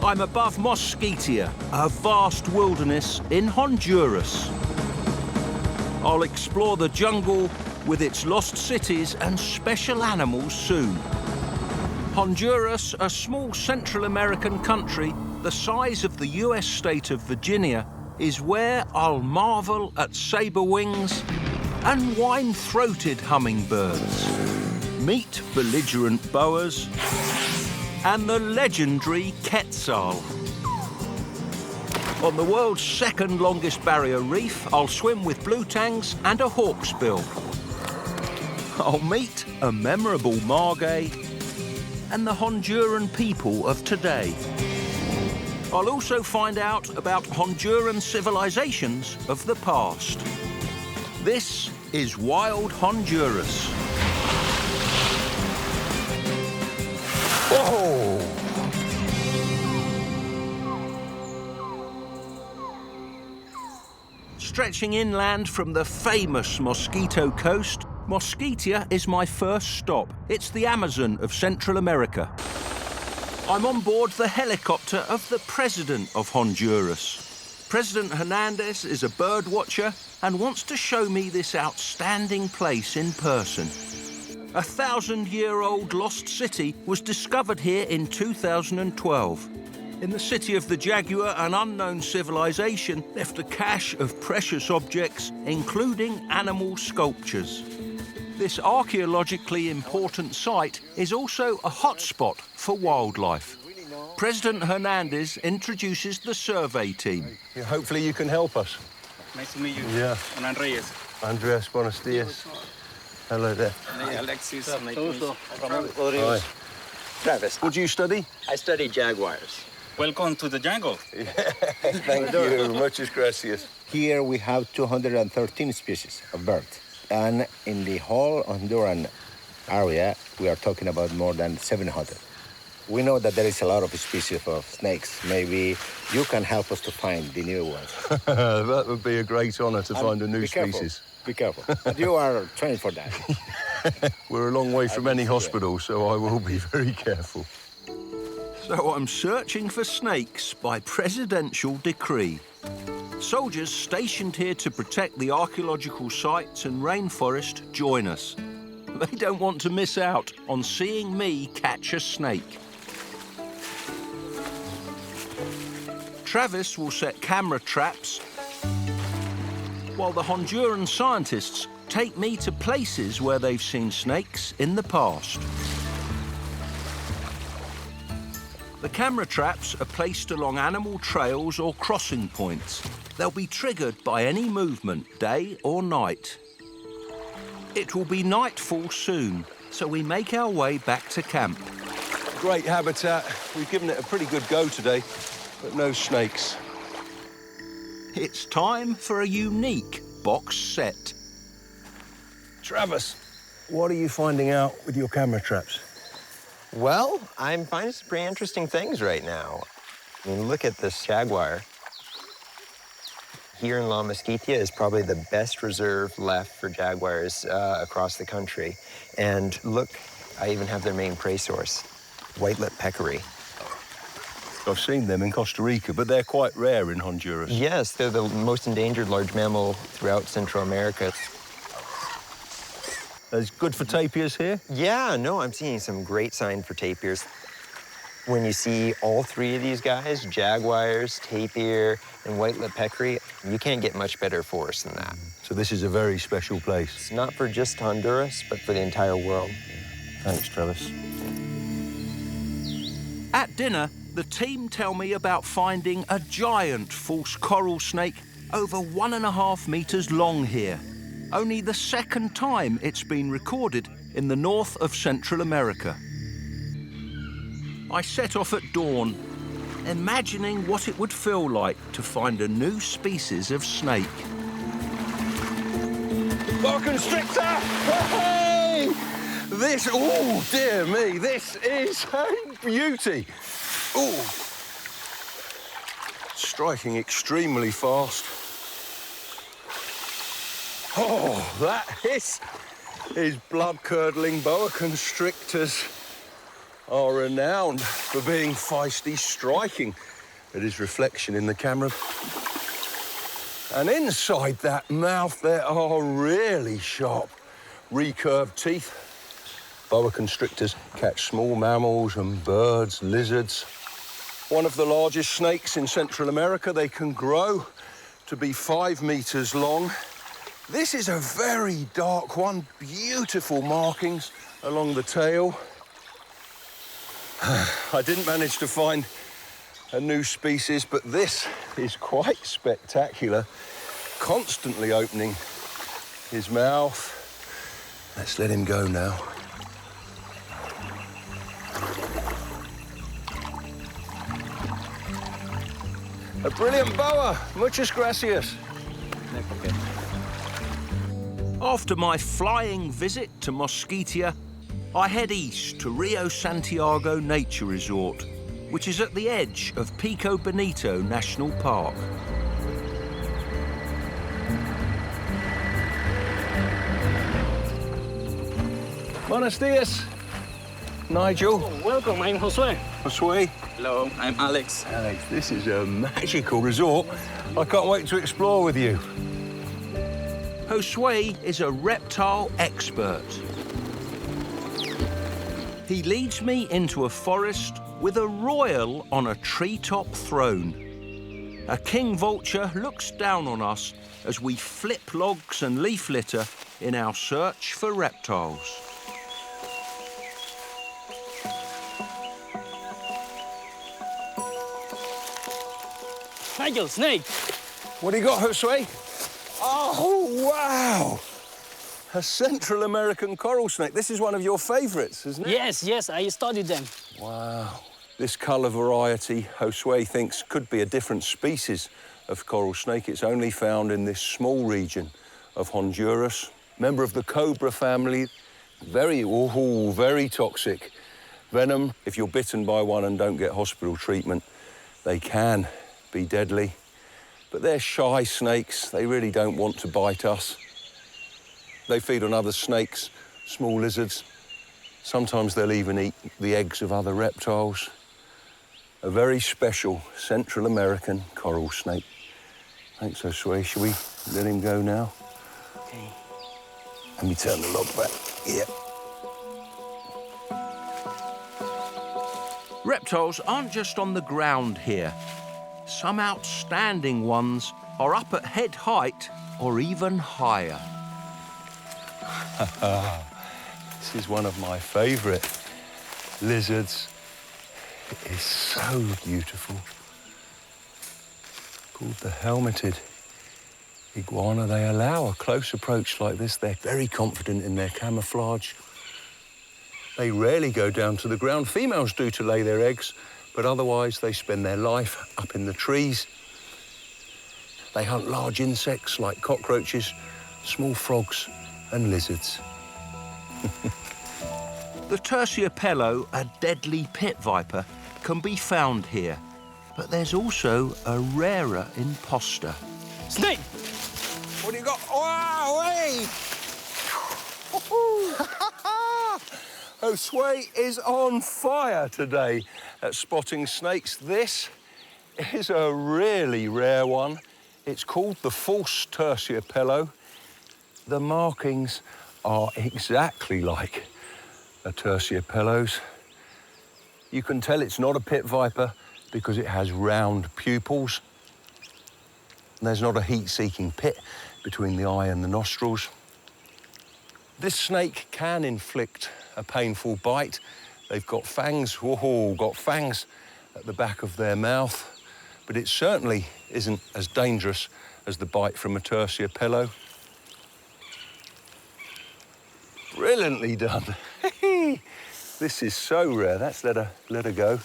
I'm above Mosquitia, a vast wilderness in Honduras. I'll explore the jungle with its lost cities and special animals soon. Honduras, a small Central American country the size of the US state of Virginia, is where I'll marvel at sabre wings and wine-throated hummingbirds, meet belligerent boas, and the legendary quetzal. On the world's second longest barrier reef, I'll swim with blue tangs and a hawksbill. I'll meet a memorable margay and the Honduran people of today. I'll also find out about Honduran civilizations of the past. This is Wild Honduras. Whoa! Stretching inland from the famous Mosquito Coast, Mosquitia is my first stop. It's the Amazon of Central America. I'm on board the helicopter of the President of Honduras. President Hernandez is a bird watcher and wants to show me this outstanding place in person. A 1,000-year-old lost city was discovered here in 2012. In the city of the Jaguar, an unknown civilization left a cache of precious objects, including animal sculptures. This archaeologically important site is also a hotspot for wildlife. President Hernandez introduces the survey team. Hopefully you can help us. Nice to meet you. Yeah. I'm Reyes. Andres, buenos dias. Hello there. Hey, Alexis. Nice to meet you. Hi. Travis. What do you study? I study jaguars. Welcome to the jungle. Thank you. Muchas gracias. Here we have 213 species of birds. And in the whole Honduran area, we are talking about more than 700. We know that there is a lot of species of snakes. Maybe you can help us to find the new ones. That would be a great honor to find a new species. Be careful. But you are trained for that. We're a long way from any hospital, so I will be very careful. So I'm searching for snakes by presidential decree. Soldiers stationed here to protect the archaeological sites and rainforest join us. They don't want to miss out on seeing me catch a snake. Travis will set camera traps, while the Honduran scientists take me to places where they've seen snakes in the past. The camera traps are placed along animal trails or crossing points. They'll be triggered by any movement, day or night. It will be nightfall soon, so we make our way back to camp. Great habitat. We've given it a pretty good go today, but no snakes. It's time for a unique box set. Travis, what are you finding out with your camera traps? Well, I'm finding some pretty interesting things right now. I mean, look at this jaguar. Here in La Mosquitia is probably the best reserve left for jaguars across the country. And look, I even have their main prey source, white-lipped peccary. I've seen them in Costa Rica, but they're quite rare in Honduras. Yes, they're the most endangered large mammal throughout Central America. It's good for tapirs here? Yeah, no, I'm seeing some great sign for tapirs. When you see all three of these guys, jaguars, tapir, and white-lipped peccary, you can't get much better forest than that. So this is a very special place. It's not for just Honduras, but for the entire world. Thanks, Travis. At dinner, the team tell me about finding a giant false coral snake over 1.5 meters long here. Only the second time it's been recorded in the north of Central America. I set off at dawn, imagining what it would feel like to find a new species of snake. Boa constrictor! Hey! This, oh dear me, this is a beauty. Oh, striking extremely fast. Oh, that is blood-curdling boa constrictors. are renowned for being feisty, striking at his reflection in the camera. And inside that mouth, there are really sharp, recurved teeth. Boa constrictors catch small mammals and birds, lizards. One of the largest snakes in Central America. They can grow to be 5 meters long. This is a very dark one, beautiful markings along the tail. I didn't manage to find a new species, but this is quite spectacular. Constantly opening his mouth. Let's let him go now. A brilliant boa. Muchas gracias. After my flying visit to Mosquitia, I head east to Rio Santiago Nature Resort, which is at the edge of Pico Bonito National Park. Buenos dias, Nigel. Welcome, I'm Josue. Josue. Hello, I'm Alex. Alex, this is a magical resort. I can't wait to explore with you. Josue is a reptile expert. He leads me into a forest with a royal on a treetop throne. A king vulture looks down on us as we flip logs and leaf litter in our search for reptiles. Nigel, snake. What do you got, Josue? Oh, wow! A Central American coral snake. This is one of your favourites, isn't it? Yes, I studied them. Wow. This colour variety, Josue thinks, could be a different species of coral snake. It's only found in this small region of Honduras. Member of the cobra family. Very toxic. Venom, if you're bitten by one and don't get hospital treatment, they can be deadly. But they're shy snakes. They really don't want to bite us. They feed on other snakes, small lizards. Sometimes they'll even eat the eggs of other reptiles. A very special Central American coral snake. Thanks, Josue. Shall we let him go now? Okay. Let me turn the log back. Yeah. Reptiles aren't just on the ground here. Some outstanding ones are up at head height or even higher. This is one of my favourite lizards. It is so beautiful. Called the helmeted iguana. They allow a close approach like this. They're very confident in their camouflage. They rarely go down to the ground. Females do to lay their eggs, but otherwise they spend their life up in the trees. They hunt large insects like cockroaches, small frogs and lizards. The terciopelo, a deadly pit viper, can be found here. But there's also a rarer imposter. Snake! What do you got? Wow, hey! Josue is on fire today at spotting snakes. This is a really rare one. It's called the false terciopelo. The markings are exactly like a terciopelo's. You can tell it's not a pit viper because it has round pupils. There's not a heat-seeking pit between the eye and the nostrils. This snake can inflict a painful bite. They've got fangs, got fangs at the back of their mouth, but it certainly isn't as dangerous as the bite from a terciopelo. Brilliantly done. This is so rare. Let's let her go.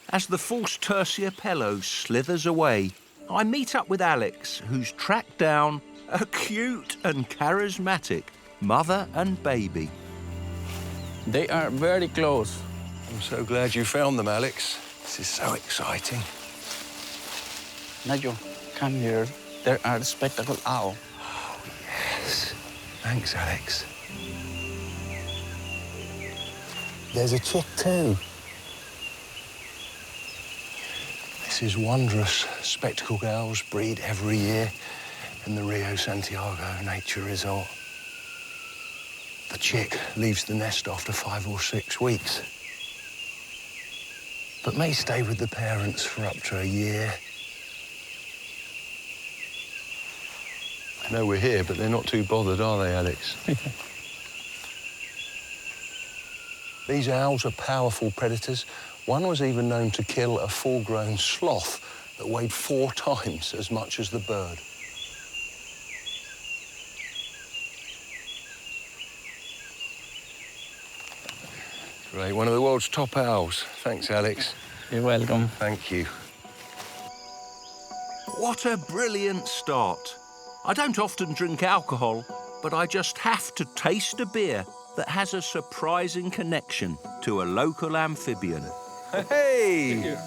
As the false terciopelo slithers away, I meet up with Alex, who's tracked down a cute and charismatic mother and baby. They are very close. I'm so glad you found them, Alex. This is so exciting. Nigel, come here. There are spectacled owl. Oh, yes. Thanks, Alex. There's a chick too. This is wondrous. Spectacled owls breed every year in the Rio Santiago Nature Resort. The chick leaves the nest after 5 or 6 weeks, but may stay with the parents for up to a year. I know we're here, but they're not too bothered, are they, Alex? These owls are powerful predators. One was even known to kill a full-grown sloth that weighed 4 times as much as the bird. Great, one of the world's top owls. Thanks, Alex. You're welcome. Thank you. What a brilliant start. I don't often drink alcohol, but I just have to taste a beer that has a surprising connection to a local amphibian. Hey!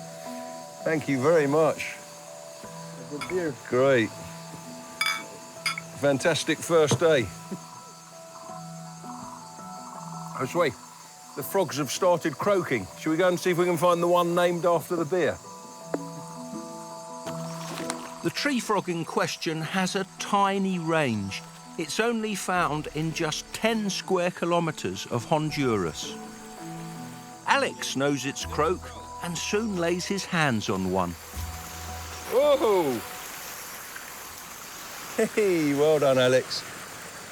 Thank you very much. Good beer. Great. Fantastic first day. Josue, the frogs have started croaking. Shall we go and see if we can find the one named after the beer? The tree frog in question has a tiny range. It's only found in just 10 square kilometres of Honduras. Alex knows its croak and soon lays his hands on one. Whoa! Hey, well done, Alex.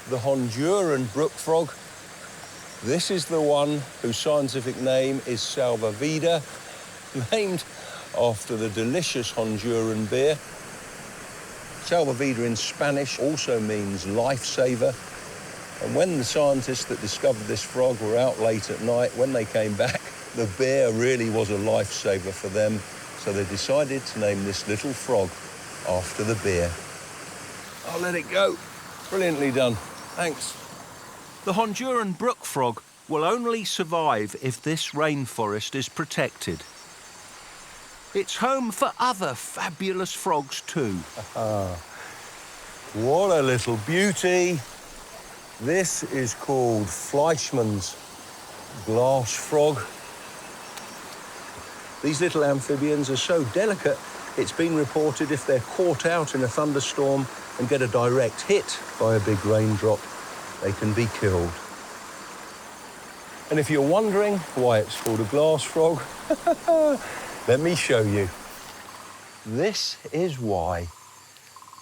The Honduran brook frog. This is the one whose scientific name is salva-vida, named after the delicious Honduran beer. Salva-vida in Spanish also means lifesaver. And when the scientists that discovered this frog were out late at night, when they came back, the beer really was a lifesaver for them. So they decided to name this little frog after the beer. I'll let it go. Brilliantly done. Thanks. The Honduran brook frog will only survive if this rainforest is protected. It's home for other fabulous frogs too. What a little beauty. This is called Fleischmann's glass frog. These little amphibians are so delicate, it's been reported if they're caught out in a thunderstorm and get a direct hit by a big raindrop, they can be killed. And if you're wondering why it's called a glass frog, let me show you. This is why.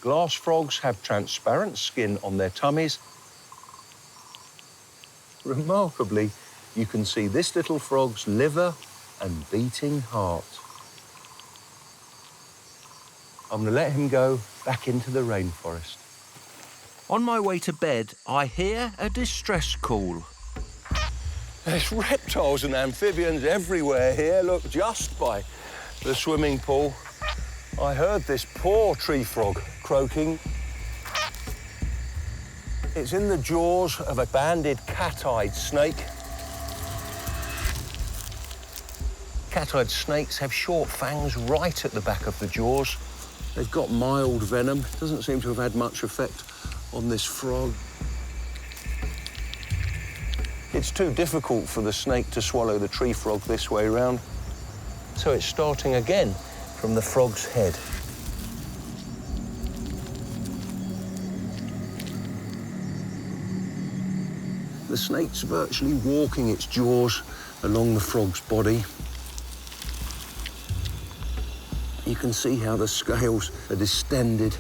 Glass frogs have transparent skin on their tummies. Remarkably, you can see this little frog's liver and beating heart. I'm going to let him go back into the rainforest. On my way to bed, I hear a distress call. There's reptiles and amphibians everywhere here. Look, just by the swimming pool, I heard this poor tree frog croaking. It's in the jaws of a banded cat-eyed snake. Cat-eyed snakes have short fangs right at the back of the jaws. They've got mild venom. Doesn't seem to have had much effect on this frog. It's too difficult for the snake to swallow the tree frog this way round, so it's starting again from the frog's head. The snake's virtually walking its jaws along the frog's body. You can see how the scales are distended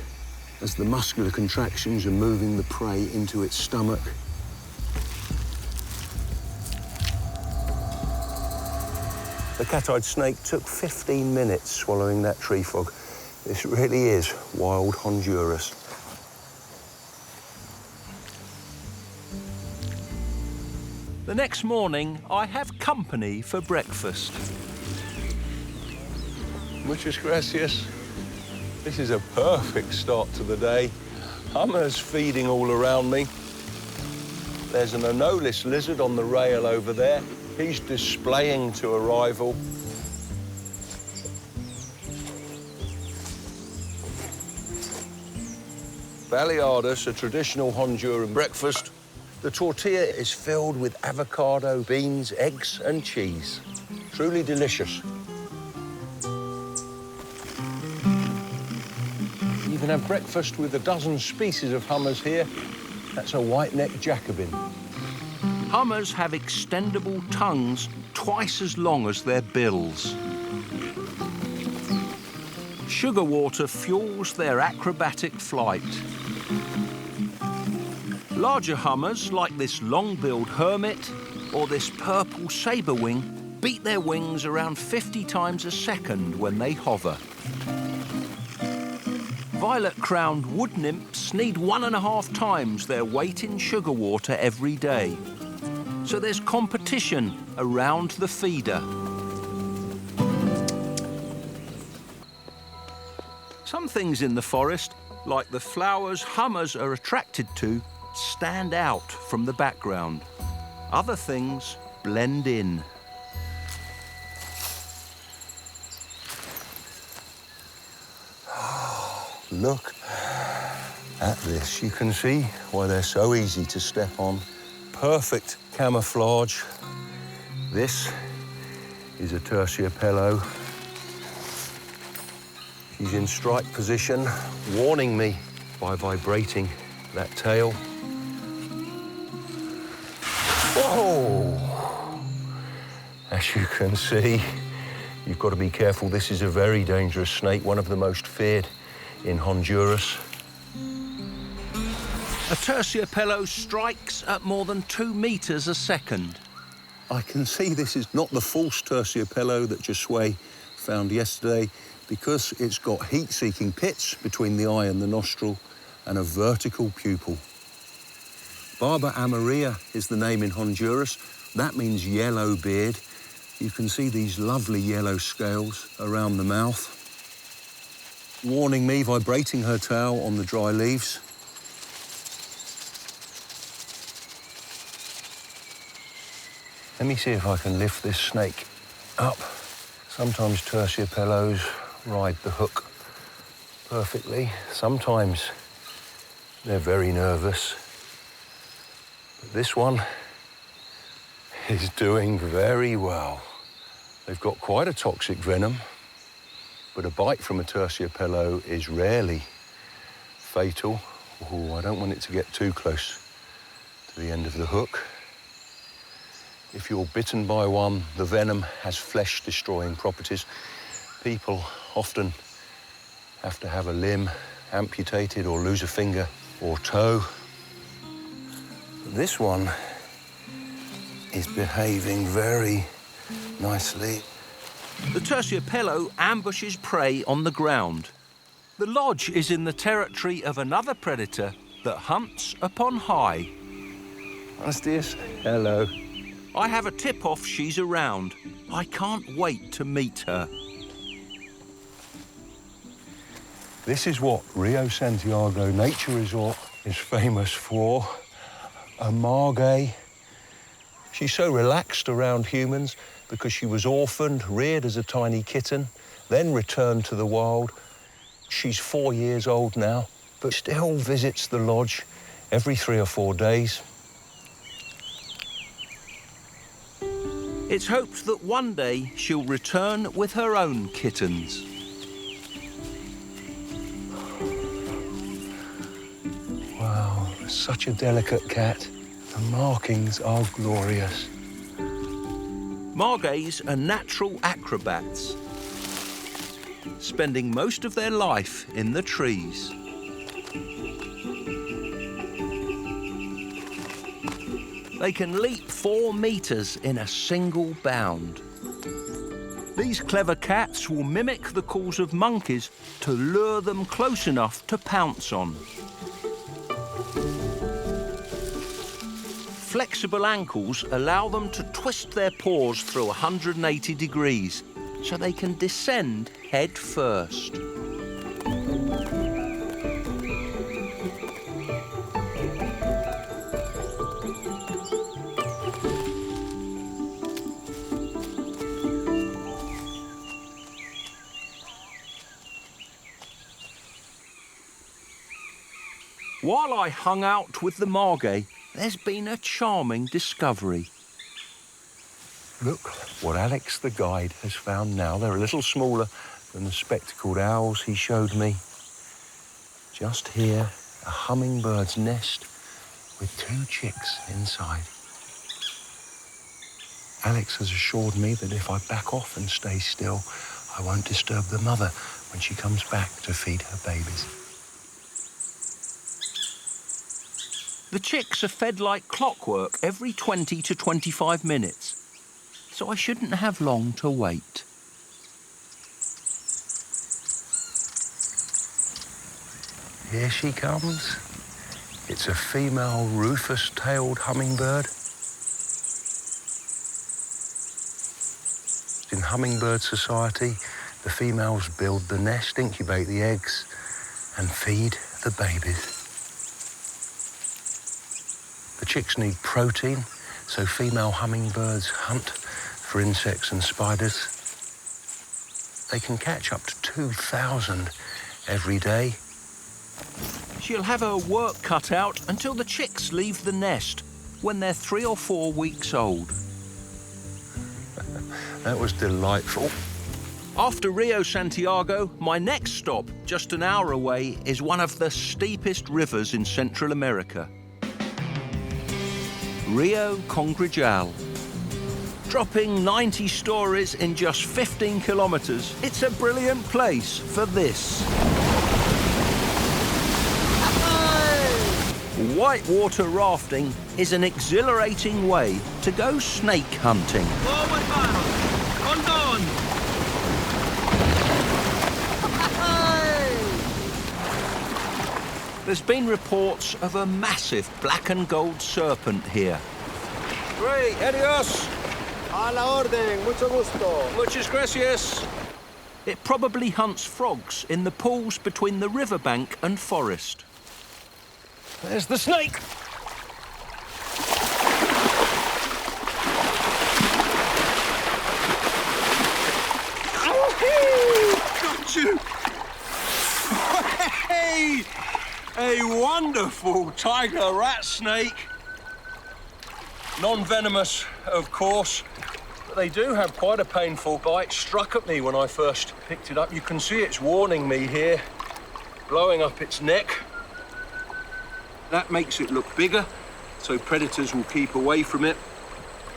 as the muscular contractions are moving the prey into its stomach. The cat-eyed snake took 15 minutes swallowing that tree frog. This really is wild Honduras. The next morning, I have company for breakfast. Muchas gracias. This is a perfect start to the day. Hummers feeding all around me. There's an anolis lizard on the rail over there. He's displaying to a rival. Baleadas, a traditional Honduran breakfast. The tortilla is filled with avocado, beans, eggs and cheese. Truly delicious. You can have breakfast with a dozen species of hummers here. That's a white-necked Jacobin. Hummers have extendable tongues twice as long as their bills. Sugar water fuels their acrobatic flight. Larger hummers, like this long-billed hermit or this purple sabre-wing, beat their wings around 50 times a second when they hover. Violet-crowned wood nymphs need 1.5 times their weight in sugar water every day. So there's competition around the feeder. Some things in the forest, like the flowers hummers are attracted to, stand out from the background. Other things blend in. Look at this. You can see why they're so easy to step on. Perfect camouflage. This is a terciopelo. She's in strike position, warning me by vibrating that tail. Whoa! As you can see, you've got to be careful. This is a very dangerous snake, one of the most feared in Honduras. A terciopelo strikes at more than 2 meters a second. I can see this is not the false terciopelo that Josue found yesterday, because it's got heat-seeking pits between the eye and the nostril and a vertical pupil. Barba amarilla is the name in Honduras. That means yellow beard. You can see these lovely yellow scales around the mouth. Warning me, vibrating her tail on the dry leaves. Let me see if I can lift this snake up. Sometimes terciopelos ride the hook perfectly. Sometimes they're very nervous. But this one is doing very well. They've got quite a toxic venom, but a bite from a terciopelo is rarely fatal. Oh, I don't want it to get too close to the end of the hook. If you're bitten by one, the venom has flesh-destroying properties. People often have to have a limb amputated or lose a finger or toe. This one is behaving very nicely. The terciopelo ambushes prey on the ground. The lodge is in the territory of another predator that hunts upon high. Buenos dias. Hello. I have a tip-off she's around. I can't wait to meet her. This is what Rio Santiago Nature Resort is famous for. A margay. She's so relaxed around humans because she was orphaned, reared as a tiny kitten, then returned to the wild. She's 4 years old now, but still visits the lodge every 3 or 4 days. It's hoped that one day she'll return with her own kittens. Wow, such a delicate cat. The markings are glorious. Margays are natural acrobats, spending most of their life in the trees. They can leap 4 meters in a single bound. These clever cats will mimic the calls of monkeys to lure them close enough to pounce on. Flexible ankles allow them to twist their paws through 180 degrees, so they can descend head first. While I hung out with the margay, there's been a charming discovery. Look what Alex the guide has found now. They're a little smaller than the spectacled owls he showed me. Just here, a hummingbird's nest with 2 chicks inside. Alex has assured me that if I back off and stay still, I won't disturb the mother when she comes back to feed her babies. The chicks are fed like clockwork every 20 to 25 minutes, so I shouldn't have long to wait. Here she comes. It's a female rufous-tailed hummingbird. In Hummingbird Society, the females build the nest, incubate the eggs, and feed the babies. The chicks need protein, so female hummingbirds hunt for insects and spiders. They can catch up to 2,000 every day. She'll have her work cut out until the chicks leave the nest, when they're 3 or 4 weeks old. That was delightful. After Rio Santiago, my next stop, just an hour away, is one of the steepest rivers in Central America. Rio Congrejal. Dropping 90 stories in just 15 kilometres, it's a brilliant place for this. Whitewater rafting is an exhilarating way to go snake hunting. There's been reports of a massive black and gold serpent here. Great, adios. A la orden, mucho gusto. Muchas gracias. It probably hunts frogs in the pools between the riverbank and forest. There's the snake. Got you. Hey, a wonderful tiger rat snake. Non-venomous, of course, but they do have quite a painful bite. Struck at me when I first picked it up. You can see it's warning me here, blowing up its neck. That makes it look bigger, so predators will keep away from it.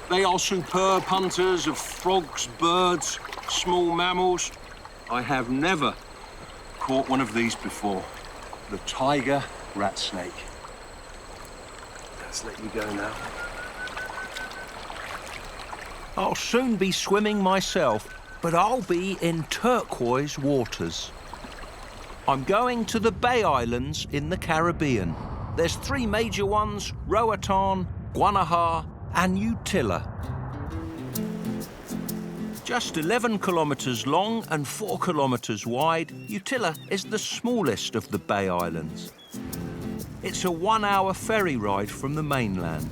They are superb hunters of frogs, birds, small mammals. I have never caught one of these before. The tiger rat snake. Let's let you go now. I'll soon be swimming myself, but I'll be in turquoise waters. I'm going to the Bay Islands in the Caribbean. There's 3 major ones: Roatan, Guanaja, and Utila. Just 11 kilometres long and 4 kilometres wide, Utila is the smallest of the Bay Islands. It's a 1-hour ferry ride from the mainland.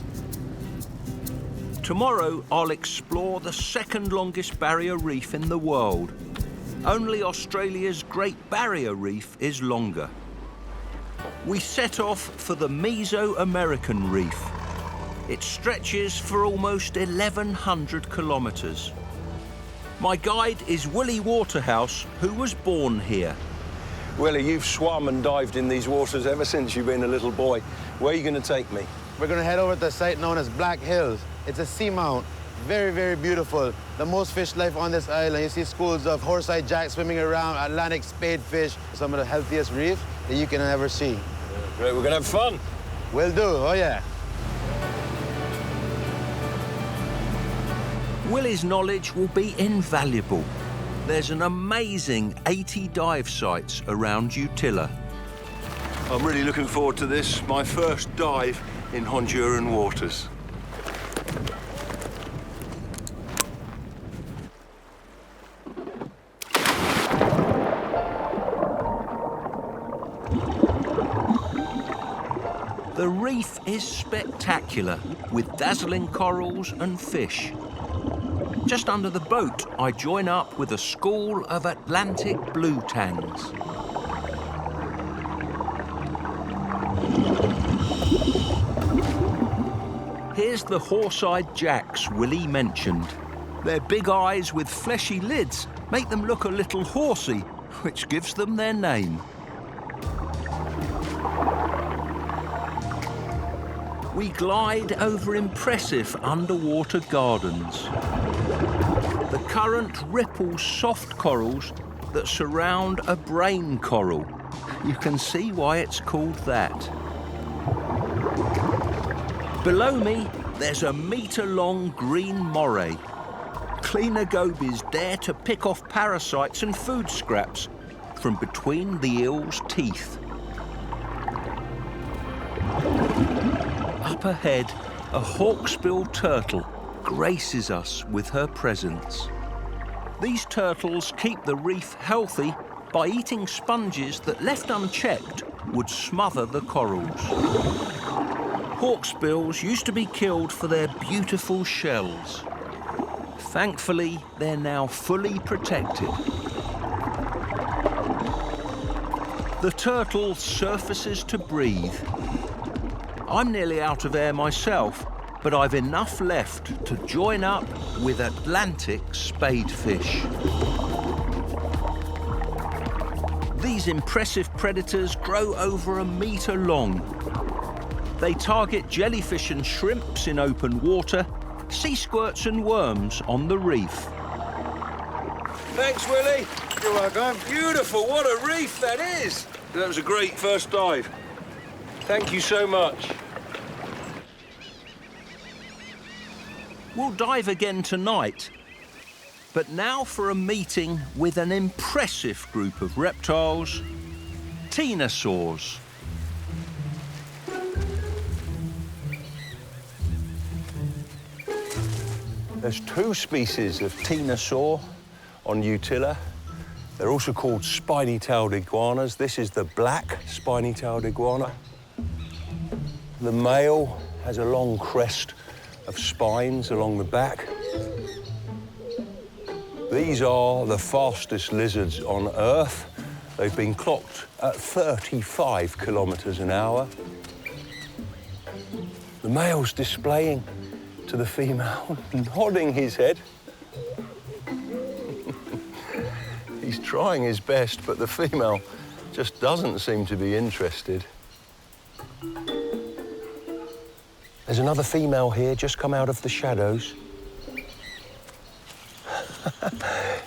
Tomorrow, I'll explore the 2nd longest barrier reef in the world. Only Australia's Great Barrier Reef is longer. We set off for the Mesoamerican Reef. It stretches for almost 1,100 kilometres. My guide is Willie Waterhouse, who was born here. Willie, you've swum and dived in these waters ever since you've been a little boy. Where are you going to take me? We're going to head over to a site known as Black Hills. It's a seamount. Very, very beautiful. The most fish life on this island. You see schools of horseye jack swimming around, Atlantic spadefish, some of the healthiest reefs that you can ever see. Great, we're going to have fun. Will do, oh yeah. Willie's knowledge will be invaluable. There's an amazing 80 dive sites around Utila. I'm really looking forward to this, my first dive in Honduran waters. The reef is spectacular, with dazzling corals and fish. Just under the boat, I join up with a school of Atlantic blue tangs. Here's the horse-eyed jacks Willie mentioned. Their big eyes with fleshy lids make them look a little horsey, which gives them their name. We glide over impressive underwater gardens. The current ripples soft corals that surround a brain coral. You can see why it's called that. Below me, there's a metre-long green moray. Cleaner gobies dare to pick off parasites and food scraps from between the eel's teeth. Up ahead, a hawksbill turtle graces us with her presence. These turtles keep the reef healthy by eating sponges that, left unchecked, would smother the corals. Hawksbills used to be killed for their beautiful shells. Thankfully, they're now fully protected. The turtle surfaces to breathe. I'm nearly out of air myself, but I've enough left to join up with Atlantic spadefish. These impressive predators grow over 1 metre long. They target jellyfish and shrimps in open water, sea squirts and worms on the reef. Thanks, Willie. You're welcome. Beautiful, what a reef that is. That was a great first dive. Thank you so much. We'll dive again tonight, but now for a meeting with an impressive group of reptiles, ctenosaurs. There's 2 species of ctenosaur on Utila. They're also called spiny-tailed iguanas. This is the black spiny-tailed iguana. The male has a long crest of spines along the back. These are the fastest lizards on Earth. They've been clocked at 35 kilometers an hour. The male's displaying to the female, nodding his head. He's trying his best, but the female just doesn't seem to be interested. There's another female here, just come out of the shadows.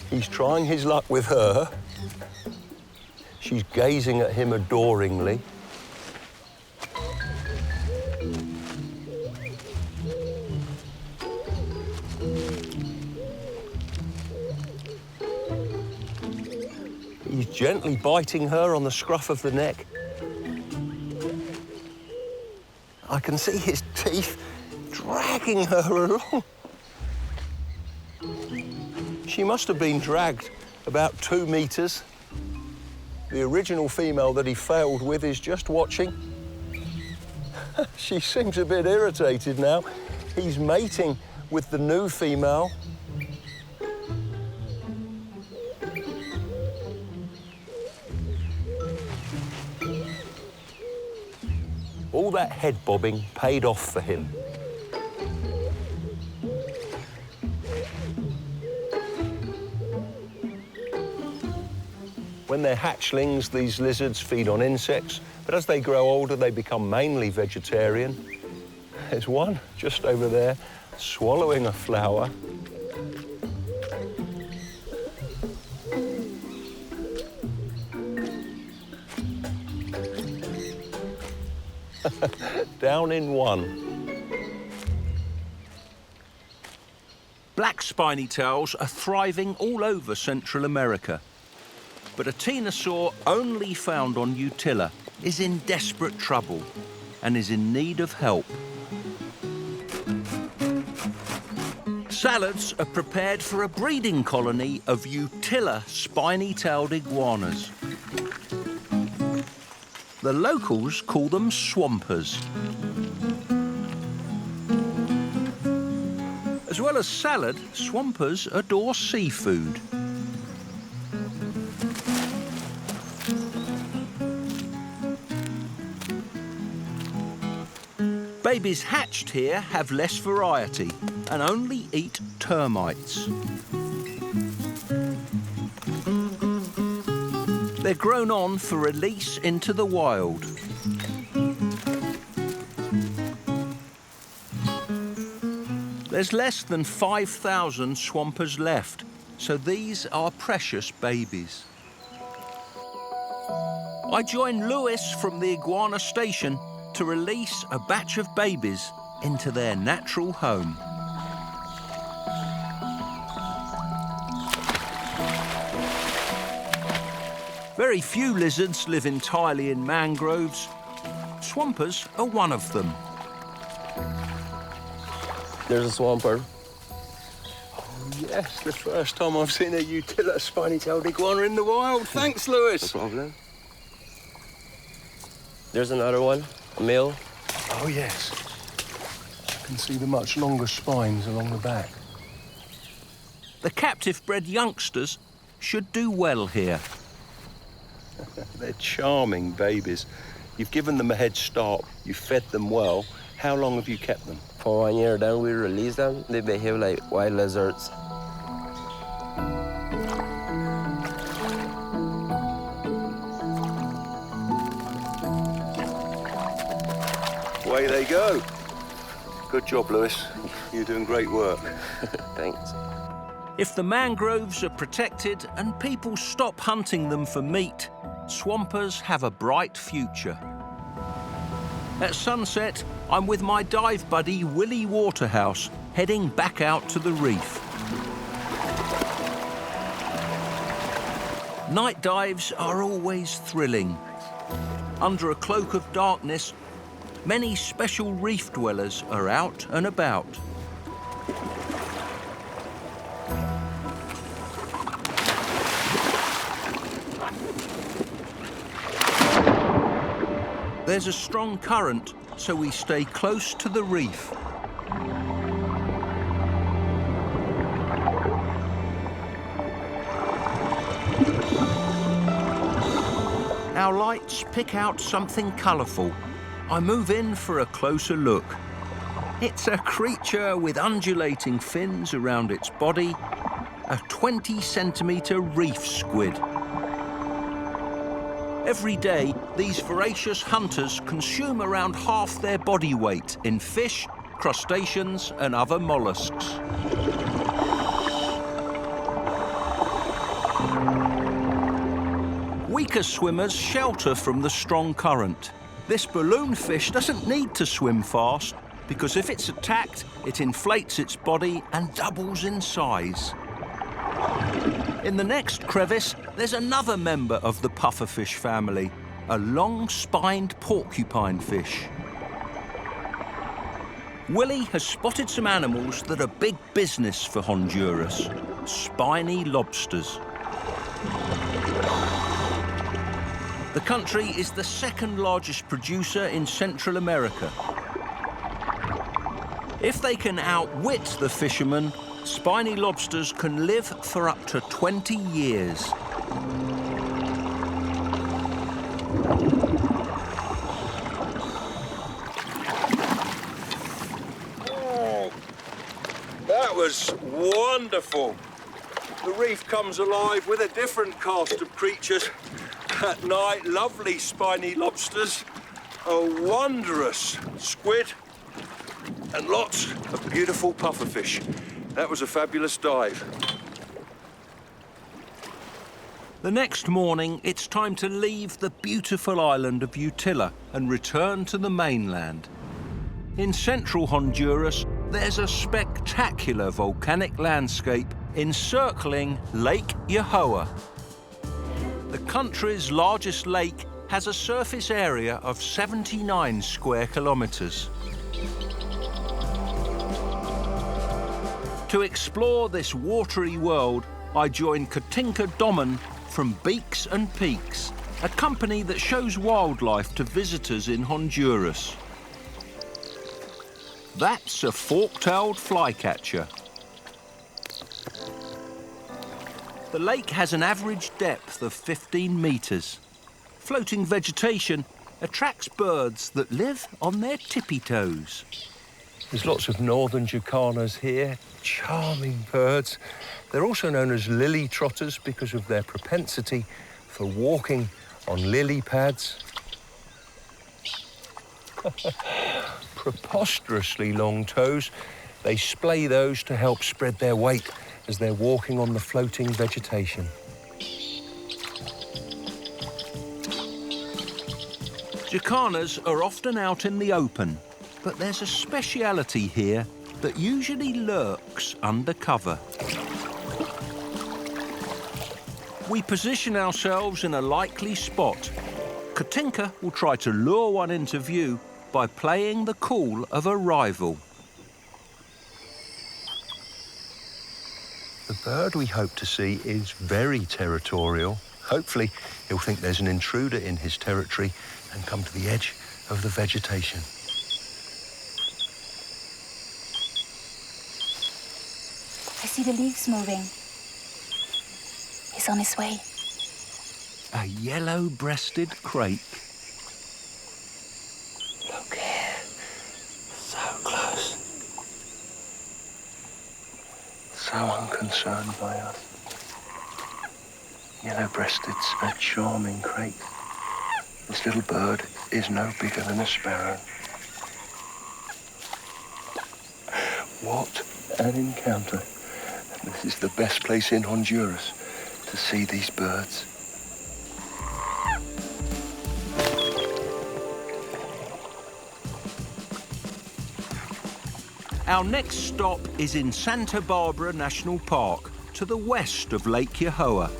He's trying his luck with her. She's gazing at him adoringly. He's gently biting her on the scruff of the neck. I can see his teeth dragging her along. She must have been dragged about 2 meters. The original female that he failed with is just watching. She seems a bit irritated now. He's mating with the new female. All that head bobbing paid off for him. When they're hatchlings, these lizards feed on insects, but as they grow older, they become mainly vegetarian. There's one just over there, swallowing a flower. Down in one. Black spiny tails are thriving all over Central America. But a ctenosaur only found on Utila is in desperate trouble and is in need of help. Salads are prepared for a breeding colony of Utila spiny-tailed iguanas. The locals call them swampers. As well as salad, swampers adore seafood. Babies hatched here have less variety and only eat termites. They're grown on for release into the wild. There's less than 5,000 swampers left, so these are precious babies. I join Lewis from the iguana station to release a batch of babies into their natural home. Very few lizards live entirely in mangroves. Swampers are one of them. There's a swamper. Oh, yes, the first time I've seen a Utila spiny-tailed iguana in the wild. Thanks, Lewis. No problem. There's another one, a male. Oh, yes. I can see the much longer spines along the back. The captive-bred youngsters should do well here. They're charming babies. You've given them a head start. You've fed them well. How long have you kept them? For 1 year, then we release them. They behave like wild lizards. Away they go. Good job, Lewis. You're doing great work. Thanks. If the mangroves are protected and people stop hunting them for meat, swampers have a bright future. At sunset, I'm with my dive buddy Willie Waterhouse, heading back out to the reef. Night dives are always thrilling. Under a cloak of darkness, many special reef dwellers are out and about. There's a strong current, so we stay close to the reef. Our lights pick out something colourful. I move in for a closer look. It's a creature with undulating fins around its body, a 20-centimetre reef squid. Every day, these voracious hunters consume around half their body weight in fish, crustaceans and other mollusks. Weaker swimmers shelter from the strong current. This balloon fish doesn't need to swim fast because if it's attacked, it inflates its body and doubles in size. In the next crevice, there's another member of the pufferfish family, a long-spined porcupine fish. Willie has spotted some animals that are big business for Honduras, spiny lobsters. The country is the second largest producer in Central America. If they can outwit the fishermen, spiny lobsters can live for up to 20 years. Oh, that was wonderful. The reef comes alive with a different cast of creatures. At night, lovely spiny lobsters, a wondrous squid, and lots of beautiful pufferfish. That was a fabulous dive. The next morning, it's time to leave the beautiful island of Utila and return to the mainland. In central Honduras, there's a spectacular volcanic landscape encircling Lake Yojoa. The country's largest lake has a surface area of 79 square kilometres. To explore this watery world, I joined Katinka Domen from Beaks and Peaks, a company that shows wildlife to visitors in Honduras. That's a fork-tailed flycatcher. The lake has an average depth of 15 metres. Floating vegetation attracts birds that live on their tippy toes. There's lots of northern jacanas here, charming birds. They're also known as lily trotters because of their propensity for walking on lily pads. Preposterously long toes. They splay those to help spread their weight as they're walking on the floating vegetation. Jacanas are often out in the open, but there's a speciality here that usually lurks under cover. We position ourselves in a likely spot. Katinka will try to lure one into view by playing the call of a rival. The bird we hope to see is very territorial. Hopefully, he'll think there's an intruder in his territory and come to the edge of the vegetation. I see the leaves moving. He's on his way. A yellow-breasted crake. Look here, so close. So unconcerned by us. Yellow-breasted's a charming crake. This little bird is no bigger than a sparrow. What an encounter. This is the best place in Honduras to see these birds. Our next stop is in Santa Barbara National Park, to the west of Lake Yojoa.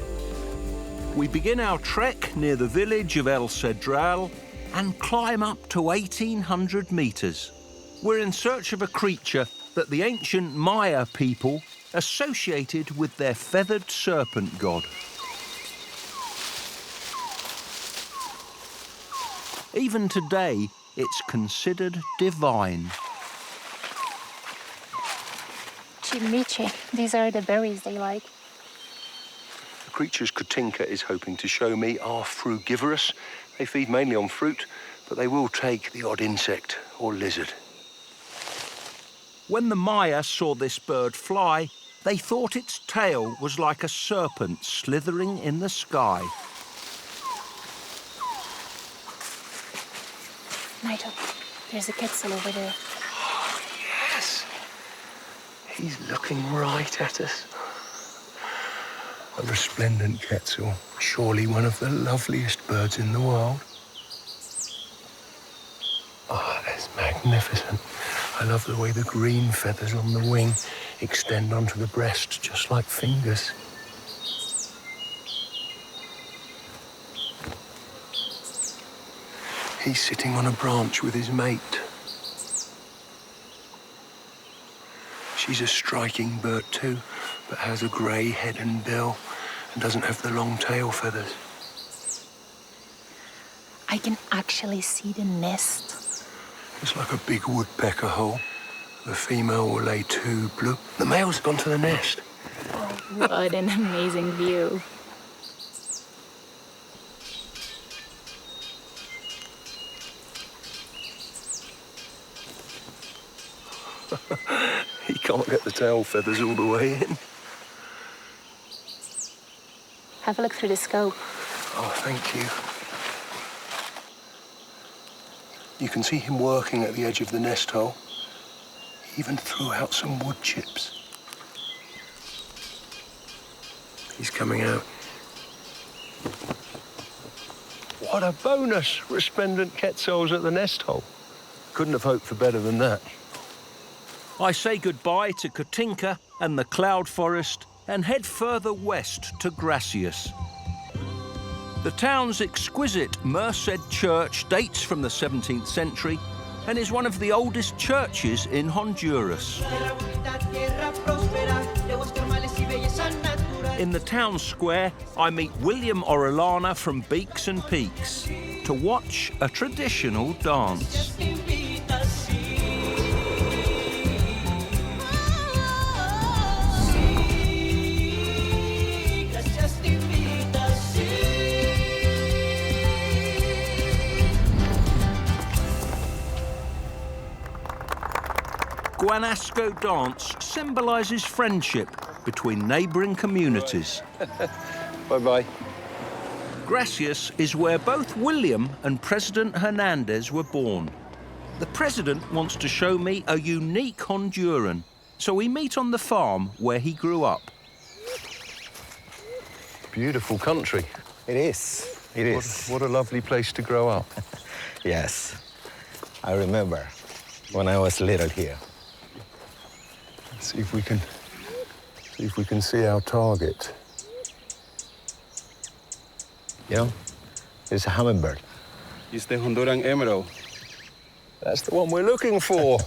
We begin our trek near the village of El Cedral and climb up to 1,800 metres. We're in search of a creature that the ancient Maya people associated with their feathered serpent god. Even today, it's considered divine. Chimiche. These are the berries they like. The creatures Katinka is hoping to show me are frugivorous. They feed mainly on fruit, but they will take the odd insect or lizard. When the Maya saw this bird fly, they thought its tail was like a serpent slithering in the sky. Nigel, there's a quetzal over there. Oh, yes. He's looking right at us. A resplendent quetzal, surely one of the loveliest birds in the world. Oh, that's magnificent. I love the way the green feathers on the wing extend onto the breast, just like fingers. He's sitting on a branch with his mate. She's a striking bird too, but has a grey head and bill and doesn't have the long tail feathers. I can actually see the nest. It's like a big woodpecker hole. The female will lay 2 blue. The male's gone to the nest. What an amazing view. He can't get the tail feathers all the way in. Have a look through the scope. Oh, thank you. You can see him working at the edge of the nest hole. He even threw out some wood chips. He's coming out. What a bonus! Resplendent quetzals at the nest hole. Couldn't have hoped for better than that. I say goodbye to Katinka and the cloud forest and head further west to Gracias. The town's exquisite Merced church dates from the 17th century and is one of the oldest churches in Honduras. In the town square, I meet William Orellana from Beaks and Peaks to watch a traditional dance. Guanasco dance symbolises friendship between neighbouring communities. Bye-bye. Gracias is where both William and President Hernandez were born. The president wants to show me a unique Honduran, so we meet on the farm where he grew up. Beautiful country. It is. It is. What a lovely place to grow up. Yes. I remember when I was little here. Let's see if we can see our target. You know, it's a hummingbird. It's the Honduran emerald. That's the one we're looking for.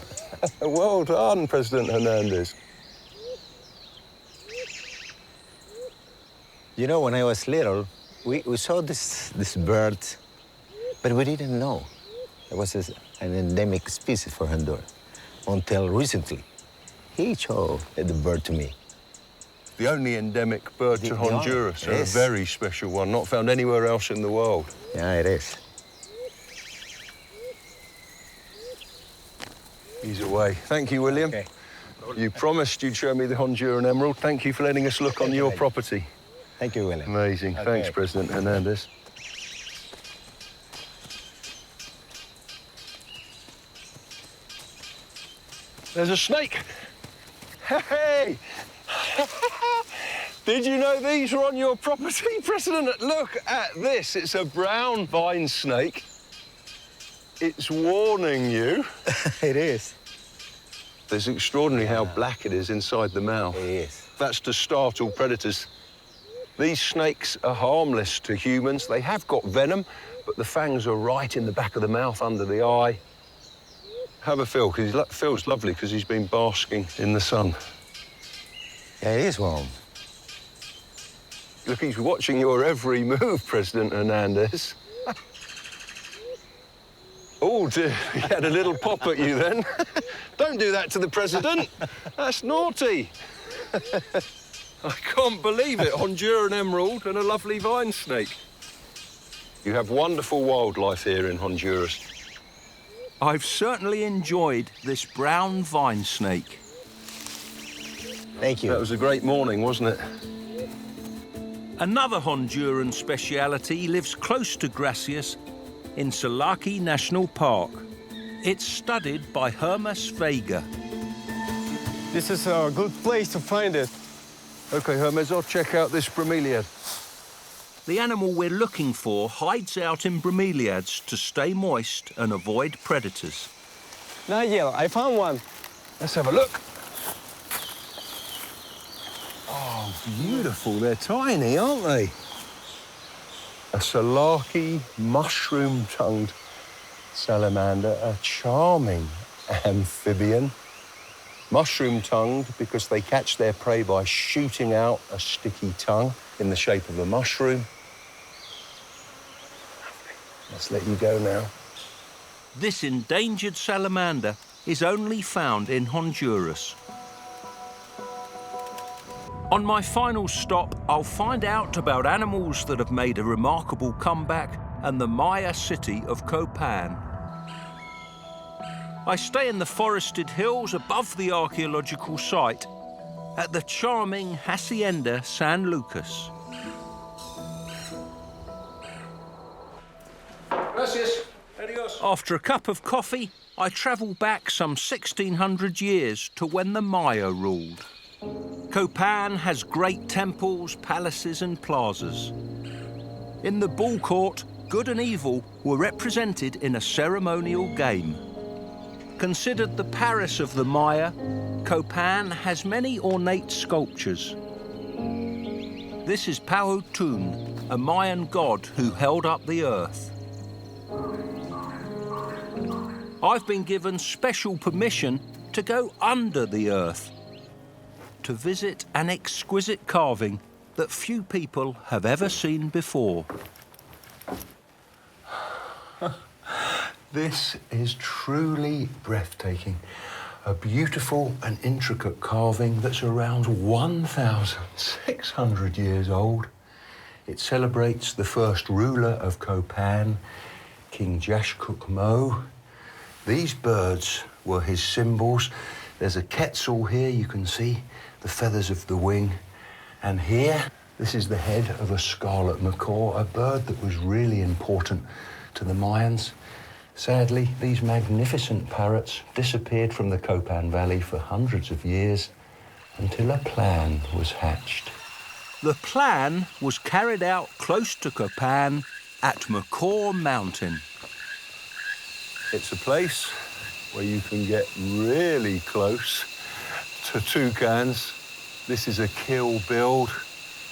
Well done, President Hernandez. You know, when I was little, we saw this bird, but we didn't know it was an endemic species for Honduras until recently. He showed the bird to me. The only endemic bird to Honduras, a very special one, not found anywhere else in the world. Yeah, it is. He's away. Thank you, William. Okay. You promised you'd show me the Honduran emerald. Thank you for letting us look on your property. Thank you, William. Amazing. Okay. Thanks, President Hernandez. There's a snake. Hey! Did you know these were on your property, President? Look at this. It's a brown vine snake. It's warning you. It is. It's extraordinary how black it is inside the mouth. It is. That's to startle predators. These snakes are harmless to humans. They have got venom, but the fangs are right in the back of the mouth, under the eye. Have a feel, because he feels lovely because he's been basking in the sun. Yeah, it is warm. Look, he's watching your every move, President Hernandez. Oh, dear, he had a little pop at you then. Don't do that to the president. That's naughty. I can't believe it. Honduran emerald and a lovely vine snake. You have wonderful wildlife here in Honduras. I've certainly enjoyed this brown vine snake. Thank you. That was a great morning, wasn't it? Another Honduran speciality lives close to Gracias in Sarapiqui National Park. It's studied by Hermes Vega. This is a good place to find it. OK, Hermes, I'll check out this bromeliad. The animal we're looking for hides out in bromeliads to stay moist and avoid predators. Nigel, I found one. Let's have a look. Oh, beautiful. They're tiny, aren't they? A Sarapiqui mushroom-tongued salamander, a charming amphibian. Mushroom-tongued because they catch their prey by shooting out a sticky tongue in the shape of a mushroom. Let's let you go now. This endangered salamander is only found in Honduras. On my final stop, I'll find out about animals that have made a remarkable comeback and the Maya city of Copán. I stay in the forested hills above the archaeological site at the charming Hacienda San Lucas. Gracias. Adios. After a cup of coffee, I travel back some 1600 years to when the Maya ruled. Copán has great temples, palaces and plazas. In the ball court, good and evil were represented in a ceremonial game. Considered the Paris of the Maya, Copán has many ornate sculptures. This is Powhatan, a Mayan god who held up the earth. I've been given special permission to go under the earth to visit an exquisite carving that few people have ever seen before. This is truly breathtaking. A beautiful and intricate carving that's around 1,600 years old. It celebrates the first ruler of Copán, King Jashkukmo. These birds were his symbols. There's a quetzal here, you can see the feathers of the wing. And here, this is the head of a scarlet macaw, a bird that was really important to the Mayans. Sadly, these magnificent parrots disappeared from the Copán Valley for hundreds of years until a plan was hatched. The plan was carried out close to Copán at Macaw Mountain. It's a place where you can get really close to toucans. This is a kill build,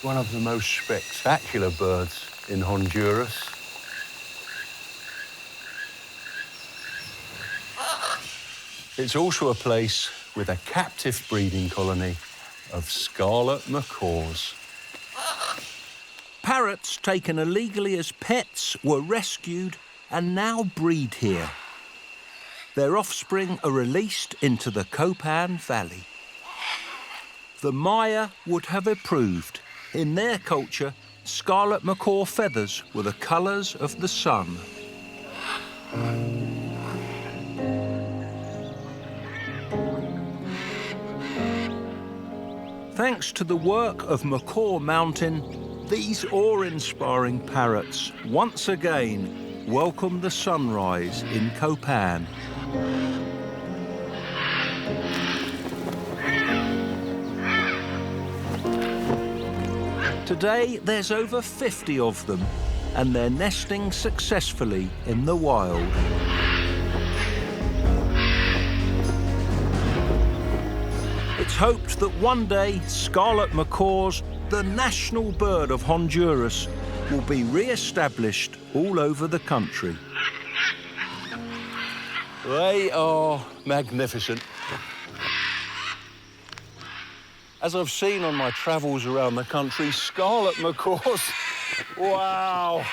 one of the most spectacular birds in Honduras. It's also a place with a captive breeding colony of scarlet macaws. Parrots taken illegally as pets were rescued and now breed here. Their offspring are released into the Copán Valley. The Maya would have approved. In their culture, scarlet macaw feathers were the colours of the sun. Thanks to the work of Macaw Mountain, these awe-inspiring parrots once again welcome the sunrise in Copán. Today, there's over 50 of them, and they're nesting successfully in the wild. It's hoped that one day scarlet macaws, the national bird of Honduras, will be re-established all over the country. They are magnificent. As I've seen on my travels around the country, scarlet macaws, wow,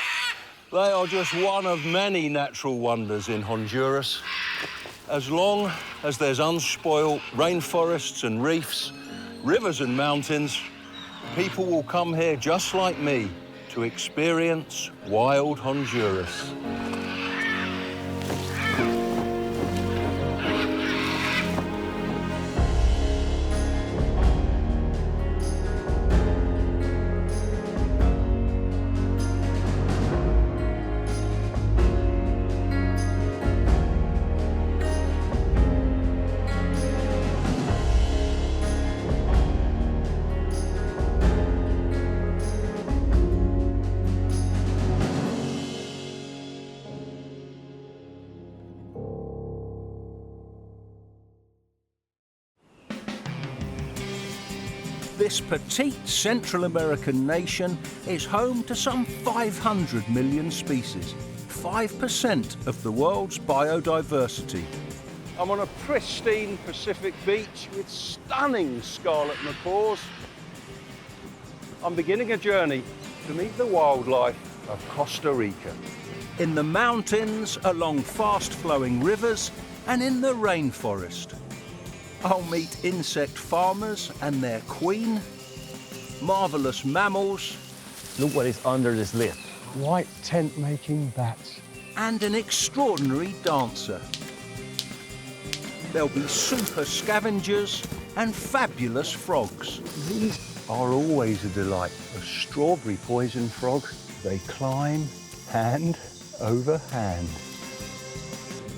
they are just one of many natural wonders in Honduras. As long as there's unspoilt rainforests and reefs, rivers and mountains, people will come here just like me to experience wild Honduras. This petite Central American nation is home to some 500 million species, 5% of the world's biodiversity. I'm on a pristine Pacific beach with stunning scarlet macaws. I'm beginning a journey to meet the wildlife of Costa Rica. In the mountains, along fast-flowing rivers, and in the rainforest. I'll meet insect farmers and their queen, marvellous mammals. Look what is under this lid. White tent-making bats. And an extraordinary dancer. There'll be super scavengers and fabulous frogs. These are always a delight. A strawberry poison frog. They climb hand over hand.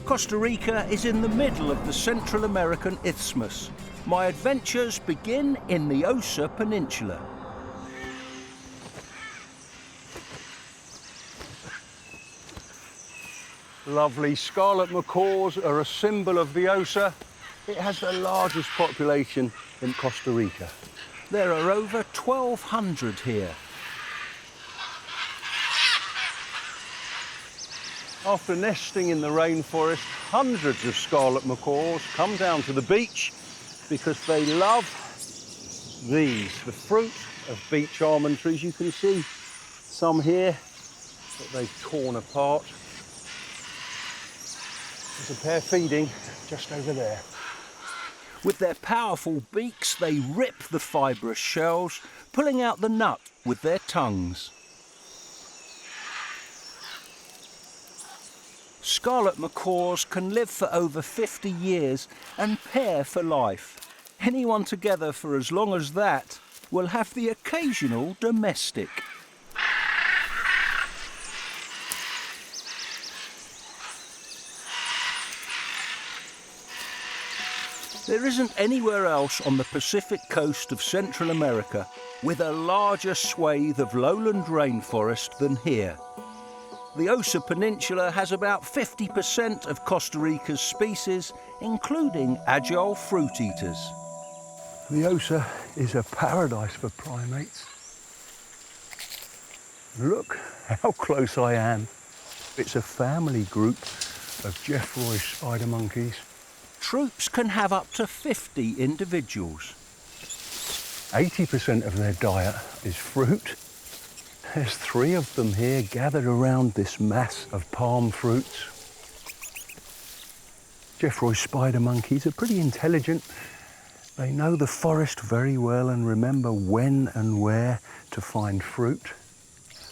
Costa Rica is in the middle of the Central American isthmus. My adventures begin in the Osa Peninsula. Lovely scarlet macaws are a symbol of the Osa. It has the largest population in Costa Rica. There are over 1,200 here. After nesting in the rainforest, hundreds of scarlet macaws come down to the beach because they love these, the fruit of beach almond trees. You can see some here that they've torn apart. There's a pair feeding just over there. With their powerful beaks, they rip the fibrous shells, pulling out the nut with their tongues. Scarlet macaws can live for over 50 years and pair for life. Anyone together for as long as that will have the occasional domestic. There isn't anywhere else on the Pacific coast of Central America with a larger swathe of lowland rainforest than here. The Osa Peninsula has about 50% of Costa Rica's species, including agile fruit eaters. The Osa is a paradise for primates. Look how close I am. It's a family group of Jeffroy spider monkeys. Troops can have up to 50 individuals. 80% of their diet is fruit. There's 3 of them here gathered around this mass of palm fruits. Jeffroy spider monkeys are pretty intelligent. They know the forest very well and remember when and where to find fruit.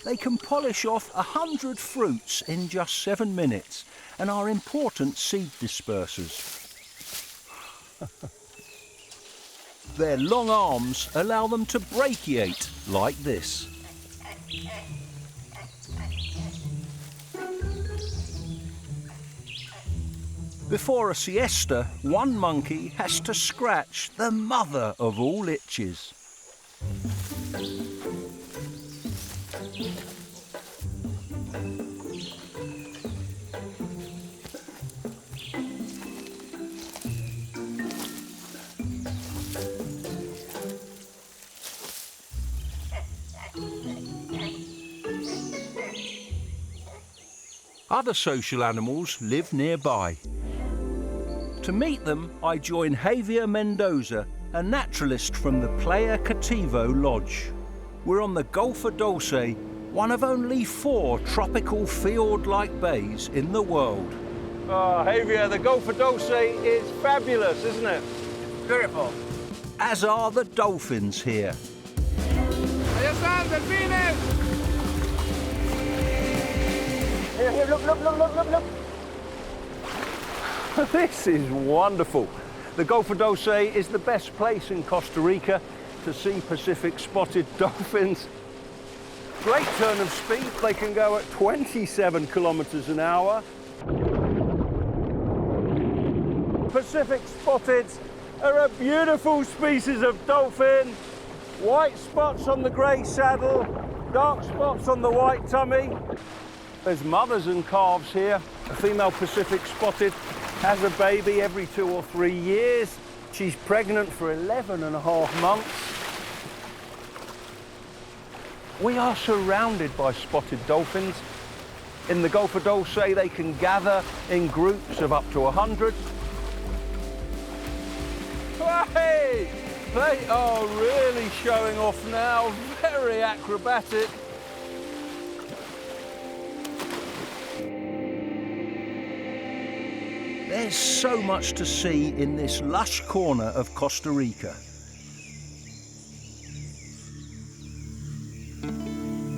They can polish off 100 fruits in just 7 minutes and are important seed dispersers. Their long arms allow them to brachiate like this. Before a siesta, one monkey has to scratch the mother of all itches. Other social animals live nearby. To meet them, I join Javier Mendoza, a naturalist from the Playa Cativo Lodge. We're on the Golfo Dulce, one of only 4 tropical fjord-like bays in the world. Oh, Javier, the Golfo Dulce is fabulous, isn't it? Beautiful. As are the dolphins here. Allá están, delfines! Here, look. This is wonderful. The Golfo Dulce is the best place in Costa Rica to see Pacific spotted dolphins. Great turn of speed. They can go at 27 kilometers an hour. Pacific spotteds are a beautiful species of dolphin. White spots on the grey saddle, dark spots on the white tummy. There's mothers and calves here. A female Pacific spotted has a baby every 2 or 3 years. She's pregnant for 11.5 months. We are surrounded by spotted dolphins. In the Golfo Dulce, they can gather in groups of up to 100. Hey! They are really showing off now. Very acrobatic. There's so much to see in this lush corner of Costa Rica.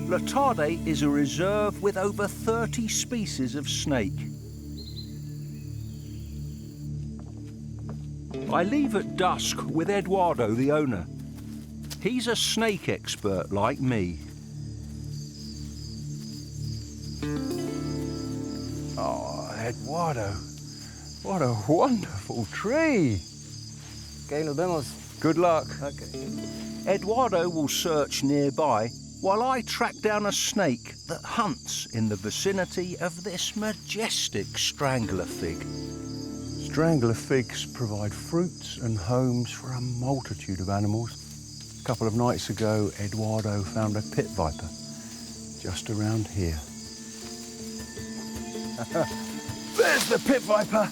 La Tarde is a reserve with over 30 species of snake. I leave at dusk with Eduardo, the owner. He's a snake expert like me. Oh, Eduardo. What a wonderful tree. Okay, nos vemos. Good luck. Okay. Eduardo will search nearby while I track down a snake that hunts in the vicinity of this majestic strangler fig. Strangler figs provide fruits and homes for a multitude of animals. A couple of nights ago, Eduardo found a pit viper just around here. There's the pit viper,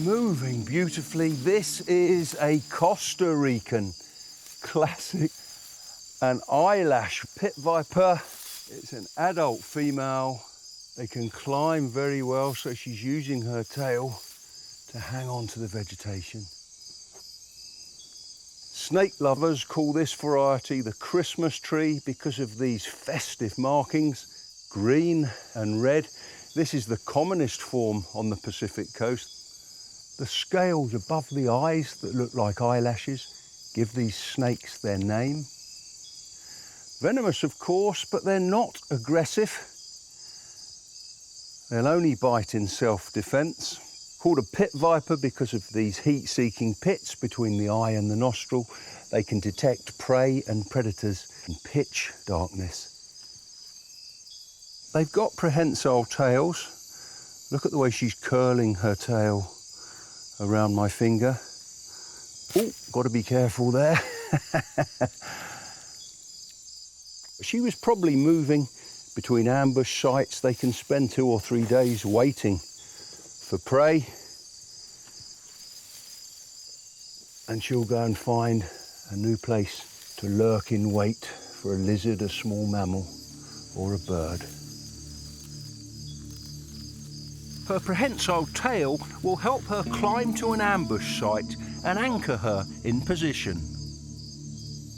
moving beautifully. This is a Costa Rican classic, an eyelash pit viper. It's an adult female. They can climb very well, so she's using her tail to hang on to the vegetation. Snake lovers call this variety the Christmas tree because of these festive markings, green and red. This is the commonest form on the Pacific coast. The scales above the eyes that look like eyelashes give these snakes their name. Venomous, of course, but they're not aggressive. They'll only bite in self-defense. Called a pit viper because of these heat-seeking pits between the eye and the nostril. They can detect prey and predators in pitch darkness. They've got prehensile tails. Look at the way she's curling her tail around my finger. Oh, got to be careful there. She was probably moving between ambush sites. They can spend 2 or 3 days waiting for prey. And she'll go and find a new place to lurk in wait for a lizard, a small mammal, or a bird. Her prehensile tail will help her climb to an ambush site and anchor her in position.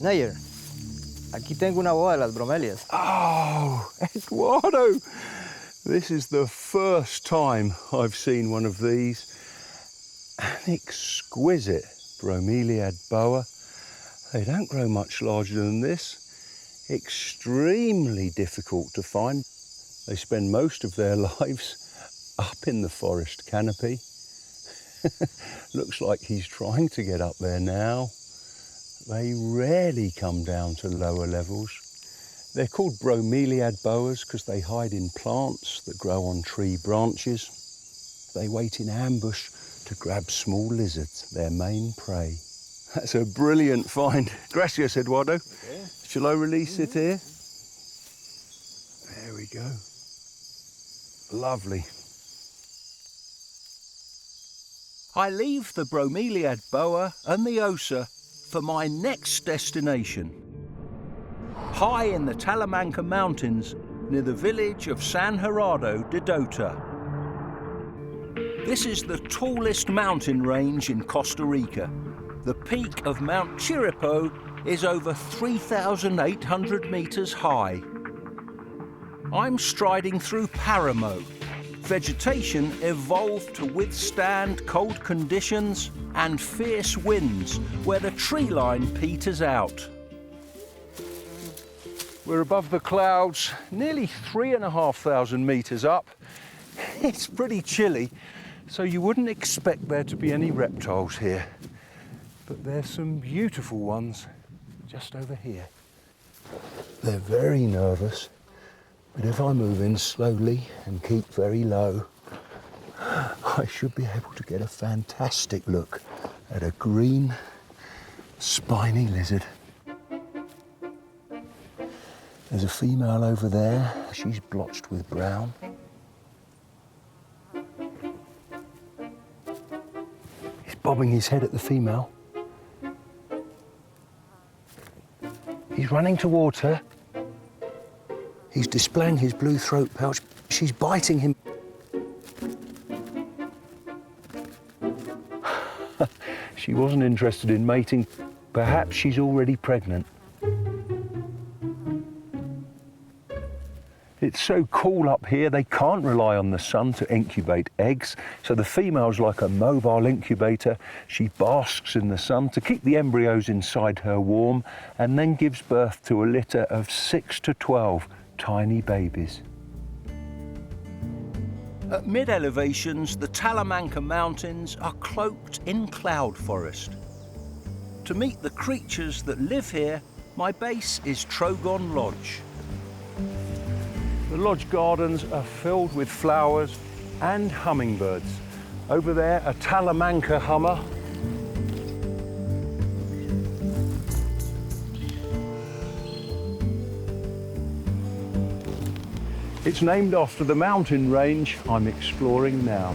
Nayer, aquí tengo una boa de las bromelias. Oh, Eduardo! This is the first time I've seen one of these. An exquisite bromeliad boa. They don't grow much larger than this. Extremely difficult to find. They spend most of their lives up in the forest canopy. Looks like he's trying to get up there now. They rarely come down to lower levels. They're called bromeliad boas because they hide in plants that grow on tree branches. They wait in ambush to grab small lizards, their main prey. That's a brilliant find. Gracias, Eduardo. Okay. Shall I release it here? There we go. Lovely. I leave the bromeliad boa and the osa for my next destination. High in the Talamanca mountains, near the village of San Gerardo de Dota. This is the tallest mountain range in Costa Rica. The peak of Mount Chiripo is over 3,800 meters high. I'm striding through Paramo. Vegetation evolved to withstand cold conditions and fierce winds where the tree line peters out. We're above the clouds, nearly 3,500 meters up. It's pretty chilly, so you wouldn't expect there to be any reptiles here. But there's some beautiful ones just over here. They're very nervous, but if I move in slowly and keep very low, I should be able to get a fantastic look at a green, spiny lizard. There's a female over there. She's blotched with brown. He's bobbing his head at the female. He's running towards her. He's displaying his blue throat pouch. She's biting him. She wasn't interested in mating. Perhaps she's already pregnant. It's so cool up here, they can't rely on the sun to incubate eggs. So the female's like a mobile incubator. She basks in the sun to keep the embryos inside her warm and then gives birth to a litter of 6 to 12 tiny babies. At mid-elevations, the Talamanca mountains are cloaked in cloud forest. To meet the creatures that live here, my base is Trogon Lodge. The lodge gardens are filled with flowers and hummingbirds. Over there, a Talamanca hummer. It's named after the mountain range I'm exploring now.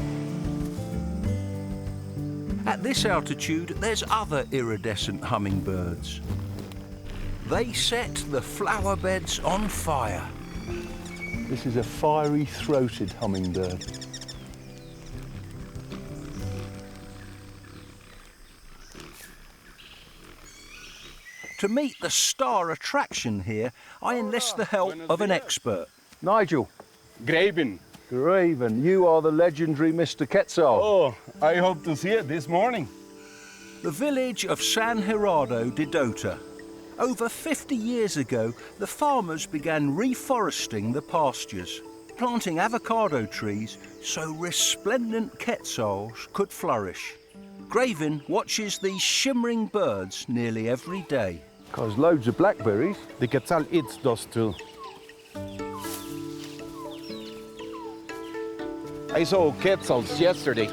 At this altitude, there's other iridescent hummingbirds. They set the flower beds on fire. This is a fiery-throated hummingbird. To meet the star attraction here, I enlist the help of an expert. Nigel. Graben. Graven, you are the legendary Mr. Quetzal. Oh, I hope to see it this morning. The village of San Gerardo de Dota. Over 50 years ago, the farmers began reforesting the pastures, planting avocado trees so resplendent quetzals could flourish. Graven watches these shimmering birds nearly every day. Because loads of blackberries. The quetzal eats those too. I saw quetzals yesterday.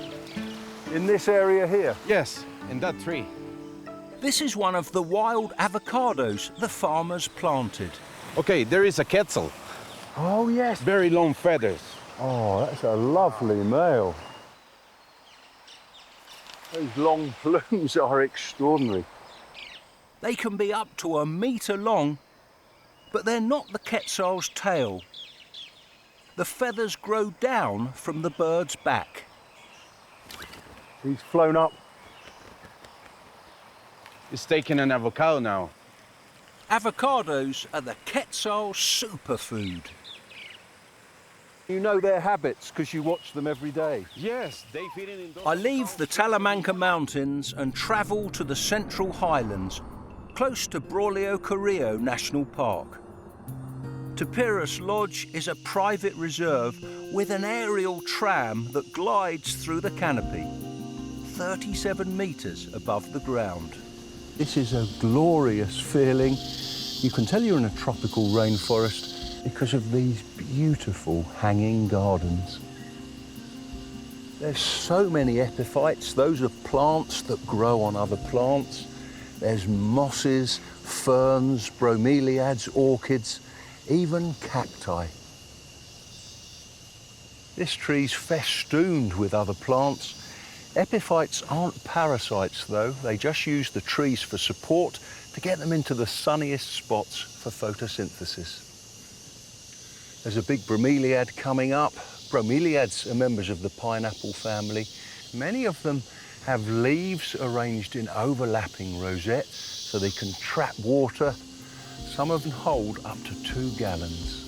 In this area here? Yes, in that tree. This is one of the wild avocados the farmers planted. Okay, there is a quetzal. Oh, yes. Very long feathers. Oh, that's a lovely male. Those long plumes are extraordinary. They can be up to 1 metre long, but they're not the quetzal's tail. The feathers grow down from the bird's back. He's flown up. He's taking an avocado now. Avocados are the quetzal's superfood. You know their habits because you watch them every day. Yes, they feed in those. I leave the Talamanca mountains and travel to the central highlands, close to Rio Congrejal National Park. Tapirus Lodge is a private reserve with an aerial tram that glides through the canopy, 37 metres above the ground. This is a glorious feeling. You can tell you're in a tropical rainforest because of these beautiful hanging gardens. There's so many epiphytes. Those are plants that grow on other plants. There's mosses, ferns, bromeliads, orchids, even cacti. This tree's festooned with other plants. Epiphytes aren't parasites, though. They just use the trees for support to get them into the sunniest spots for photosynthesis. There's a big bromeliad coming up. Bromeliads are members of the pineapple family. Many of them have leaves arranged in overlapping rosettes so they can trap water. Some of them hold up to 2 gallons.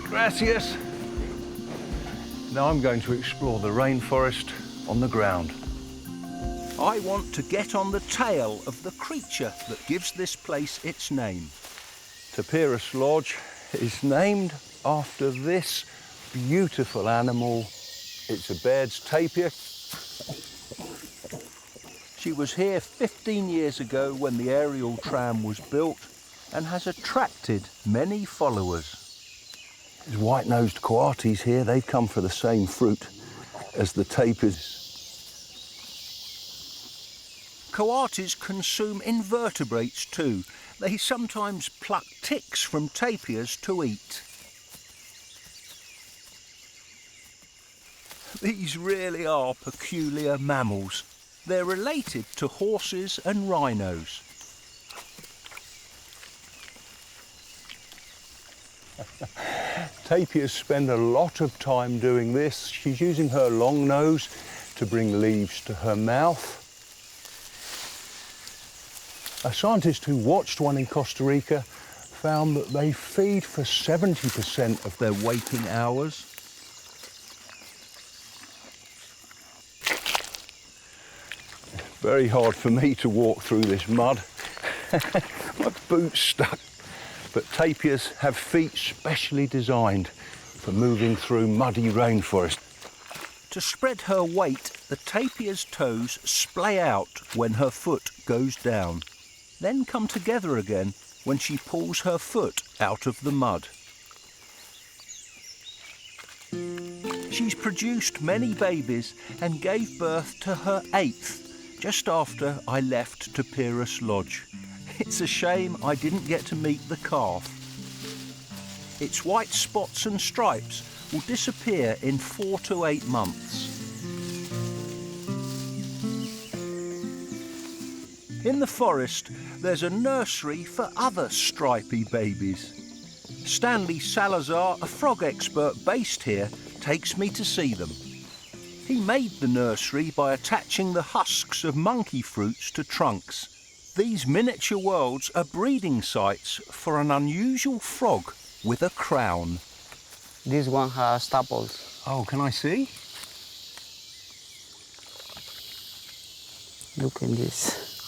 Gracias. Now I'm going to explore the rainforest on the ground. I want to get on the tail of the creature that gives this place its name. Tapirus Lodge is named after this beautiful animal. It's a Baird's tapir. She was here 15 years ago when the aerial tram was built and has attracted many followers. There's white-nosed coatis here. They've come for the same fruit as the tapirs. Coatis consume invertebrates too. They sometimes pluck ticks from tapirs to eat. These really are peculiar mammals. They're related to horses and rhinos. Tapirs spend a lot of time doing this. She's using her long nose to bring leaves to her mouth. A scientist who watched one in Costa Rica found that they feed for 70% of their waking hours. Very hard for me to walk through this mud. My boot's stuck. But tapirs have feet specially designed for moving through muddy rainforest. To spread her weight, the tapir's toes splay out when her foot goes down, then come together again when she pulls her foot out of the mud. She's produced many babies and gave birth to her 8th just after I left Tapirus Lodge. It's a shame I didn't get to meet the calf. Its white spots and stripes will disappear in 4 to 8 months. In the forest, there's a nursery for other stripy babies. Stanley Salazar, a frog expert based here, takes me to see them. He made the nursery by attaching the husks of monkey fruits to trunks. These miniature worlds are breeding sites for an unusual frog with a crown. This one has tadpoles. Oh, can I see? Look at this.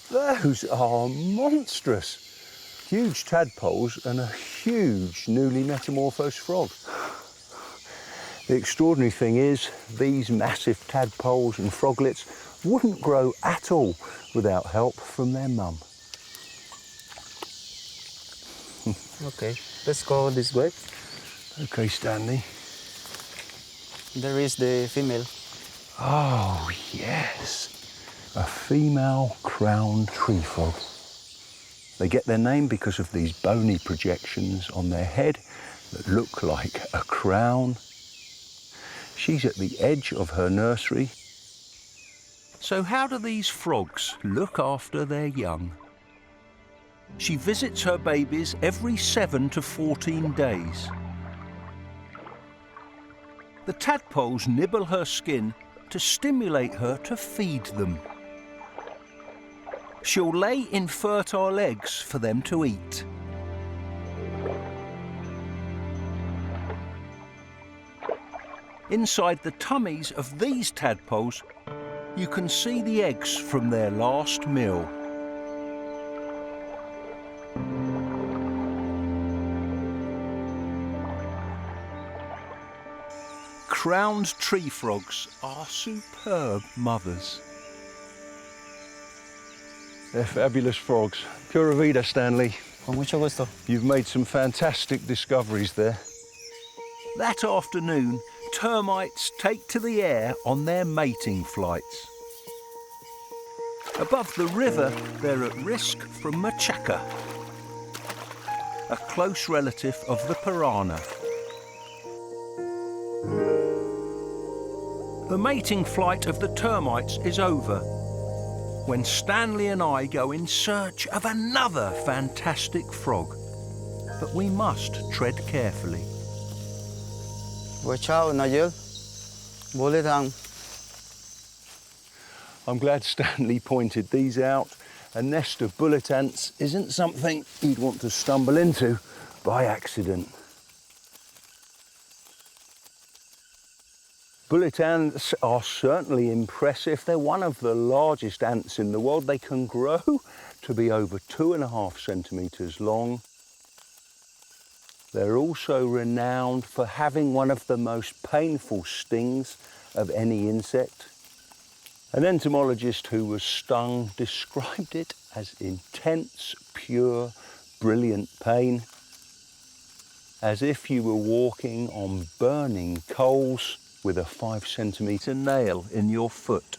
Those are monstrous. Huge tadpoles and a huge newly metamorphosed frog. The extraordinary thing is these massive tadpoles and froglets wouldn't grow at all without help from their mum. Okay, let's go this way. Okay, Stanley. There is the female. Oh, yes. A female crowned tree frog. They get their name because of these bony projections on their head that look like a crown. She's at the edge of her nursery. So how do these frogs look after their young? She visits her babies every 7 to 14 days. The tadpoles nibble her skin to stimulate her to feed them. She'll lay infertile eggs for them to eat. Inside the tummies of these tadpoles, you can see the eggs from their last meal. Crowned tree frogs are superb mothers. They're fabulous frogs. Pura vida, Stanley. Con mucho gusto. You've made some fantastic discoveries there. That afternoon, termites take to the air on their mating flights. Above the river, they're at risk from macaca, a close relative of the piranha. The mating flight of the termites is over when Stanley and I go in search of another fantastic frog. But we must tread carefully. Watch out, Nigel. Bullet down. I'm glad Stanley pointed these out. A nest of bullet ants isn't something you'd want to stumble into by accident. Bullet ants are certainly impressive. They're one of the largest ants in the world. They can grow to be over 2.5 centimetres long. They're also renowned for having one of the most painful stings of any insect. An entomologist who was stung described it as intense, pure, brilliant pain, as if you were walking on burning coals with a 5 centimetre nail in your foot.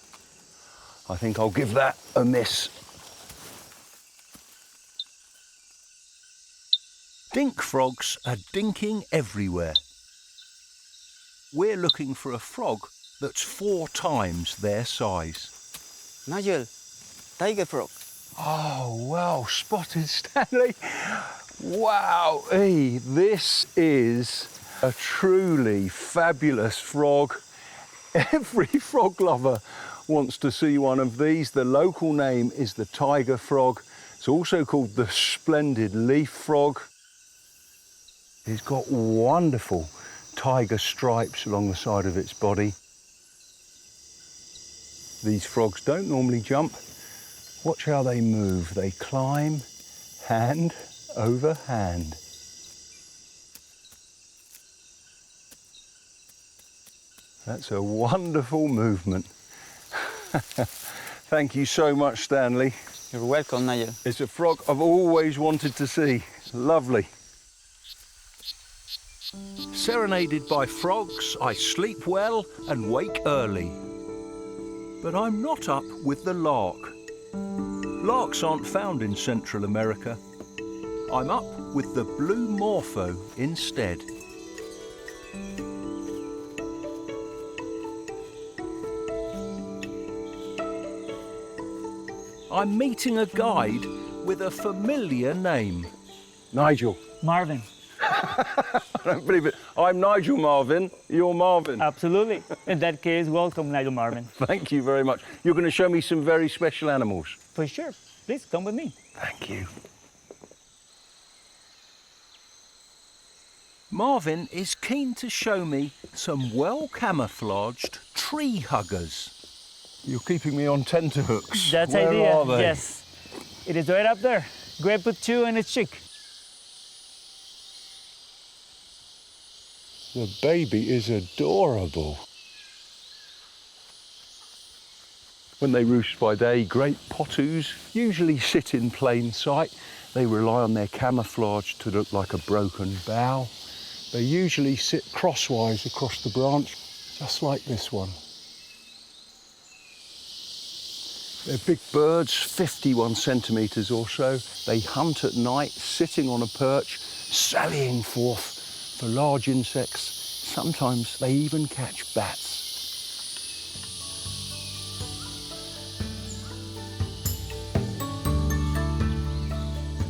I think I'll give that a miss. Dink frogs are dinking everywhere. We're looking for a frog that's 4 times their size. Nigel, tiger frog. Oh, well spotted, Stanley. Wow, hey, this is a truly fabulous frog. Every frog lover wants to see one of these. The local name is the tiger frog. It's also called the splendid leaf frog. It's got wonderful tiger stripes along the side of its body. These frogs don't normally jump. Watch how they move. They climb hand over hand. That's a wonderful movement. Thank you so much, Stanley. You're welcome, Nigel. It's a frog I've always wanted to see. Lovely. Serenaded by frogs, I sleep well and wake early. But I'm not up with the lark. Larks aren't found in Central America. I'm up with the blue morpho instead. I'm meeting a guide with a familiar name. Nigel. Marvin. I don't believe it. I'm Nigel Marven. You're Marvin. Absolutely. In that case, welcome, Nigel Marven. Thank you very much. You're going to show me some very special animals. For sure. Please come with me. Thank you. Marvin is keen to show me some well-camouflaged tree huggers. You're keeping me on tenterhooks. That's Where idea. are they? Yes. It is right up there. Great put two in its cheek. The baby is adorable. When they roost by day, great potus usually sit in plain sight. They rely on their camouflage to look like a broken bough. They usually sit crosswise across the branch, just like this one. They're big birds, 51 centimetres or so. They hunt at night, sitting on a perch, sallying forth for large insects. Sometimes they even catch bats.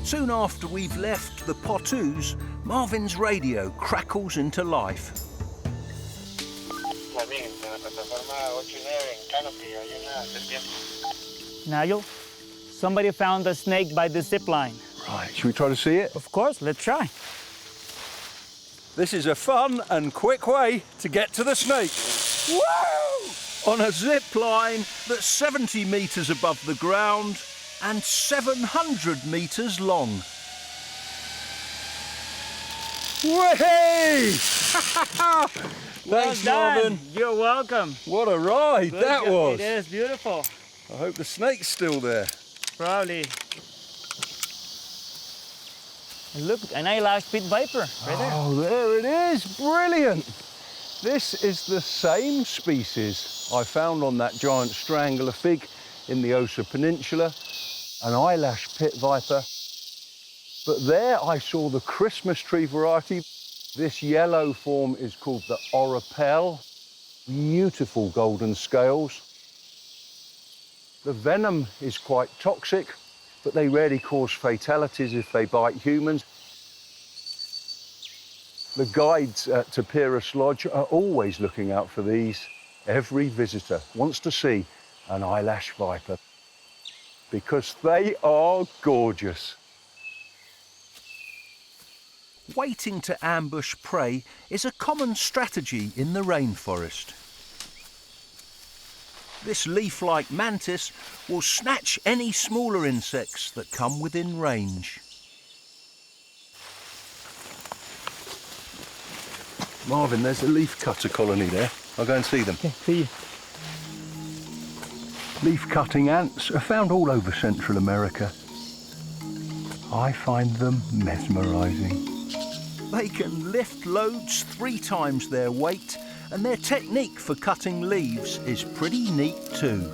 Soon after we've left the potus, Marvin's radio crackles into life. Nigel, somebody found a snake by the zip line. Right, should we try to see it? Of course, let's try. This is a fun and quick way to get to the snake. Whoa! On a zip line that's 70 metres above the ground and 700 metres long. Way! Well Thanks, done. Marvin. You're welcome. What a ride Good that job. was. It is beautiful. I hope the snake's still there. Probably. Look, an eyelash pit viper right there. Oh, there it is. Brilliant. This is the same species I found on that giant strangler fig in the Osa Peninsula, an eyelash pit viper. But there I saw the Christmas tree variety. This yellow form is called the oripel. Beautiful golden scales. The venom is quite toxic, but they rarely cause fatalities if they bite humans. The guides at Tapirus Lodge are always looking out for these. Every visitor wants to see an eyelash viper because they are gorgeous. Waiting to ambush prey is a common strategy in the rainforest. This leaf-like mantis will snatch any smaller insects that come within range. Marvin, there's a leafcutter colony there. I'll go and see them. Okay, see you. Leaf-cutting ants are found all over Central America. I find them mesmerising. They can lift loads 3 times their weight, and their technique for cutting leaves is pretty neat too.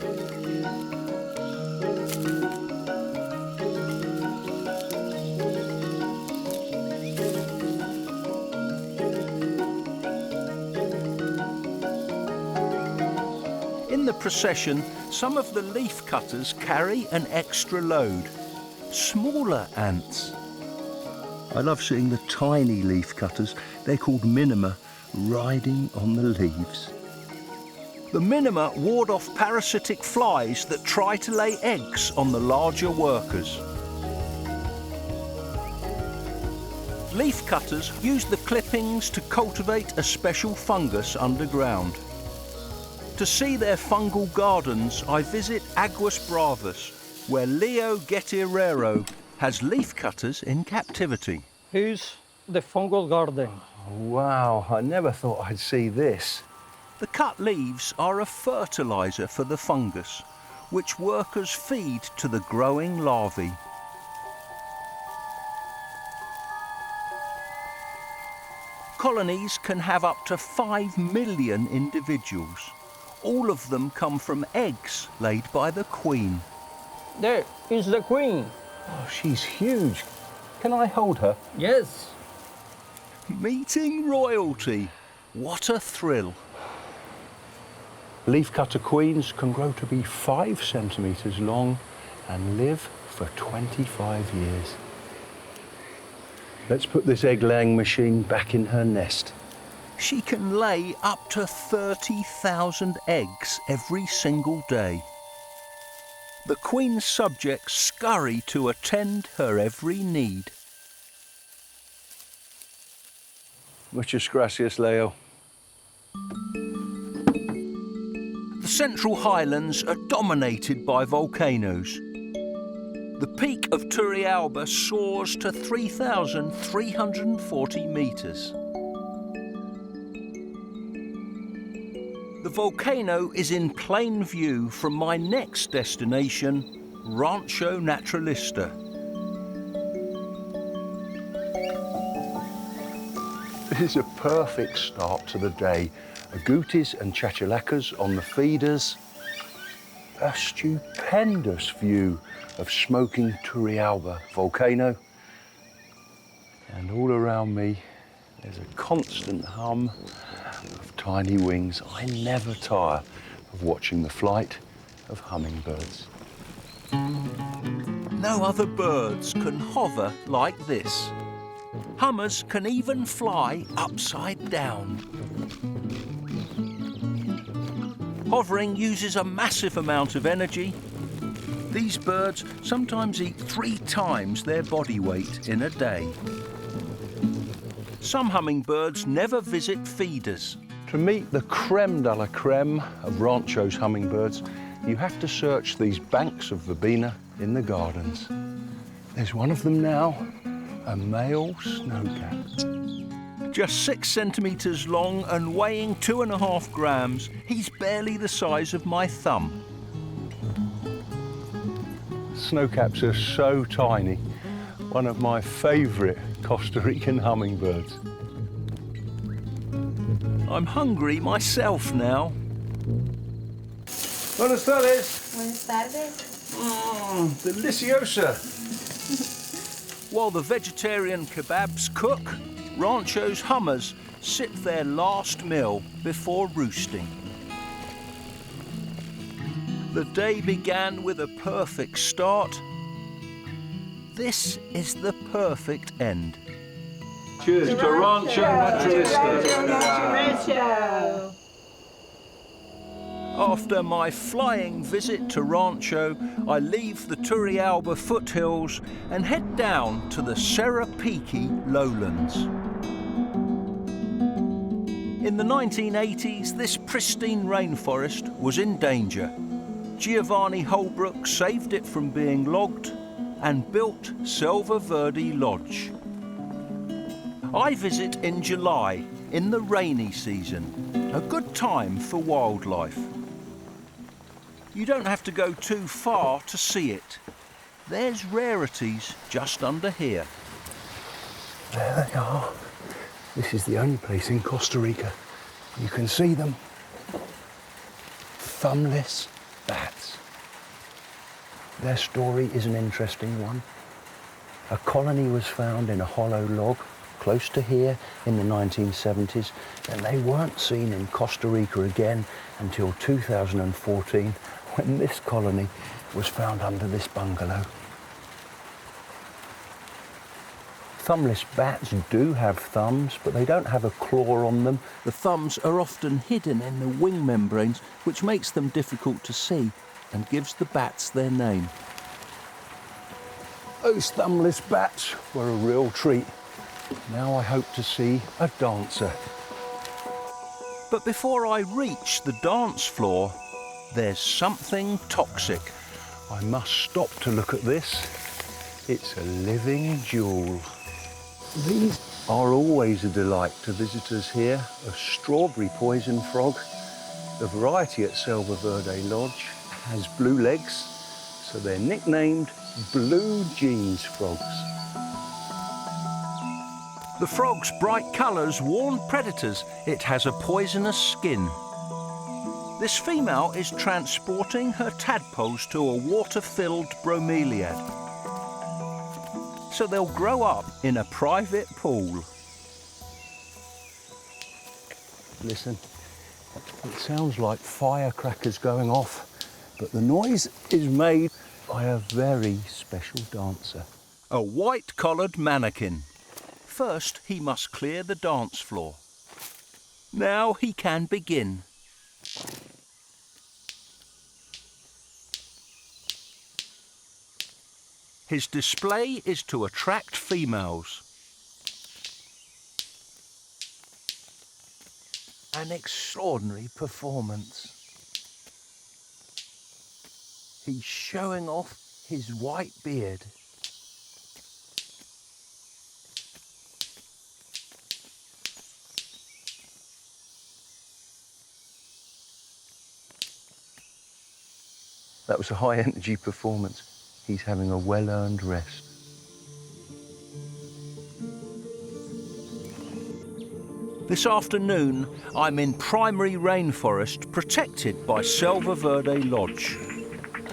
In the procession, some of the leaf cutters carry an extra load. Smaller ants. I love seeing the tiny leaf cutters, they're called minima, riding on the leaves. The minima ward off parasitic flies that try to lay eggs on the larger workers. Leaf cutters use the clippings to cultivate a special fungus underground. To see their fungal gardens, I visit Aguas Bravas, where Leo Guerrero has leaf cutters in captivity. Here's the fungal garden. Wow, I never thought I'd see this. The cut leaves are a fertiliser for the fungus, which workers feed to the growing larvae. Colonies can have up to 5 million individuals. All of them come from eggs laid by the queen. There is the queen. Oh, she's huge. Can I hold her? Yes. Meeting royalty. What a thrill. Leafcutter queens can grow to be 5 centimetres long and live for 25 years. Let's put this egg-laying machine back in her nest. She can lay up to 30,000 eggs every single day. The Queen's subjects scurry to attend her every need. Muchas gracias, Leo. The Central Highlands are dominated by volcanoes. The peak of Turrialba soars to 3,340 metres. The volcano is in plain view from my next destination, Rancho Naturalista. This is a perfect start to the day. Agoutis and chachalacas on the feeders. A stupendous view of smoking Turrialba volcano. And all around me, there's a constant hum of tiny wings. I never tire of watching the flight of hummingbirds. No other birds can hover like this. Hummers can even fly upside down. Hovering uses a massive amount of energy. These birds sometimes eat 3 times their body weight in a day. Some hummingbirds never visit feeders. To meet the creme de la creme of Rancho's hummingbirds, you have to search these banks of verbena in the gardens. There's one of them now, a male snowcap. Just 6 centimetres long and weighing 2.5 grams, he's barely the size of my thumb. Snowcaps are so tiny, one of my favourite Costa Rican hummingbirds. I'm hungry myself now. Buenas tardes. Buenas tardes. Deliciosa. While the vegetarian kebabs cook, Rancho's hummers sip their last meal before roosting. The day began with a perfect start. This is the perfect end. Cheers to Rancho Naturalista. After my flying visit to Rancho, I leave the Turrialba foothills and head down to the Sarapiqui lowlands. In the 1980s, this pristine rainforest was in danger. Giovanni Holbrook saved it from being logged and built Selva Verde Lodge. I visit in July, in the rainy season, a good time for wildlife. You don't have to go too far to see it. There's rarities just under here. There they are. This is the only place in Costa Rica you can see them. Thumbless bats. Their story is an interesting one. A colony was found in a hollow log close to here in the 1970s, and they weren't seen in Costa Rica again until 2014, when this colony was found under this bungalow. Thumbless bats do have thumbs, but they don't have a claw on them. The thumbs are often hidden in the wing membranes, which makes them difficult to see and gives the bats their name. Those thumbless bats were a real treat. Now I hope to see a dancer. But before I reach the dance floor, there's something toxic. I must stop to look at this. It's a living jewel. These are always a delight to visitors here, a strawberry poison frog. The variety at Selva Verde Lodge has blue legs, so they're nicknamed blue jeans frogs. The frog's bright colours warn predators it has a poisonous skin. This female is transporting her tadpoles to a water-filled bromeliad, so they'll grow up in a private pool. Listen, it sounds like firecrackers going off, but the noise is made by a very special dancer. A white-collared mannequin. First, he must clear the dance floor. Now he can begin. His display is to attract females. An extraordinary performance. He's showing off his white beard. That was a high-energy performance. He's having a well-earned rest. This afternoon, I'm in primary rainforest protected by Selva Verde Lodge.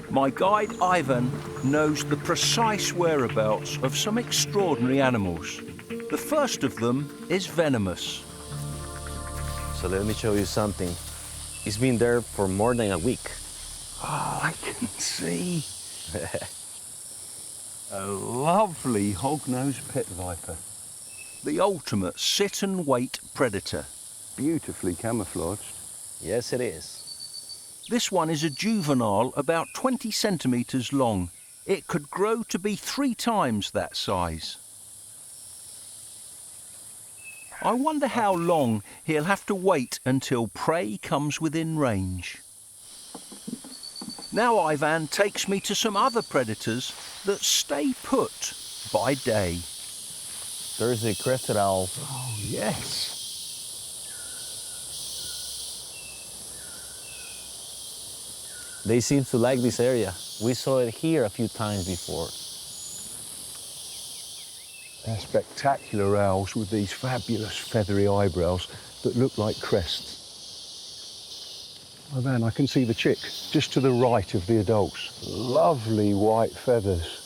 My guide, Ivan, knows the precise whereabouts of some extraordinary animals. The first of them is venomous. So let me show you something. It's been there for more than a week. Oh, I can see. A lovely hog-nosed pit viper. The ultimate sit-and-wait predator. Beautifully camouflaged. Yes, it is. This one is a juvenile about 20 centimetres long. It could grow to be 3 times that size. I wonder how long he'll have to wait until prey comes within range. Now Ivan takes me to some other predators that stay put by day. There's a crested owl. Oh, yes. They seem to like this area. We saw it here a few times before. They're spectacular owls with these fabulous feathery eyebrows that look like crests. Oh, man, I can see the chick just to the right of the adults. Lovely white feathers.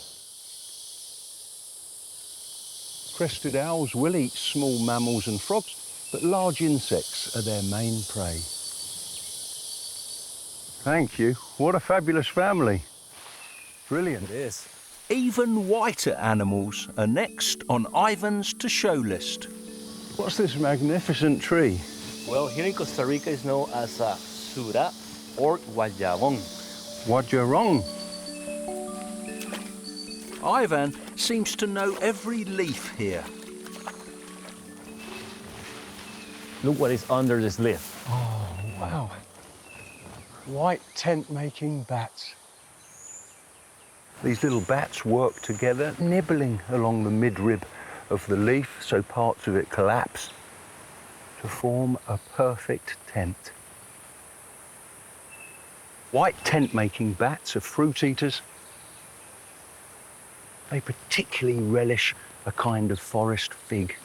Crested owls will eat small mammals and frogs, but large insects are their main prey. Thank you. What a fabulous family. Brilliant. It is. Even whiter animals are next on Ivan's to-show list. What's this magnificent tree? Well, here in Costa Rica it's known as a sura or guayabón. Guayabón. Ivan seems to know every leaf here. Look what is under this leaf. Oh, wow. White tent-making bats. These little bats work together, nibbling along the midrib of the leaf so parts of it collapse to form a perfect tent. White tent-making bats are fruit eaters. They particularly relish a kind of forest fig.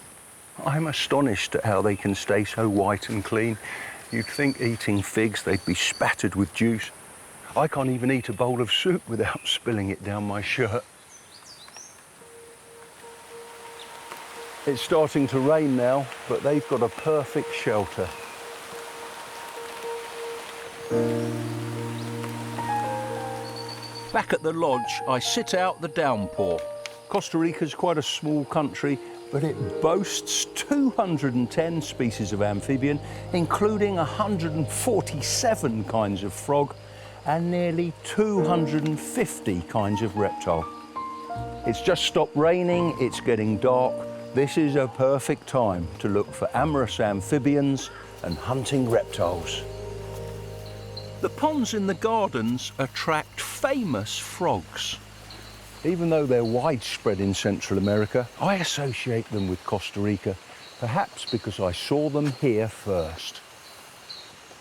I'm astonished at how they can stay so white and clean. You'd think eating figs they'd be spattered with juice. I can't even eat a bowl of soup without spilling it down my shirt. It's starting to rain now, but they've got a perfect shelter. Back at the lodge, I sit out the downpour. Costa Rica's quite a small country, but it boasts 210 species of amphibian, including 147 kinds of frog and nearly 250 kinds of reptile. It's just stopped raining, it's getting dark. This is a perfect time to look for amorous amphibians and hunting reptiles. The ponds in the gardens attract famous frogs. Even though they're widespread in Central America, I associate them with Costa Rica, perhaps because I saw them here first.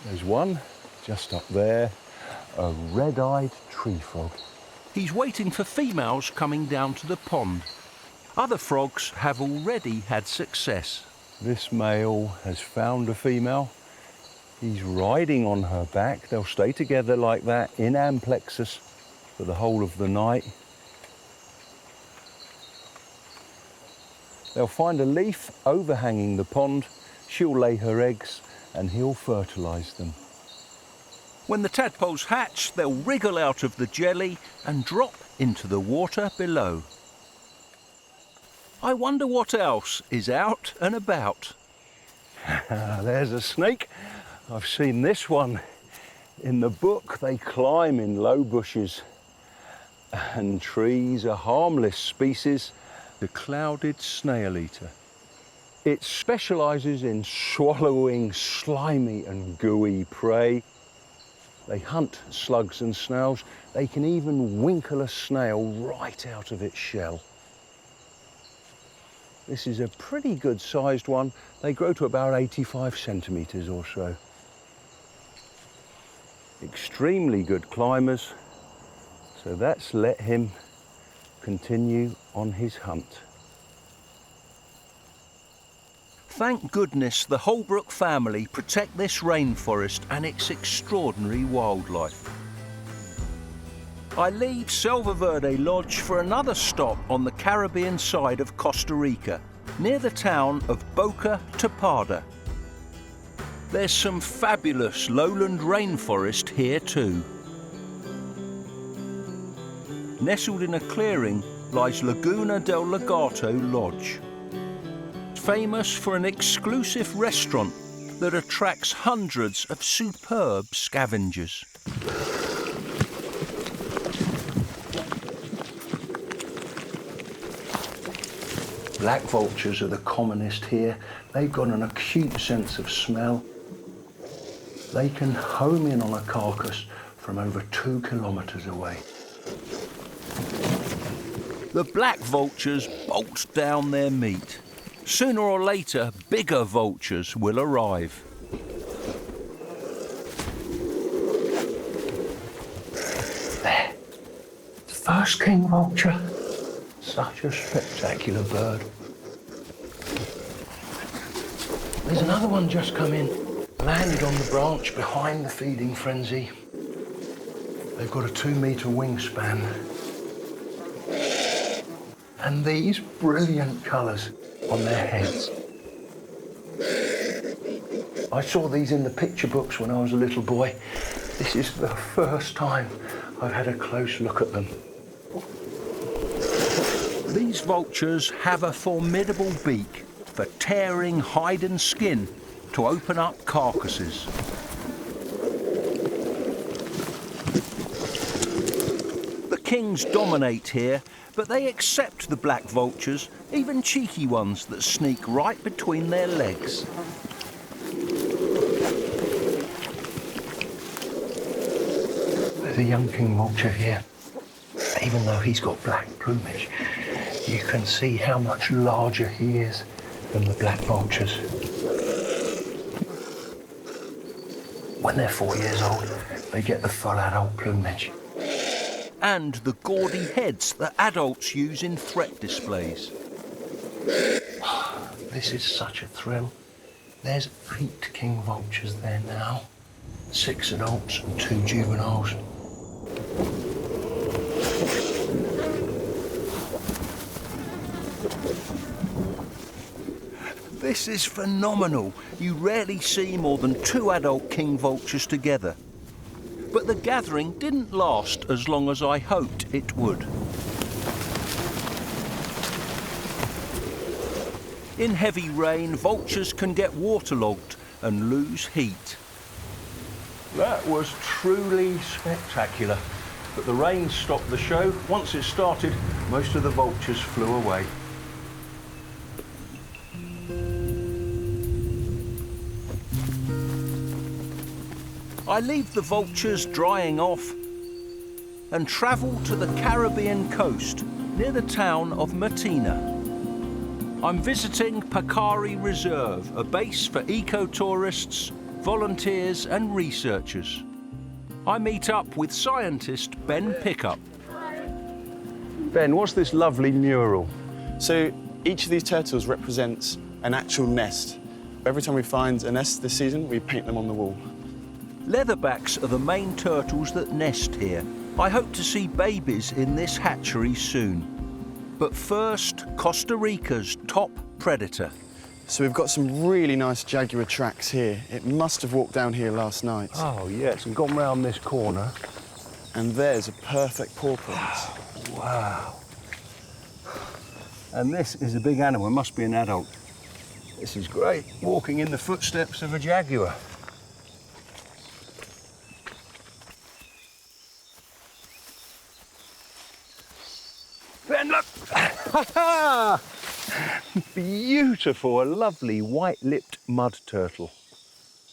There's one just up there, a red-eyed tree frog. He's waiting for females coming down to the pond. Other frogs have already had success. This male has found a female. He's riding on her back. They'll stay together like that in amplexus for the whole of the night. They'll find a leaf overhanging the pond. She'll lay her eggs and he'll fertilise them. When the tadpoles hatch, they'll wriggle out of the jelly and drop into the water below. I wonder what else is out and about. There's a snake. I've seen this one in the book. They climb in low bushes and trees, a harmless species, the clouded snail eater. It specialises in swallowing slimy and gooey prey. They hunt slugs and snails. They can even winkle a snail right out of its shell. This is a pretty good sized one. They grow to about 85 centimetres or so. Extremely good climbers, so let's let him continue on his hunt. Thank goodness the Holbrook family protect this rainforest and its extraordinary wildlife. I leave Selva Verde Lodge for another stop on the Caribbean side of Costa Rica, near the town of Boca Tapada. There's some fabulous lowland rainforest here too. Nestled in a clearing lies Laguna del Lagarto Lodge. Famous for an exclusive restaurant that attracts hundreds of superb scavengers. Black vultures are the commonest here. They've got an acute sense of smell. They can home in on a carcass from over 2 kilometres away. The black vultures bolt down their meat. Sooner or later, bigger vultures will arrive. There, the first king vulture. Such a spectacular bird. There's another one just come in, landed on the branch behind the feeding frenzy. They've got a 2-metre wingspan. And these brilliant colours on their heads. I saw these in the picture books when I was a little boy. This is the first time I've had a close look at them. These vultures have a formidable beak for tearing hide and skin to open up carcasses. The kings dominate here, but they accept the black vultures, even cheeky ones that sneak right between their legs. There's a young king vulture here. Even though he's got black plumage, you can see how much larger he is than the black vultures. When they're 4 years old, they get the full adult plumage. And the gaudy heads that adults use in threat displays. This is such a thrill. There's 8 king vultures there now. 6 adults and 2 juveniles. This is phenomenal. You rarely see more than 2 adult king vultures together. But the gathering didn't last as long as I hoped it would. In heavy rain, vultures can get waterlogged and lose heat. That was truly spectacular. But the rain stopped the show. Once it started, most of the vultures flew away. I leave the vultures drying off and travel to the Caribbean coast near the town of Matina. I'm visiting Pacari Reserve, a base for eco-tourists, volunteers and researchers. I meet up with scientist Ben Pickup. Ben, what's this lovely mural? So each of these turtles represents an actual nest. Every time we find a nest this season, we paint them on the wall. Leatherbacks are the main turtles that nest here. I hope to see babies in this hatchery soon. But first, Costa Rica's top predator. So we've got some really nice jaguar tracks here. It must have walked down here last night. Oh, yes, and gone round this corner. And there's a perfect paw print. Wow. And this is a big animal, it must be an adult. This is great, walking in the footsteps of a jaguar. Ben, look! Beautiful, a lovely white-lipped mud turtle.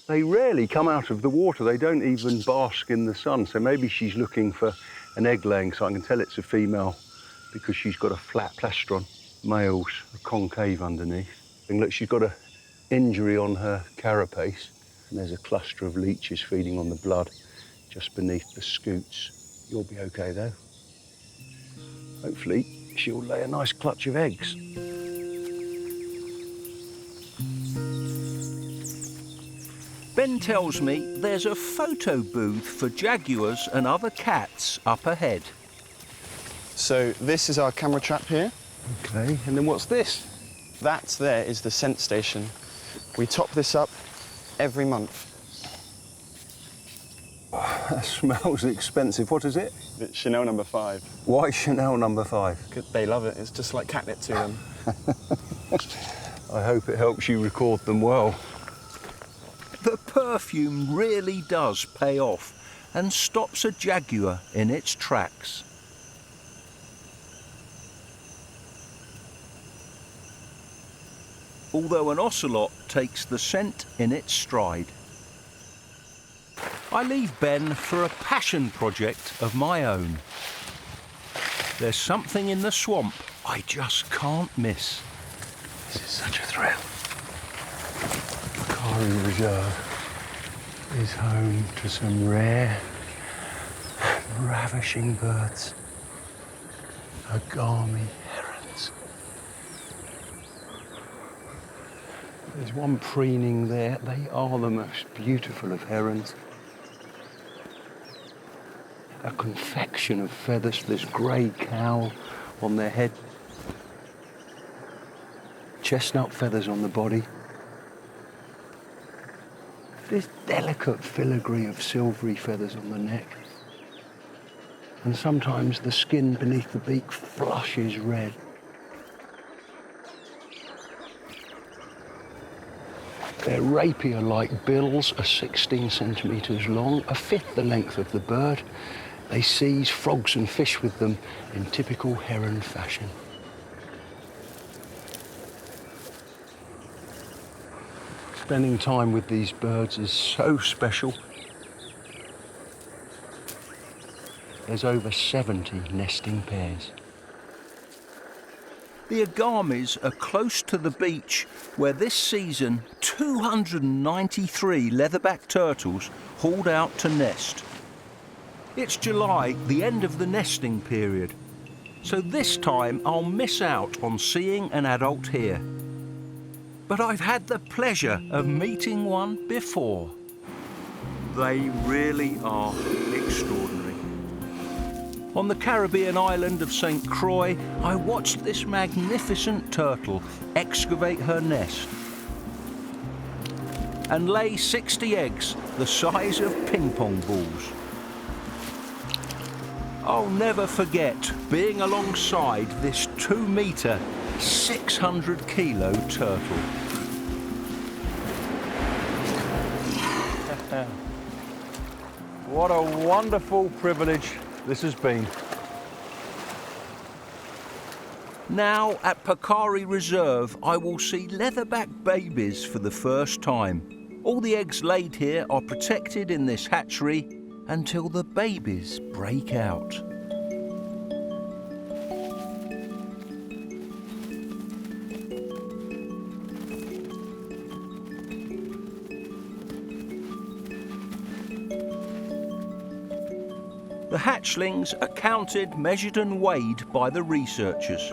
They rarely come out of the water, they don't even bask in the sun, so maybe she's looking for an egg laying, so I can tell it's a female because she's got a flat plastron. Males are concave underneath. And look, she's got an injury on her carapace, and there's a cluster of leeches feeding on the blood just beneath the scutes. You'll be okay though. Hopefully, she'll lay a nice clutch of eggs. Ben tells me there's a photo booth for jaguars and other cats up ahead. So this is our camera trap here. Okay, and then what's this? That there is the scent station. We top this up every month. Oh, that smells expensive. What is it? It's Chanel number 5. Why Chanel number 5? They love it. It's just like catnip to them. I hope it helps you record them well. The perfume really does pay off and stops a jaguar in its tracks. Although an ocelot takes the scent in its stride. I leave Ben for a passion project of my own. There's something in the swamp I just can't miss. This is such a thrill. Rio Reserve is home to some rare, ravishing birds. Agami herons. There's one preening there. They are the most beautiful of herons. A confection of feathers. There's grey cowl on their head. Chestnut feathers on the body. This delicate filigree of silvery feathers on the neck. And sometimes the skin beneath the beak flushes red. Their rapier-like bills are 16 centimetres long, a fifth the length of the bird. They seize frogs and fish with them in typical heron fashion. Spending time with these birds is so special. There's over 70 nesting pairs. The agamis are close to the beach where this season 293 leatherback turtles hauled out to nest. It's July, the end of the nesting period, so this time I'll miss out on seeing an adult here. But I've had the pleasure of meeting one before. They really are extraordinary. On the Caribbean island of St. Croix, I watched this magnificent turtle excavate her nest and lay 60 eggs the size of ping pong balls. I'll never forget being alongside this 2-metre, 600-kilo turtle. What a wonderful privilege this has been. Now at Pocari Reserve, I will see leatherback babies for the first time. All the eggs laid here are protected in this hatchery until the babies break out. The hatchlings are counted, measured and weighed by the researchers.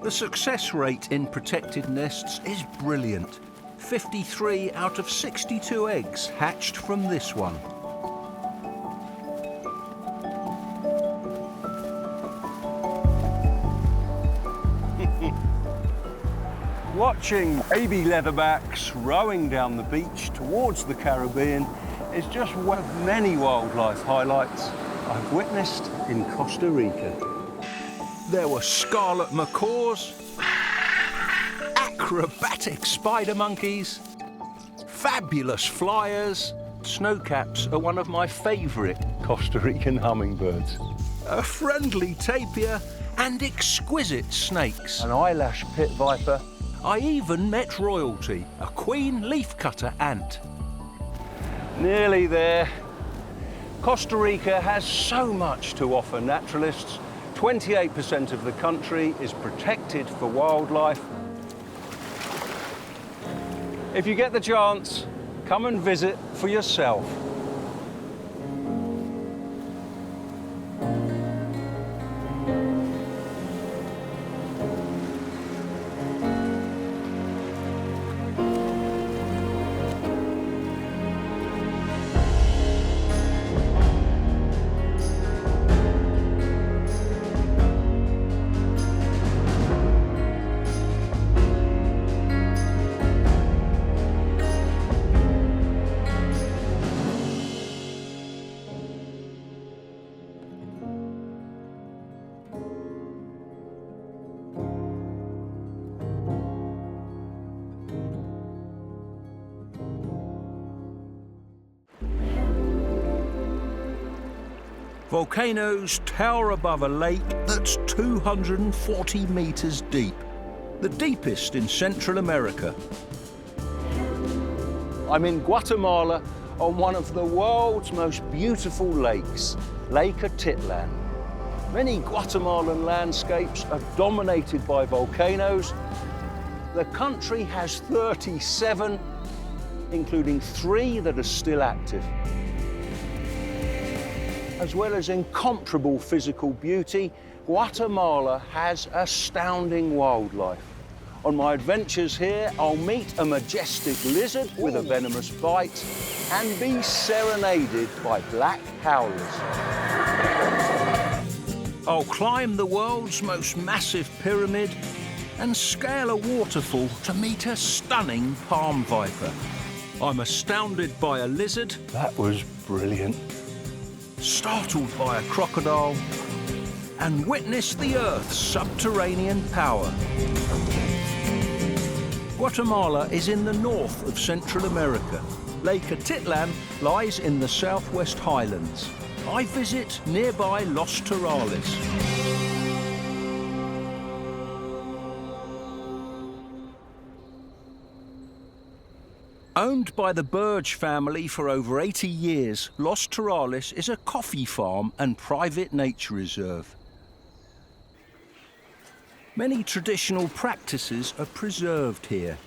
The success rate in protected nests is brilliant. 53 out of 62 eggs hatched from this one. Watching baby leatherbacks rowing down the beach towards the Caribbean is just one of many wildlife highlights I've witnessed in Costa Rica. There were scarlet macaws, acrobatic spider monkeys, fabulous flyers. Snowcaps are one of my favourite Costa Rican hummingbirds. A friendly tapir and exquisite snakes. An eyelash pit viper. I even met royalty, a queen leafcutter ant. Nearly there. Costa Rica has so much to offer naturalists. 28% of the country is protected for wildlife. If you get the chance, come and visit for yourself. Volcanoes tower above a lake that's 240 metres deep, the deepest in Central America. I'm in Guatemala on one of the world's most beautiful lakes, Lake Atitlán. Many Guatemalan landscapes are dominated by volcanoes. The country has 37, including 3 that are still active. As well as incomparable physical beauty, Guatemala has astounding wildlife. On my adventures here, I'll meet a majestic lizard with a venomous bite and be serenaded by black howlers. I'll climb the world's most massive pyramid and scale a waterfall to meet a stunning palm viper. I'm astounded by a lizard. That was brilliant. Startled by a crocodile, and witness the Earth's subterranean power. Guatemala is in the north of Central America. Lake Atitlán lies in the southwest highlands. I visit nearby Los Turrialba. Owned by the Burge family for over 80 years, Los Turrialba is a coffee farm and private nature reserve. Many traditional practices are preserved here.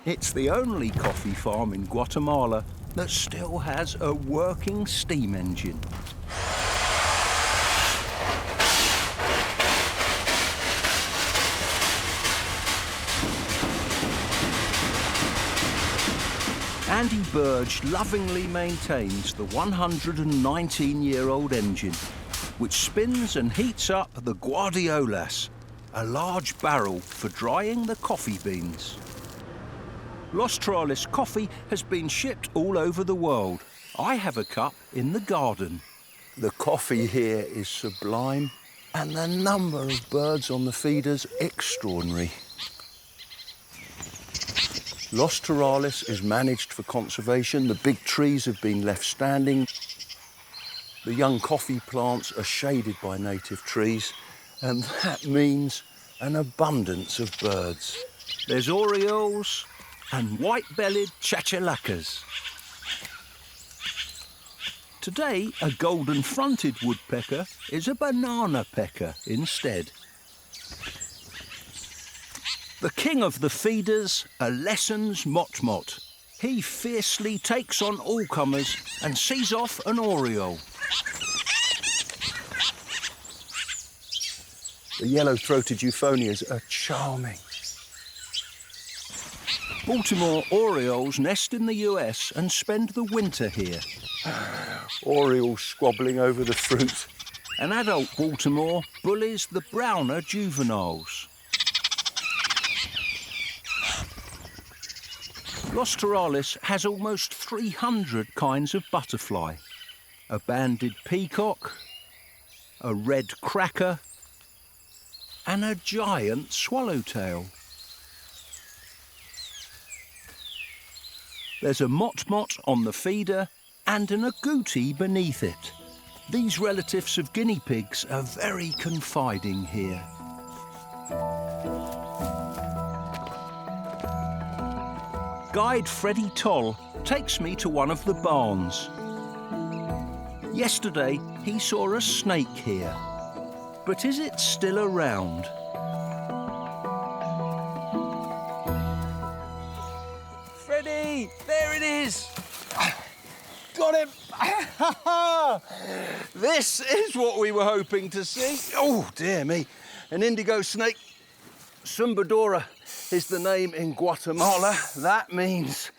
It's the only coffee farm in Guatemala that still has a working steam engine. Andy Burge lovingly maintains the 119-year-old engine, which spins and heats up the guardiolas, a large barrel for drying the coffee beans. Los Turrialba coffee has been shipped all over the world. I have a cup in the garden. The coffee here is sublime, and the number of birds on the feeders extraordinary. Los Turrialba is managed for conservation. The big trees have been left standing. The young coffee plants are shaded by native trees, and that means an abundance of birds. There's orioles and white-bellied chachalacas. Today, a golden-fronted woodpecker is a banana pecker instead. The king of the feeders, a lessons motmot. He fiercely takes on all comers and sees off an oriole. The yellow-throated euphonias are charming. Baltimore orioles nest in the US and spend the winter here. Orioles squabbling over the fruit. An adult Baltimore bullies the browner juveniles. Los Turrialba has almost 300 kinds of butterfly. A banded peacock, a red cracker, and a giant swallowtail. There's a motmot on the feeder and an agouti beneath it. These relatives of guinea pigs are very confiding here. Guide Freddie Toll takes me to one of the barns. Yesterday, he saw a snake here. But is it still around? Freddie, there it is. Got him. This is what we were hoping to see. Oh, dear me. An indigo snake. Sumbadora is the name in Guatemala. That means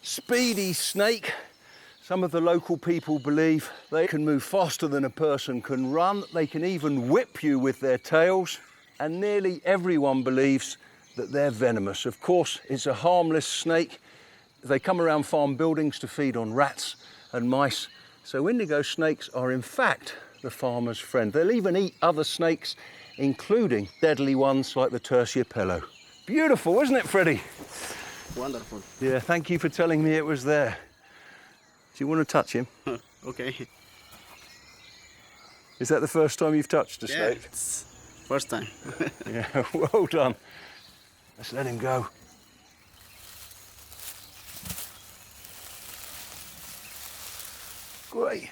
speedy snake. Some of the local people believe they can move faster than a person can run. They can even whip you with their tails. And nearly everyone believes that they're venomous. Of course, it's a harmless snake. They come around farm buildings to feed on rats and mice. So indigo snakes are in fact the farmer's friend. They'll even eat other snakes, including deadly ones like the terciopelo. Beautiful, isn't it, Freddie? Wonderful. Yeah, thank you for telling me it was there. Do you want to touch him? Okay. Is that the first time you've touched a snake? It's first time. Yeah, well done. Let's let him go. Great.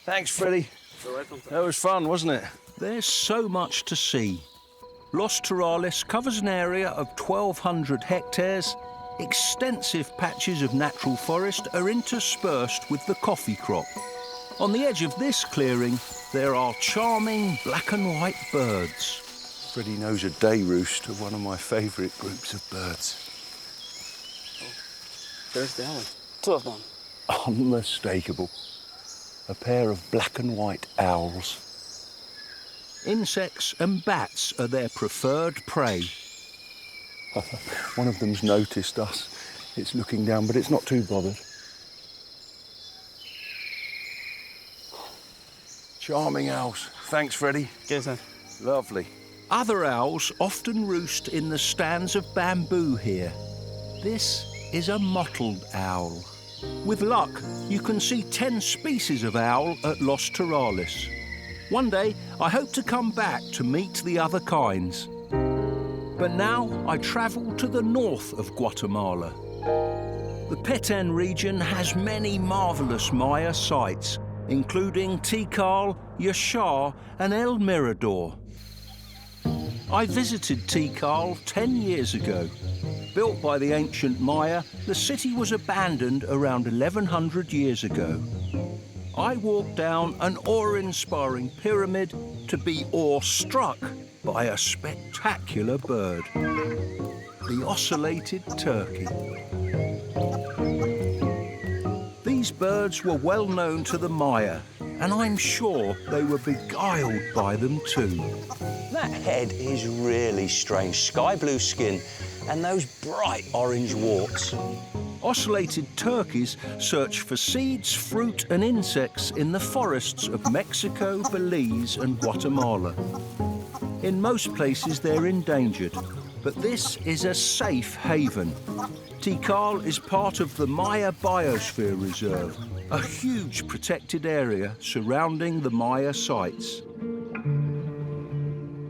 Thanks, Freddie. You're welcome. That was fun, wasn't it? There's so much to see. Los Turrales covers an area of 1,200 hectares. Extensive patches of natural forest are interspersed with the coffee crop. On the edge of this clearing, there are charming black and white birds. Freddie knows a day roost of one of my favourite groups of birds. There's the owl. Two of them. Unmistakable. A pair of black and white owls. Insects and bats are their preferred prey. One of them's noticed us. It's looking down, but it's not too bothered. Charming owls. Thanks, Freddie. Yes, sir. Lovely. Other owls often roost in the stands of bamboo here. This is a mottled owl. With luck, you can see 10 species of owl at Los Turrales. One day, I hope to come back to meet the other kinds. But now I travel to the north of Guatemala. The Petén region has many marvellous Maya sites, including Tikal, Yojoa and El Mirador. I visited Tikal 10 years ago. Built by the ancient Maya, the city was abandoned around 1100 years ago. I walked down an awe-inspiring pyramid to be awe-struck by a spectacular bird, the ocellated turkey. These birds were well known to the Maya, and I'm sure they were beguiled by them too. That head is really strange. Sky blue skin and those bright orange warts. Ocellated turkeys search for seeds, fruit and insects in the forests of Mexico, Belize and Guatemala. In most places they're endangered, but this is a safe haven. Tikal is part of the Maya Biosphere Reserve, a huge protected area surrounding the Maya sites.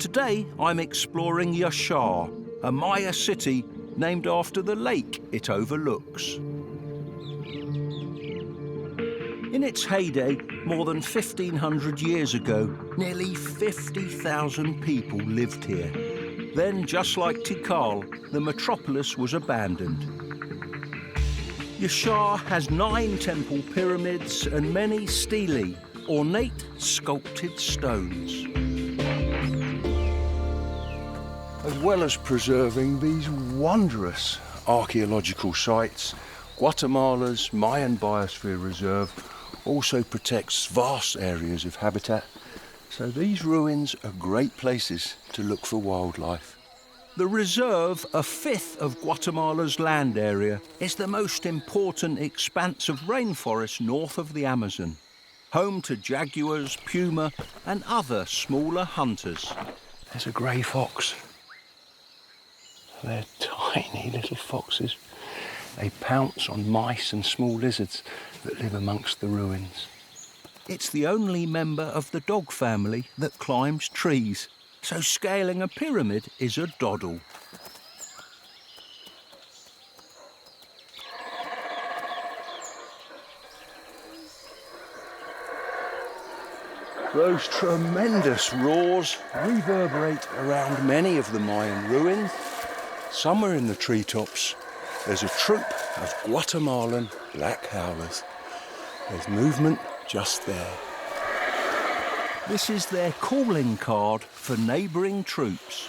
Today I'm exploring Yojoa, a Maya city named after the lake it overlooks. In its heyday, more than 1,500 years ago, nearly 50,000 people lived here. Then, just like Tikal, the metropolis was abandoned. Yojoa has 9 temple pyramids and many stelae, ornate sculpted stones. As well as preserving these wondrous archaeological sites, Guatemala's Mayan Biosphere Reserve also protects vast areas of habitat, so these ruins are great places to look for wildlife. The reserve, a fifth of Guatemala's land area, is the most important expanse of rainforest north of the Amazon, home to jaguars, puma and other smaller hunters. There's a grey fox. They're tiny little foxes. They pounce on mice and small lizards that live amongst the ruins. It's the only member of the dog family that climbs trees, so scaling a pyramid is a doddle. Those tremendous roars reverberate around many of the Mayan ruins. Somewhere in the treetops, there's a troop of Guatemalan black howlers. There's movement just there. This is their calling card for neighbouring troops.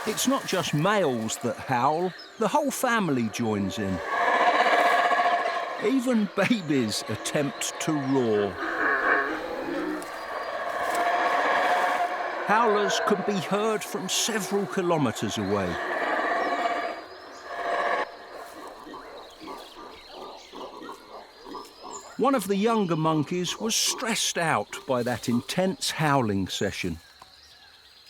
It's not just males that howl, the whole family joins in. Even babies attempt to roar. Howlers can be heard from several kilometres away. One of the younger monkeys was stressed out by that intense howling session.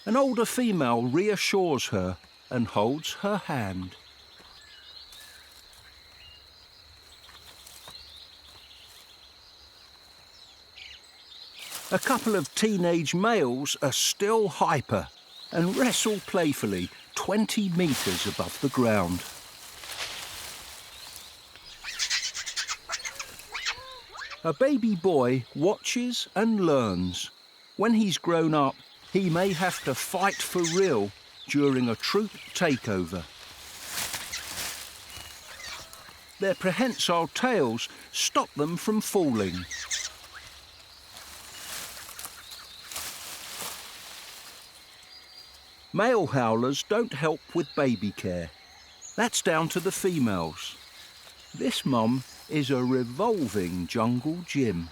An older female reassures her and holds her hand. A couple of teenage males are still hyper and wrestle playfully 20 metres above the ground. A baby boy watches and learns. When he's grown up, he may have to fight for real during a troop takeover. Their prehensile tails stop them from falling. Male howlers don't help with baby care. That's down to the females. This mum is a revolving jungle gym.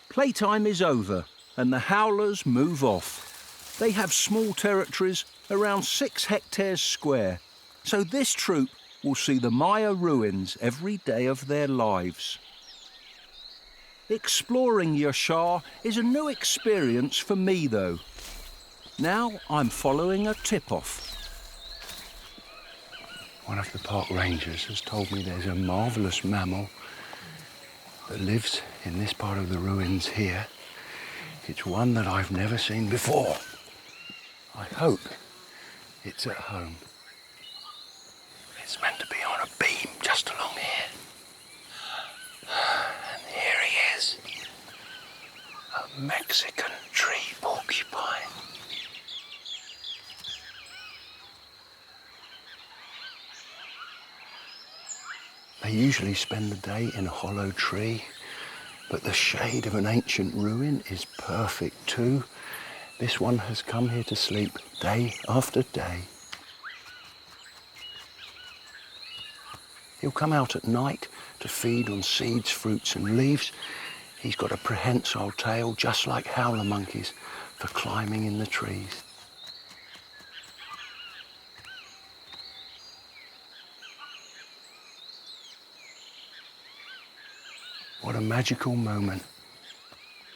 Playtime is over and the howlers move off. They have small territories, around 6 hectares square, so this troop will see the Maya ruins every day of their lives. Exploring Yojoa is a new experience for me, though. Now I'm following a tip-off. One of the park rangers has told me there's a marvellous mammal that lives in this part of the ruins here. It's one that I've never seen before. I hope it's at home. It's meant to be on a beam just along here. And here he is. A Mexican tree porcupine. They usually spend the day in a hollow tree, but the shade of an ancient ruin is perfect too. This one has come here to sleep day after day. He'll come out at night to feed on seeds, fruits and leaves. He's got a prehensile tail, just like howler monkeys, for climbing in the trees. What a magical moment.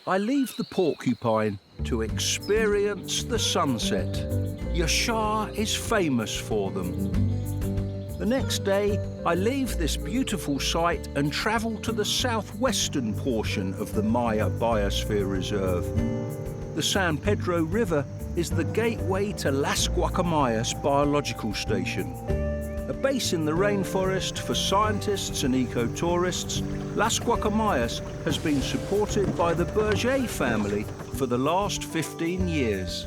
I leave the porcupine to experience the sunset. Yojoa is famous for them. The next day, I leave this beautiful site and travel to the southwestern portion of the Maya Biosphere Reserve. The San Pedro River is the gateway to Las Guacamayas Biological Station. A base in the rainforest for scientists and eco-tourists, Las Guacamayas has been supported by the Berger family for the last 15 years.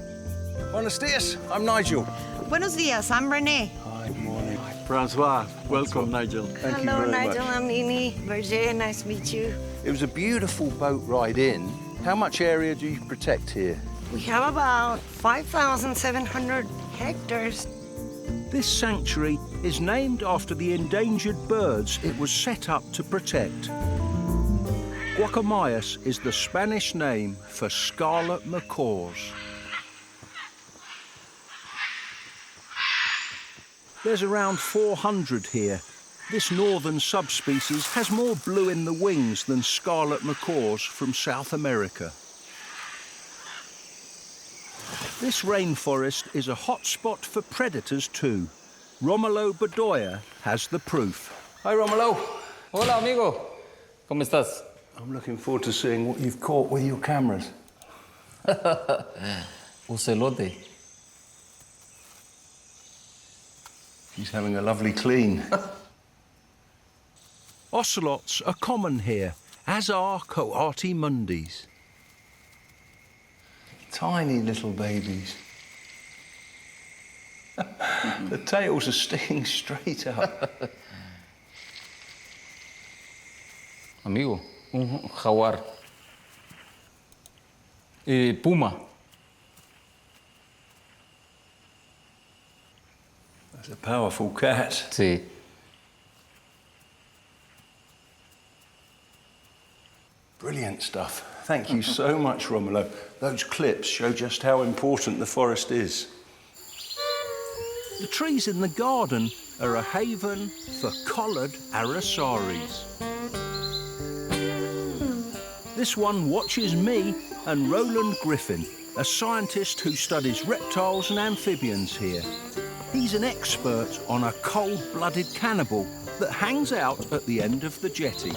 Buenos dias, I'm Nigel. Buenos dias, I'm Renee. Hi, good morning. Francois, welcome, Nigel. Thank you Hello, very Nigel, much. I'm Nini. Berger, nice to meet you. It was a beautiful boat ride in. How much area do you protect here? We have about 5,700 hectares. This sanctuary is named after the endangered birds it was set up to protect. Guacamayas is the Spanish name for scarlet macaws. There's around 400 here. This northern subspecies has more blue in the wings than scarlet macaws from South America. This rainforest is a hotspot for predators too. Romulo Bedoya has the proof. Hi, Romulo. Hola, amigo. ¿Cómo estás? I'm looking forward to seeing what you've caught with your cameras. Ocelote. He's having a lovely clean. Ocelots are common here, as are coati mundis. Tiny little babies. The tails are sticking straight up. Amigo, un jaguar. Puma. That's a powerful cat. Sí. Brilliant stuff. Thank you so much, Romulo. Those clips show just how important the forest is. The trees in the garden are a haven for collared arasaris. This one watches me and Roland Griffin, a scientist who studies reptiles and amphibians here. He's an expert on a cold-blooded cannibal that hangs out at the end of the jetty.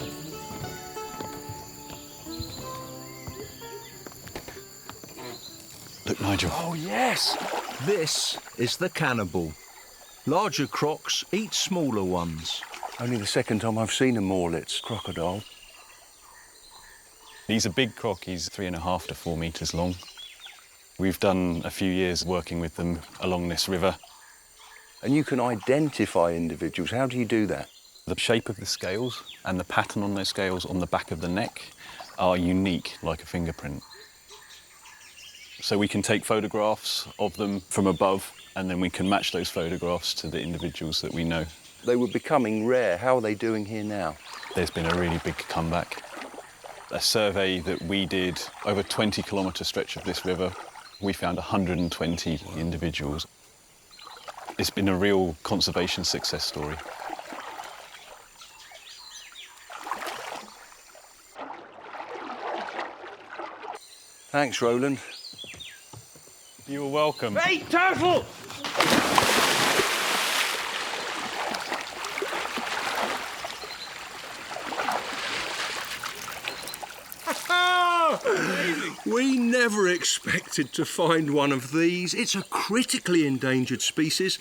Look, Nigel. Oh, yes! This is the cannibal. Larger crocs eat smaller ones. Only the second time I've seen a Morlitz crocodile. He's a big croc. He's 3.5 to 4 metres long. We've done a few years working with them along this river. And you can identify individuals. How do you do that? The shape of the scales and the pattern on those scales on the back of the neck are unique, like a fingerprint. So we can take photographs of them from above, and then we can match those photographs to the individuals that we know. They were becoming rare. How are they doing here now? There's been a really big comeback. A survey that we did over a 20-kilometre stretch of this river, we found 120 individuals. It's been a real conservation success story. Thanks, Roland. You're welcome. Hey, turtle! We never expected to find one of these. It's a critically endangered species,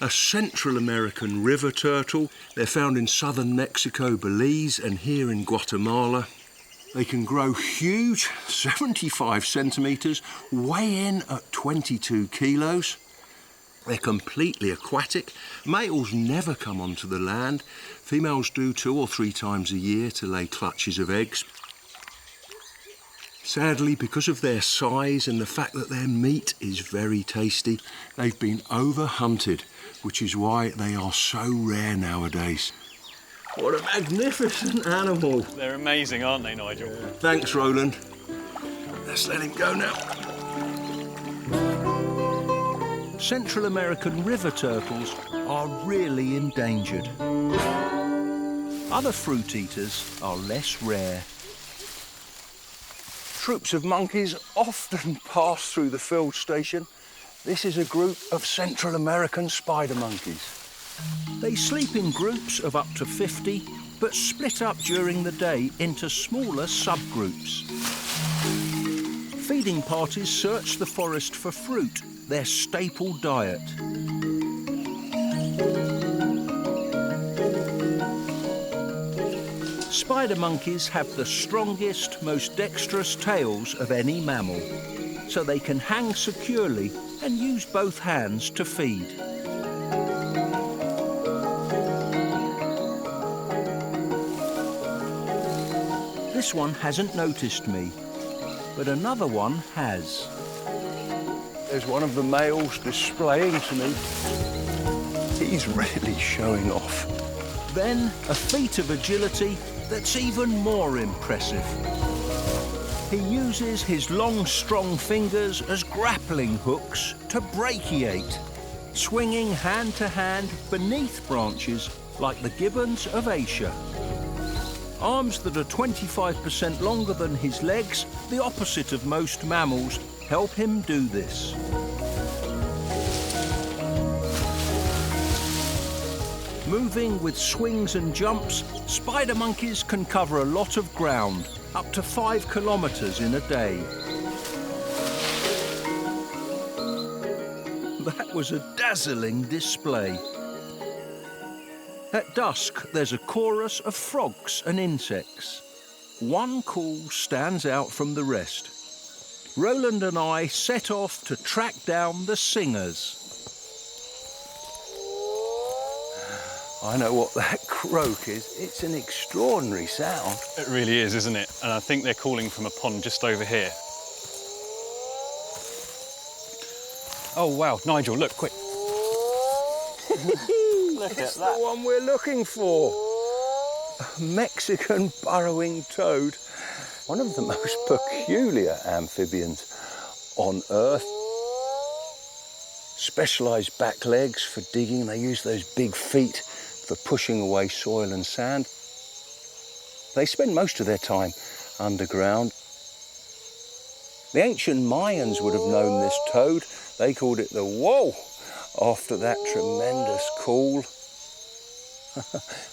a Central American river turtle. They're found in southern Mexico, Belize, and here in Guatemala. They can grow huge, 75 centimetres, weigh in at 22 kilos. They're completely aquatic. Males never come onto the land. Females do 2 or 3 times a year to lay clutches of eggs. Sadly, because of their size and the fact that their meat is very tasty, they've been over-hunted, which is why they are so rare nowadays. What a magnificent animal. They're amazing, aren't they, Nigel? Thanks, Roland. Let's let him go now. Central American river turtles are really endangered. Other fruit eaters are less rare. Troops of monkeys often pass through the field station. This is a group of Central American spider monkeys. They sleep in groups of up to 50, but split up during the day into smaller subgroups. Feeding parties search the forest for fruit, their staple diet. Spider monkeys have the strongest, most dexterous tails of any mammal, so they can hang securely and use both hands to feed. This one hasn't noticed me, but another one has. There's one of the males displaying to me. He's really showing off. Then a feat of agility that's even more impressive. He uses his long, strong fingers as grappling hooks to brachiate, swinging hand to hand beneath branches like the gibbons of Asia. Arms that are 25% longer than his legs, the opposite of most mammals, help him do this. Moving with swings and jumps, spider monkeys can cover a lot of ground, up to 5 kilometers in a day. That was a dazzling display. At dusk, there's a chorus of frogs and insects. One call stands out from the rest. Roland and I set off to track down the singers. I know what that croak is. It's an extraordinary sound. It really is, isn't it? And I think they're calling from a pond just over here. Oh, wow. Nigel, look, quick. Look it's the one we're looking for. A Mexican burrowing toad. One of the most peculiar amphibians on Earth. Specialised back legs for digging. They use those big feet for pushing away soil and sand. They spend most of their time underground. The ancient Mayans would have known this toad. They called it the whoa after that tremendous call.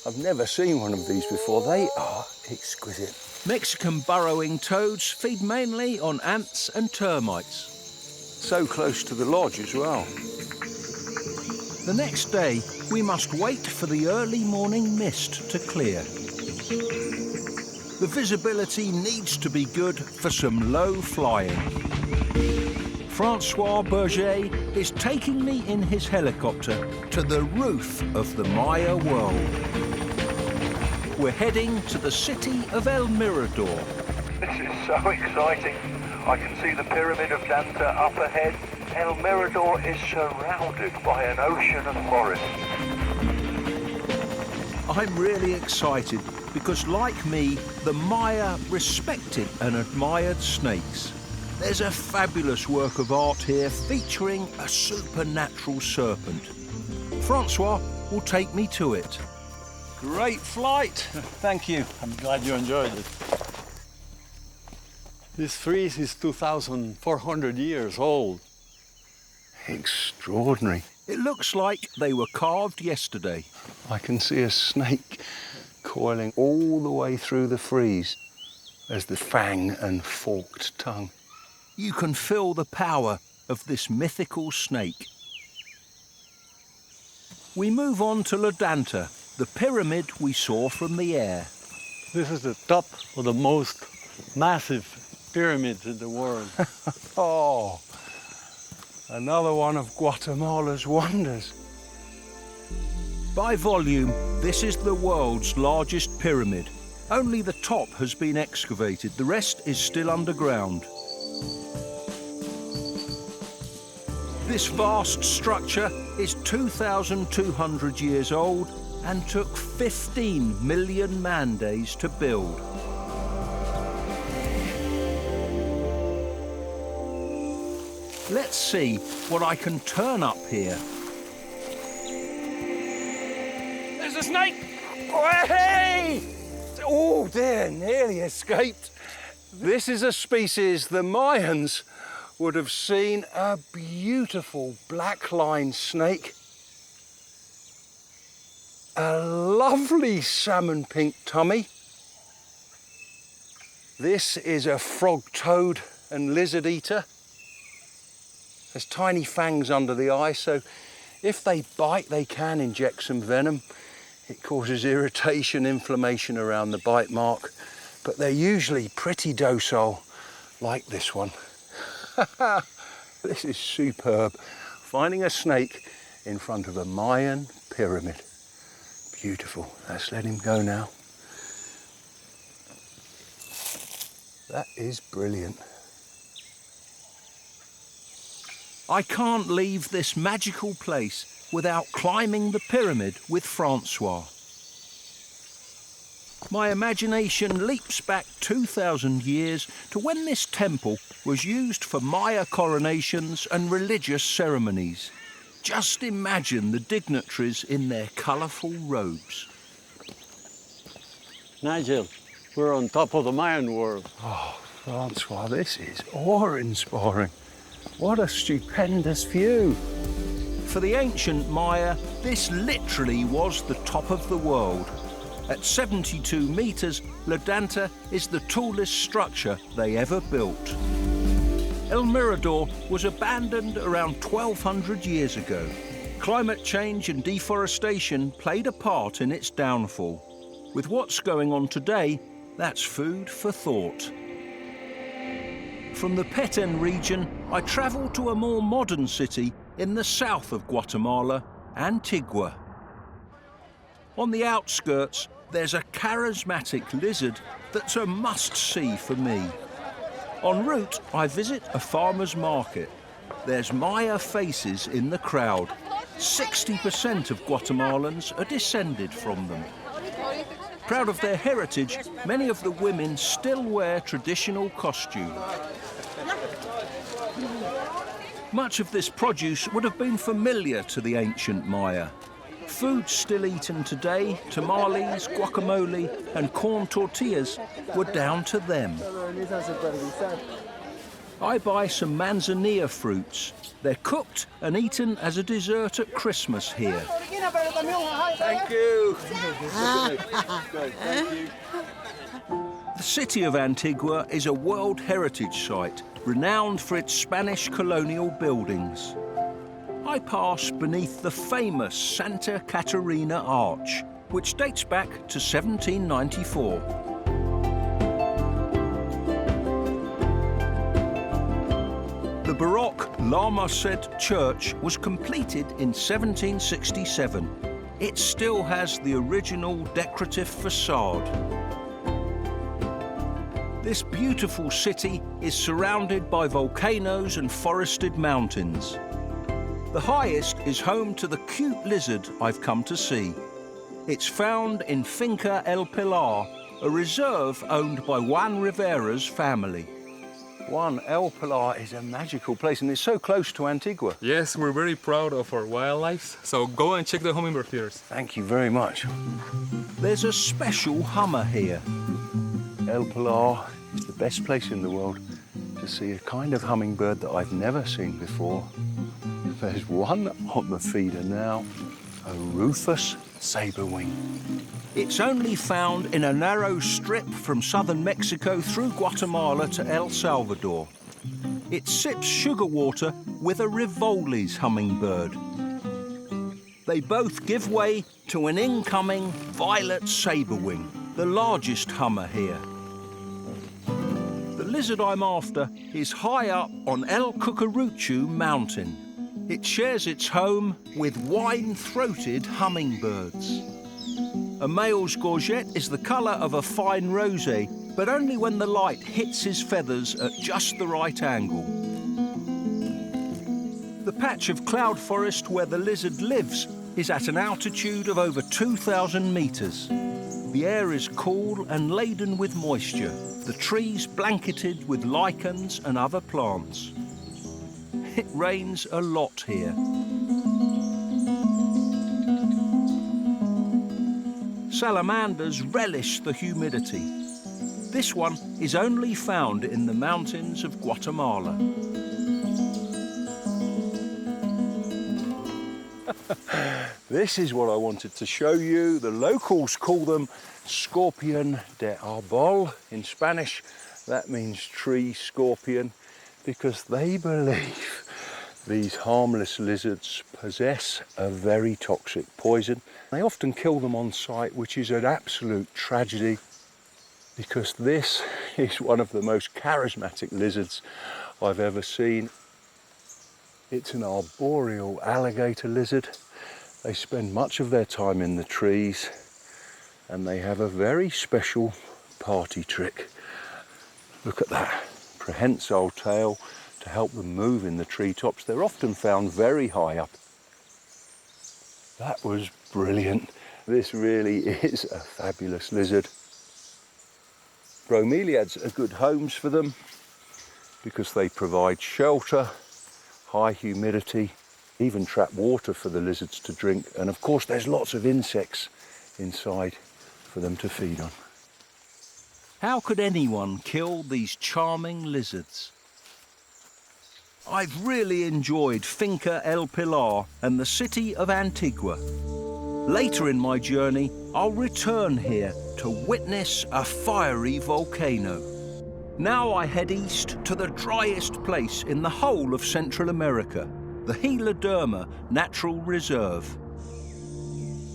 I've never seen one of these before. They are exquisite. Mexican burrowing toads feed mainly on ants and termites. So close to the lodge as well. The next day, we must wait for the early morning mist to clear. The visibility needs to be good for some low flying. Francois Berger is taking me in his helicopter to the roof of the Maya world. We're heading to the city of El Mirador. This is so exciting. I can see the pyramid of Danta up ahead. El Mirador is surrounded by an ocean of forest. I'm really excited because, like me, the Maya respected and admired snakes. There's a fabulous work of art here featuring a supernatural serpent. Francois will take me to it. Great flight. Thank you. I'm glad you enjoyed it. This frieze is 2,400 years old. Extraordinary. It looks like they were carved yesterday. I can see a snake coiling all the way through the frieze. There's the fang and forked tongue. You can feel the power of this mythical snake. We move on to La Danta, the pyramid we saw from the air. This is the top of the most massive pyramids in the world. Oh, another one of Guatemala's wonders. By volume, this is the world's largest pyramid. Only the top has been excavated, the rest is still underground. This vast structure is 2,200 years old and took 15 million man-days to build. Let's see what I can turn up here. There's a snake! Oh, hey! Oh dear, nearly escaped. This is a species the Mayans would have seen, a beautiful black-line snake. A lovely salmon pink tummy. This is a frog toad and lizard eater. There's tiny fangs under the eye, so if they bite, they can inject some venom. It causes irritation, inflammation around the bite mark, but they're usually pretty docile, like this one. This is superb. Finding a snake in front of a Mayan pyramid. Beautiful. Let's let him go now. That is brilliant. I can't leave this magical place without climbing the pyramid with Francois. My imagination leaps back 2,000 years to when this temple was used for Maya coronations and religious ceremonies. Just imagine the dignitaries in their colourful robes. Nigel, we're on top of the Mayan world. Oh, Francois, this is awe-inspiring. What a stupendous view. For the ancient Maya, this literally was the top of the world. At 72 metres, La Danta is the tallest structure they ever built. El Mirador was abandoned around 1,200 years ago. Climate change and deforestation played a part in its downfall. With what's going on today, that's food for thought. From the Petén region, I travel to a more modern city in the south of Guatemala, Antigua. On the outskirts, there's a charismatic lizard that's a must-see for me. En route, I visit a farmer's market. There's Maya faces in the crowd. 60% of Guatemalans are descended from them. Proud of their heritage, many of the women still wear traditional costume. Much of this produce would have been familiar to the ancient Maya. Foods still eaten today, tamales, guacamole and corn tortillas, were down to them. I buy some manzanilla fruits. They're cooked and eaten as a dessert at Christmas here. Thank you. The city of Antigua is a World Heritage Site, renowned for its Spanish colonial buildings. I pass beneath the famous Santa Catarina Arch, which dates back to 1794. The Baroque La Merced Church was completed in 1767. It still has the original decorative facade. This beautiful city is surrounded by volcanoes and forested mountains. The highest is home to the cute lizard I've come to see. It's found in Finca El Pilar, a reserve owned by Juan Rivera's family. Juan, El Pilar is a magical place and it's so close to Antigua. Yes, we're very proud of our wildlife, so go and check the hummingbird feeders. Thank you very much. There's a special hummer here. El Pilar is the best place in the world to see a kind of hummingbird that I've never seen before. There's one on the feeder now, a rufous saber-wing. It's only found in a narrow strip from southern Mexico through Guatemala to El Salvador. It sips sugar water with a Rivoli's hummingbird. They both give way to an incoming violet saber-wing, the largest hummer here. The lizard I'm after is high up on El Cucuruchu mountain. It shares its home with wine-throated hummingbirds. A male's gorget is the colour of a fine rosé, but only when the light hits his feathers at just the right angle. The patch of cloud forest where the lizard lives is at an altitude of over 2,000 metres. The air is cool and laden with moisture, the trees blanketed with lichens and other plants. It rains a lot here. Salamanders relish the humidity. This one is only found in the mountains of Guatemala. This is what I wanted to show you. The locals call them scorpion de arbol. In Spanish, that means tree scorpion, because they believe these harmless lizards possess a very toxic poison. They often kill them on sight, which is an absolute tragedy, because this is one of the most charismatic lizards I've ever seen. It's an arboreal alligator lizard. They spend much of their time in the trees, and they have a very special party trick. Look at that prehensile tail to help them move in the treetops. They're often found very high up. That was brilliant. This really is a fabulous lizard. Bromeliads are good homes for them because they provide shelter, high humidity, even trap water for the lizards to drink. And of course, there's lots of insects inside for them to feed on. How could anyone kill these charming lizards? I've really enjoyed Finca El Pilar and the city of Antigua. Later in my journey, I'll return here to witness a fiery volcano. Now I head east to the driest place in the whole of Central America, the Gila Derma Natural Reserve.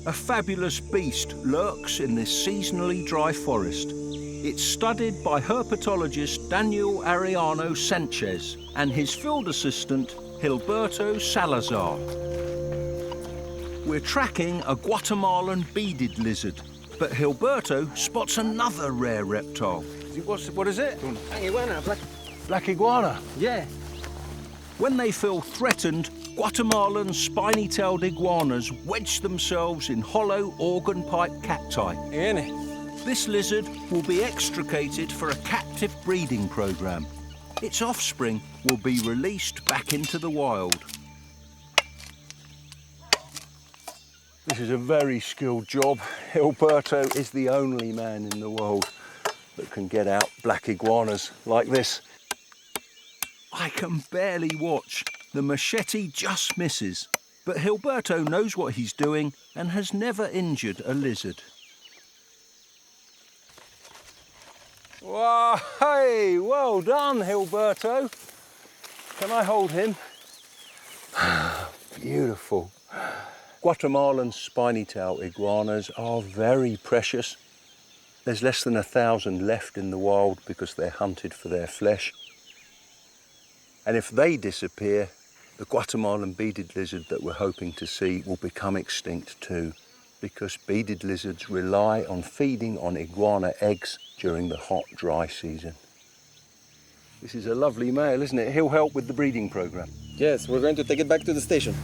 A fabulous beast lurks in this seasonally dry forest. It's studied by herpetologist Daniel Ariano Sanchez and his field assistant Gilberto Salazar. We're tracking a Guatemalan beaded lizard, but Gilberto spots another rare reptile. What is it? Iguana, black iguana. Yeah. When they feel threatened, Guatemalan spiny-tailed iguanas wedge themselves in hollow organ pipe cacti. This lizard will be extricated for a captive breeding program. Its offspring will be released back into the wild. This is a very skilled job. Gilberto is the only man in the world that can get out black iguanas like this. I can barely watch. The machete just misses. But Gilberto knows what he's doing and has never injured a lizard. Wow, hey, well done, Gilberto. Can I hold him? Beautiful. Guatemalan spiny-tailed iguanas are very precious. There's less than 1,000 left in the wild because they're hunted for their flesh. And if they disappear, the Guatemalan beaded lizard that we're hoping to see will become extinct too, because beaded lizards rely on feeding on iguana eggs during the hot, dry season. This is a lovely male, isn't it? He'll help with the breeding program. Yes, we're going to take it back to the station.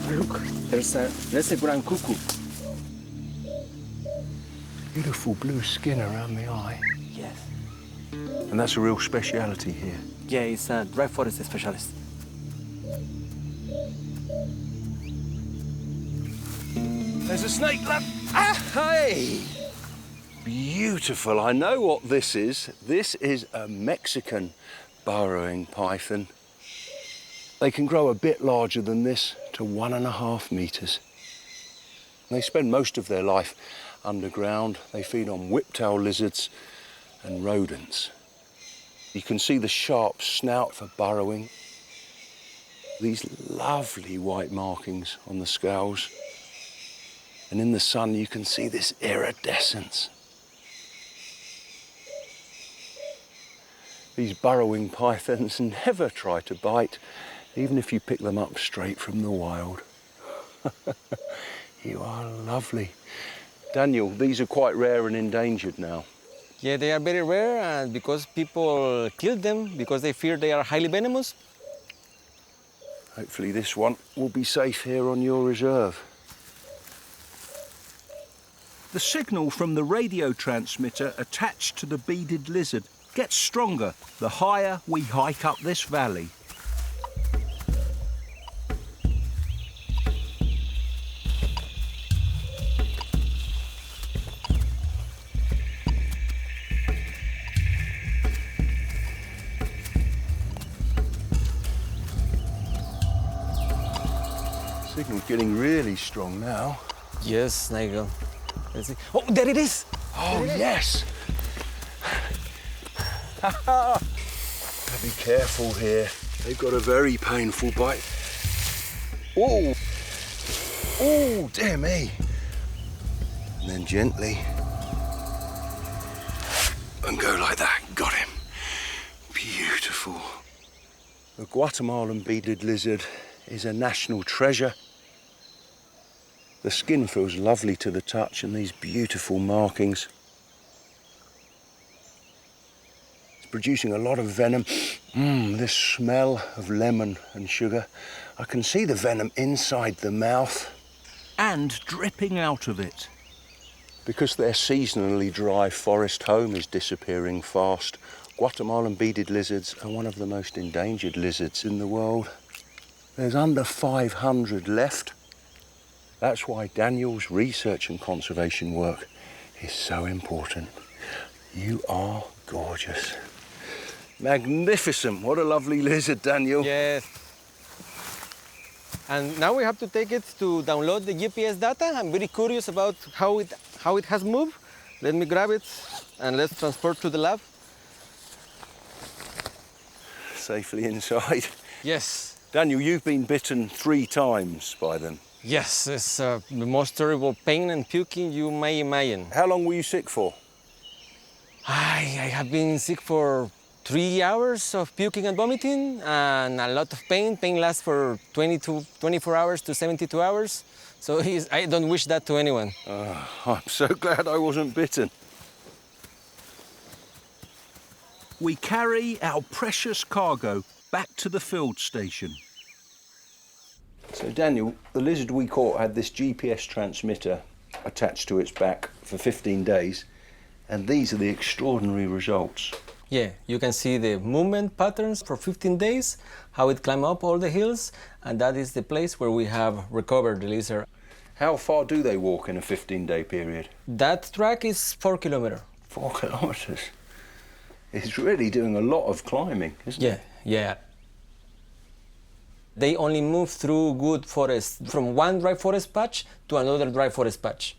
Look, there's a grand cuckoo. Beautiful blue skin around the eye. Yes. And that's a real speciality here. Yeah, it's a rainforest specialist. There's a snake, look. Ah, hey! Beautiful. I know what this is. This is a Mexican burrowing python. They can grow a bit larger than this to 1.5 meters. They spend most of their life underground. They feed on whiptail lizards and rodents. You can see the sharp snout for burrowing. These lovely white markings on the scales. And in the sun, you can see this iridescence. These burrowing pythons never try to bite, even if you pick them up straight from the wild. You are lovely. Daniel, these are quite rare and endangered now. Yeah, they are very rare, and because people kill them because they fear they are highly venomous. Hopefully this one will be safe here on your reserve. The signal from the radio transmitter attached to the beaded lizard gets stronger the higher we hike up this valley. Signal's getting really strong now. Yes, Nigel. Let's see. Oh, there it is! Oh, yes! Gotta be careful here. They've got a very painful bite. Oh! Oh, dear me! And then gently. And go like that. Got him. Beautiful. The Guatemalan beaded lizard is a national treasure. The skin feels lovely to the touch, and these beautiful markings. producing a lot of venom. This smell of lemon and sugar. I can see the venom inside the mouth. And dripping out of it. Because their seasonally dry forest home is disappearing fast, Guatemalan beaded lizards are one of the most endangered lizards in the world. There's under 500 left. That's why Daniel's research and conservation work is so important. You are gorgeous. Magnificent. What a lovely lizard, Daniel. Yes. And now we have to take it to download the GPS data. I'm very curious about how it has moved. Let me grab it and let's transport to the lab. Safely inside. Yes. Daniel, you've been bitten 3 times by them. Yes, it's the most terrible pain and puking you may imagine. How long were you sick for? I have been sick for 3 hours of puking and vomiting and a lot of pain. Pain lasts for 24 hours to 72 hours. So I don't wish that to anyone. I'm so glad I wasn't bitten. We carry our precious cargo back to the field station. So Daniel, the lizard we caught had this GPS transmitter attached to its back for 15 days, and these are the extraordinary results. Yeah, you can see the movement patterns for 15 days, how it climbed up all the hills, and that is the place where we have recovered the lizard. How far do they walk in a 15-day period? That track is 4 kilometers. 4 kilometers? It's really doing a lot of climbing, isn't it? Yeah. They only move through good forest, from one dry forest patch to another dry forest patch.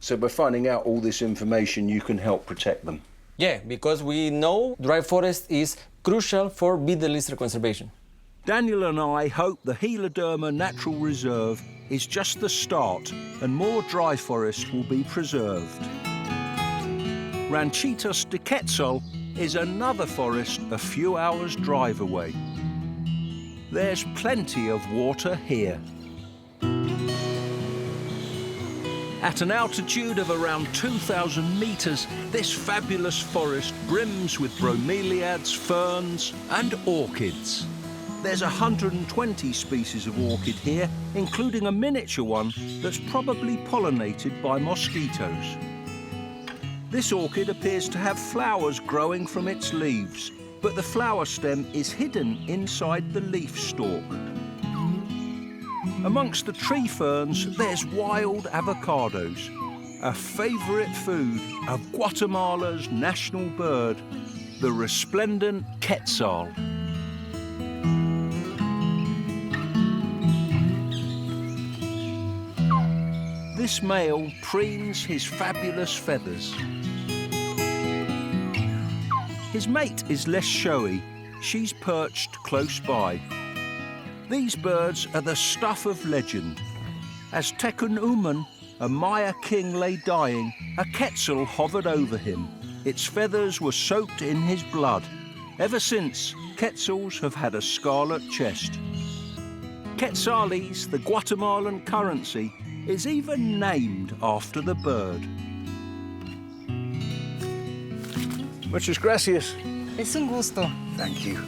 So by finding out all this information, you can help protect them? Yeah, because we know dry forest is crucial for beaded lizard conservation. Daniel and I hope the Heloderma Natural Reserve is just the start and more dry forest will be preserved. Ranchitas de Quetzal is another forest a few hours' drive away. There's plenty of water here. At an altitude of around 2,000 meters, this fabulous forest brims with bromeliads, ferns and orchids. There's 120 species of orchid here, including a miniature one that's probably pollinated by mosquitoes. This orchid appears to have flowers growing from its leaves, but the flower stem is hidden inside the leaf stalk. Amongst the tree ferns, there's wild avocados, a favourite food of Guatemala's national bird, the resplendent quetzal. This male preens his fabulous feathers. His mate is less showy. She's perched close by. These birds are the stuff of legend. As Tekun Uman, a Maya king, lay dying, a quetzal hovered over him. Its feathers were soaked in his blood. Ever since, quetzals have had a scarlet chest. Quetzales, the Guatemalan currency, is even named after the bird. Muchas gracias. Es un gusto. Thank you.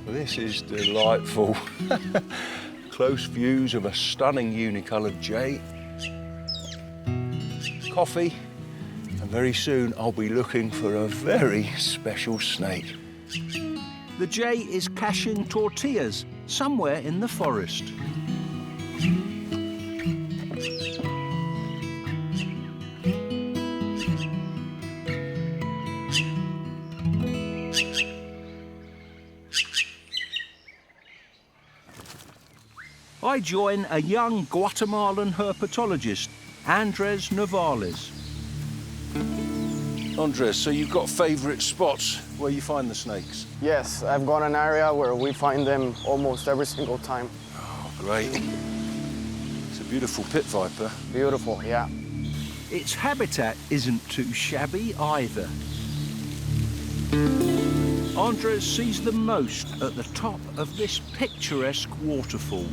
This is delightful. Close views of a stunning unicoloured jay. Coffee, and very soon I'll be looking for a very special snake. The jay is caching tortillas somewhere in the forest. I join a young Guatemalan herpetologist, Andres Navales. Andres, so you've got favourite spots where you find the snakes? Yes, I've got an area where we find them almost every single time. Oh, great. It's a beautiful pit viper. Beautiful, yeah. Its habitat isn't too shabby either. Andres sees them most at the top of this picturesque waterfall.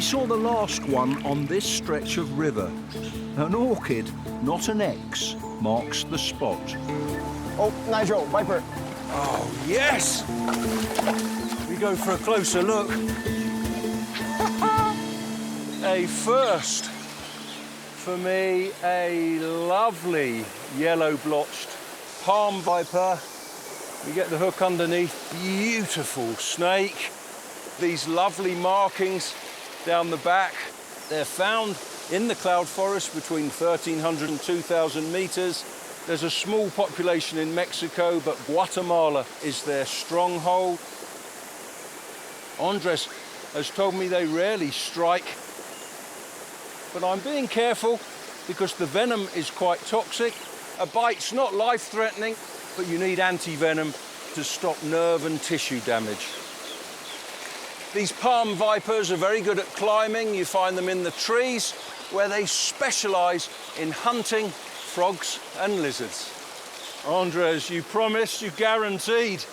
saw the last one on this stretch of river. An orchid, not an X, marks the spot. Oh, Nigel, viper. Oh, yes! We go for a closer look. A first. For me, a lovely yellow-blotched palm viper. We get the hook underneath. Beautiful snake. These lovely markings down the back. They're found in the cloud forest between 1,300 and 2,000 meters. There's a small population in Mexico, but Guatemala is their stronghold. Andres has told me they rarely strike, but I'm being careful because the venom is quite toxic. A bite's not life-threatening, but you need anti-venom to stop nerve and tissue damage. These palm vipers are very good at climbing. You find them in the trees, where they specialize in hunting frogs and lizards. Andres, you promised, you guaranteed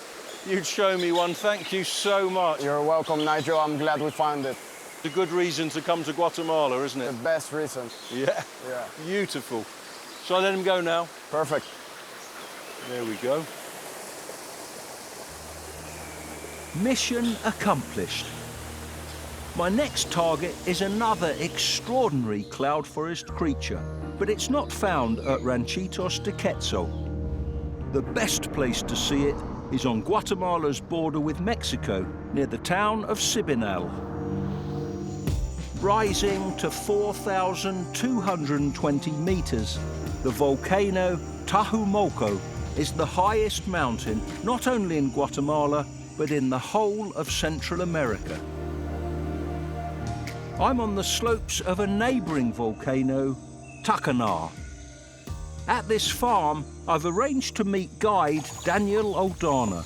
you'd show me one. Thank you so much. You're welcome, Nigel. I'm glad we found it. It's a good reason to come to Guatemala, isn't it? The best reason. Yeah. Yeah. Beautiful. Shall I let him go now? Perfect. There we go. Mission accomplished. My next target is another extraordinary cloud forest creature, but it's not found at Ranchitos de Quetzal. The best place to see it is on Guatemala's border with Mexico, near the town of Sibinal. Rising to 4,220 meters, the volcano Tajumulco is the highest mountain, not only in Guatemala, but in the whole of Central America. I'm on the slopes of a neighbouring volcano, Tacanar. At this farm, I've arranged to meet guide Daniel Aldana.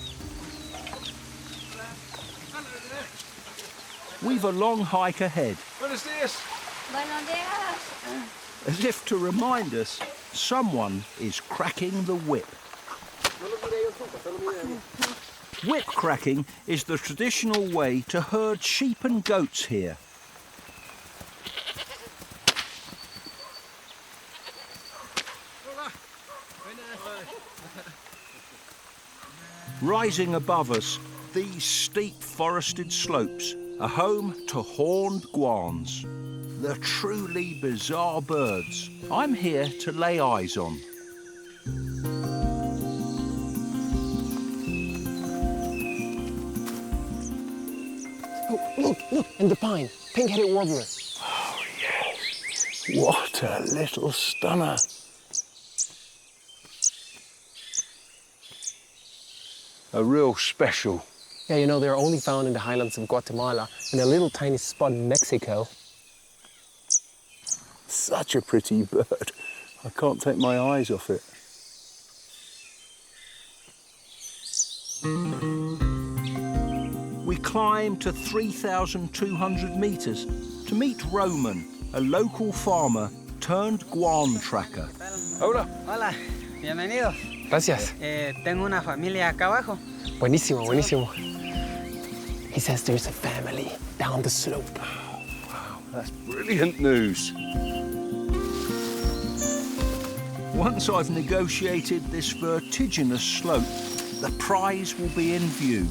We've a long hike ahead. Buenos dias. Buenos dias. As if to remind us, someone is cracking the whip. Whip cracking is the traditional way to herd sheep and goats here. Rising above us, these steep forested slopes are home to horned guans, the truly bizarre birds I'm here to lay eyes on. Oh, look, in the pine, pink-headed warbler. Oh, yes. What a little stunner. A real special. Yeah, you know, they're only found in the highlands of Guatemala and a little tiny spot in Mexico. Such a pretty bird. I can't take my eyes off it. We climb to 3,200 meters to meet Roman, a local farmer turned guan tracker. Hola. Hola, bienvenidos. Gracias. Tengo una familia acá abajo. Buenísimo, buenísimo. He says there's a family down the slope. Wow, that's brilliant news. Once I've negotiated this vertiginous slope, the prize will be in view.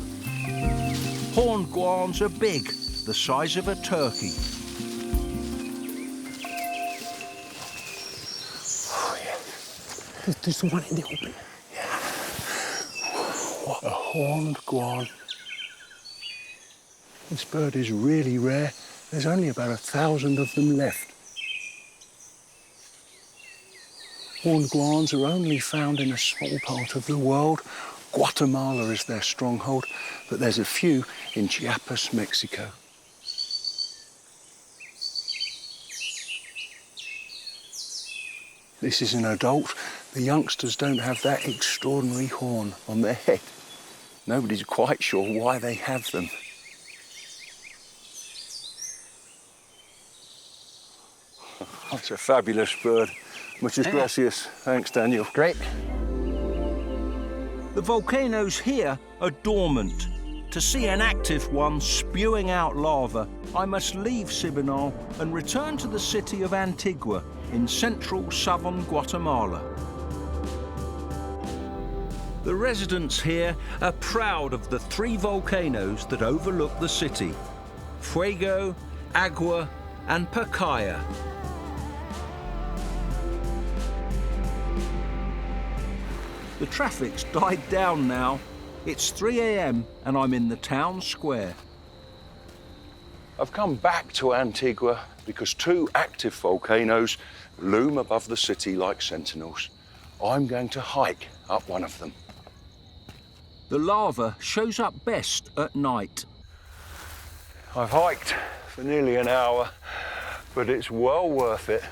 Horned guans are big, the size of a turkey. Oh, yeah. There's one in the open. Yeah. What a horned guan. This bird is really rare. There's only about 1,000 of them left. Horned guans are only found in a small part of the world. Guatemala is their stronghold, but there's a few in Chiapas, Mexico. This is an adult. The youngsters don't have that extraordinary horn on their head. Nobody's quite sure why they have them. That's a fabulous bird. Muchas gracias. Thanks, Daniel. Great. The volcanoes here are dormant. To see an active one spewing out lava, I must leave Sibinal and return to the city of Antigua in central southern Guatemala. The residents here are proud of the 3 volcanoes that overlook the city: Fuego, Agua and Pacaya. The traffic's died down now. It's 3 a.m. and I'm in the town square. I've come back to Antigua because 2 active volcanoes loom above the city like sentinels. I'm going to hike up one of them. The lava shows up best at night. I've hiked for nearly an hour, but it's well worth it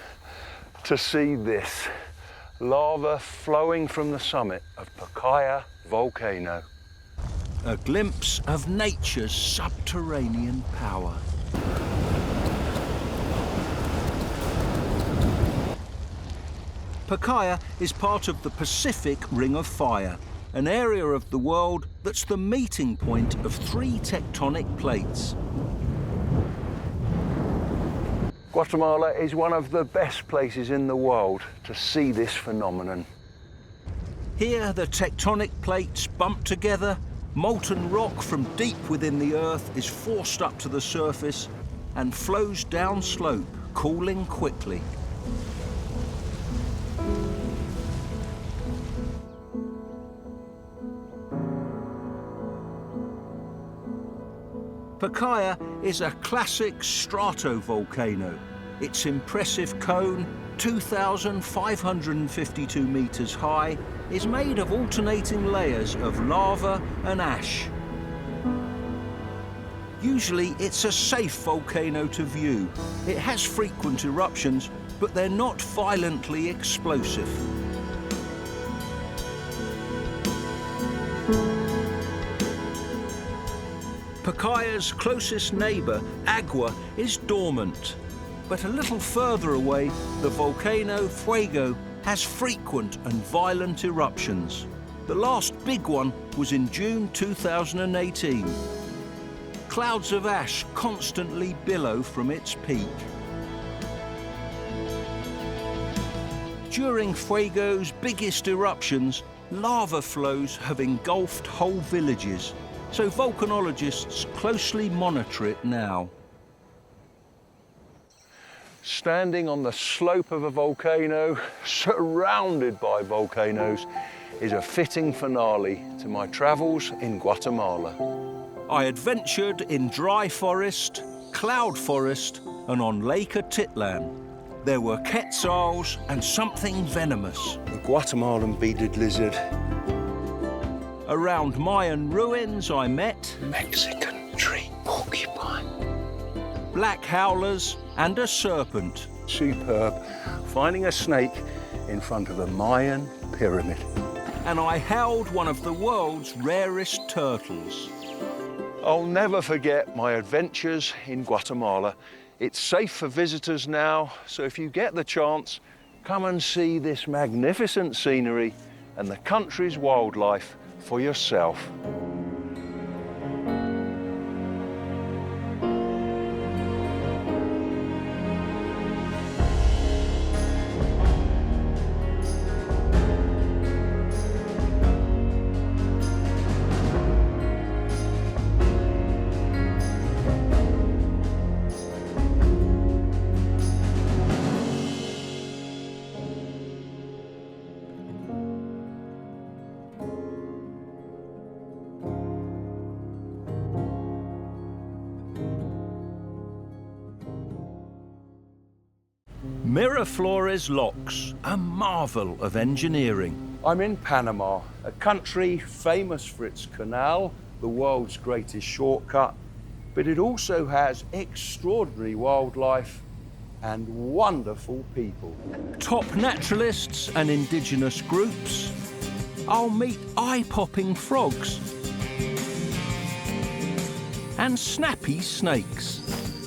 to see this lava flowing from the summit of Pacaya volcano. A glimpse of nature's subterranean power. Pacaya is part of the Pacific Ring of Fire, an area of the world that's the meeting point of 3 tectonic plates. Guatemala is one of the best places in the world to see this phenomenon. Here, the tectonic plates bump together, molten rock from deep within the earth is forced up to the surface and flows down slope, cooling quickly. Pacaya is a classic stratovolcano. Its impressive cone, 2,552 meters high, is made of alternating layers of lava and ash. Usually it's a safe volcano to view. It has frequent eruptions, but they're not violently explosive. Pacaya's closest neighbour, Agua, is dormant. But a little further away, the volcano Fuego has frequent and violent eruptions. The last big one was in June 2018. Clouds of ash constantly billow from its peak. During Fuego's biggest eruptions, lava flows have engulfed whole villages, so volcanologists closely monitor it now. Standing on the slope of a volcano, surrounded by volcanoes, is a fitting finale to my travels in Guatemala. I adventured in dry forest, cloud forest, and on Lake Atitlán. There were quetzals and something venomous. The Guatemalan beaded lizard. Around Mayan ruins, I met Mexican tree porcupine, black howlers, and a serpent. Superb, finding a snake in front of a Mayan pyramid. And I held one of the world's rarest turtles. I'll never forget my adventures in Guatemala. It's safe for visitors now, so if you get the chance, come and see this magnificent scenery and the country's wildlife for yourself. Miraflores Locks, a marvel of engineering. I'm in Panama, a country famous for its canal, the world's greatest shortcut, but it also has extraordinary wildlife and wonderful people. Top naturalists and indigenous groups. I'll meet eye-popping frogs and snappy snakes.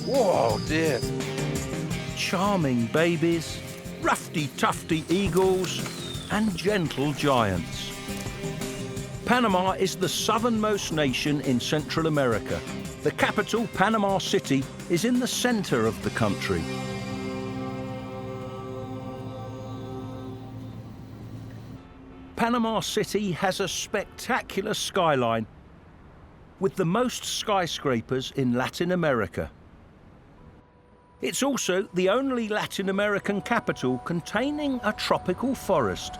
Whoa, dear. Charming babies, roughy-tufty eagles, and gentle giants. Panama is the southernmost nation in Central America. The capital, Panama City, is in the center of the country. Panama City has a spectacular skyline with the most skyscrapers in Latin America. It's also the only Latin American capital containing a tropical forest.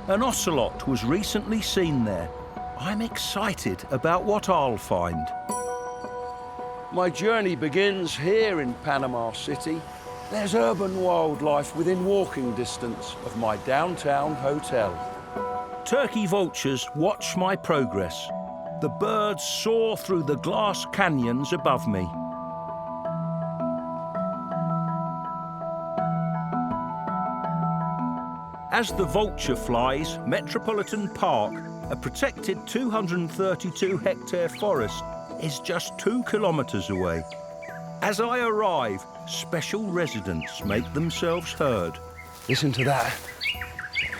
An ocelot was recently seen there. I'm excited about what I'll find. My journey begins here in Panama City. There's urban wildlife within walking distance of my downtown hotel. Turkey vultures watch my progress. The birds soar through the glass canyons above me. As the vulture flies, Metropolitan Park, a protected 232-hectare forest, is just 2 kilometers away. As I arrive, special residents make themselves heard. Listen to that.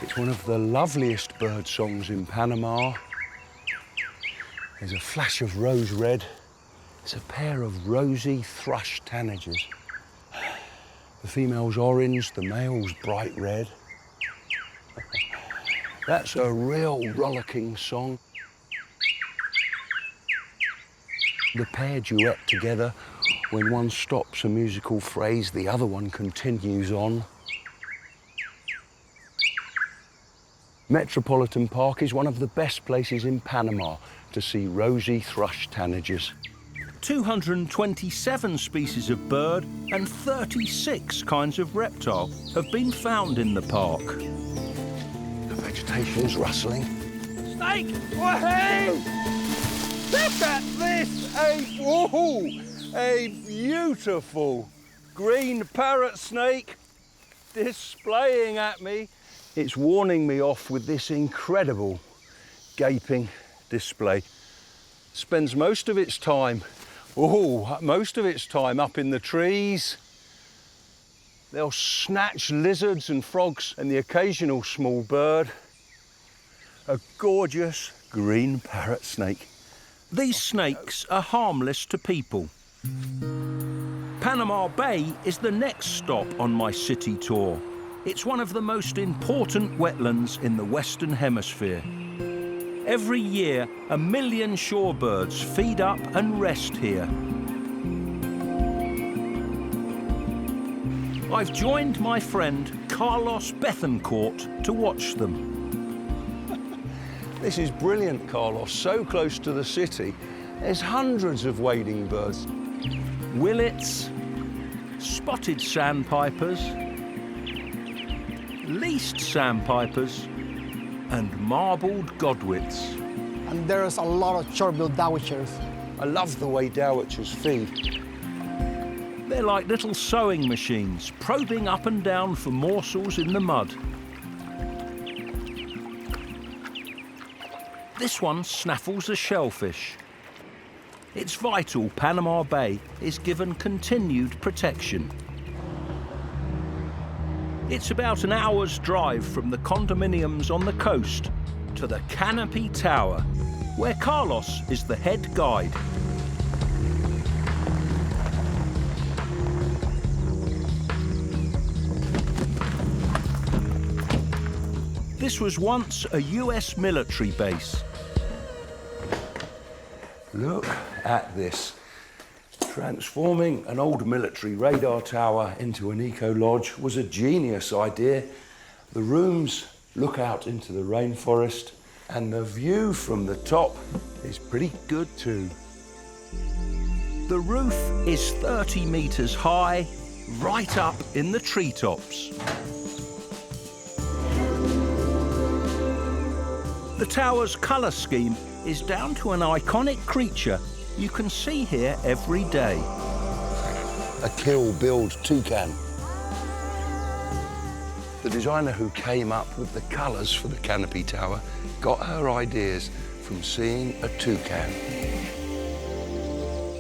It's one of the loveliest bird songs in Panama. There's a flash of rose red. It's a pair of rosy thrush tanagers. The female's orange, the male's bright red. That's a real rollicking song. The pair duet together. When one stops a musical phrase, the other one continues on. Metropolitan Park is one of the best places in Panama to see rosy thrush tanagers. 227 species of bird and 36 kinds of reptile have been found in the park. The vegetation's rustling. Snake! Oh, hey! Look at this! A beautiful green parrot snake displaying at me. It's warning me off with this incredible gaping display. Spends most of its time up in the trees. They'll snatch lizards and frogs and the occasional small bird. A gorgeous green parrot snake. These snakes are harmless to people. Panama Bay is the next stop on my city tour. It's one of the most important wetlands in the Western Hemisphere. Every year, 1 million shorebirds feed up and rest here. I've joined my friend Carlos Bethencourt to watch them. This is brilliant, Carlos. So close to the city. There's hundreds of wading birds. Willets, spotted sandpipers, least sandpipers, and marbled godwits. And there's a lot of short-billed dowitchers. I love the way dowitchers feed. They're like little sewing machines, probing up and down for morsels in the mud. This one snaffles a shellfish. It's vital Panama Bay is given continued protection. It's about an hour's drive from the condominiums on the coast to the Canopy Tower, where Carlos is the head guide. This was once a US military base. Look at this. Transforming an old military radar tower into an eco-lodge was a genius idea. The rooms look out into the rainforest, and the view from the top is pretty good too. The roof is 30 meters high, right up in the treetops. The tower's color scheme is down to an iconic creature you can see here every day. A kill-billed toucan. The designer who came up with the colours for the Canopy Tower got her ideas from seeing a toucan.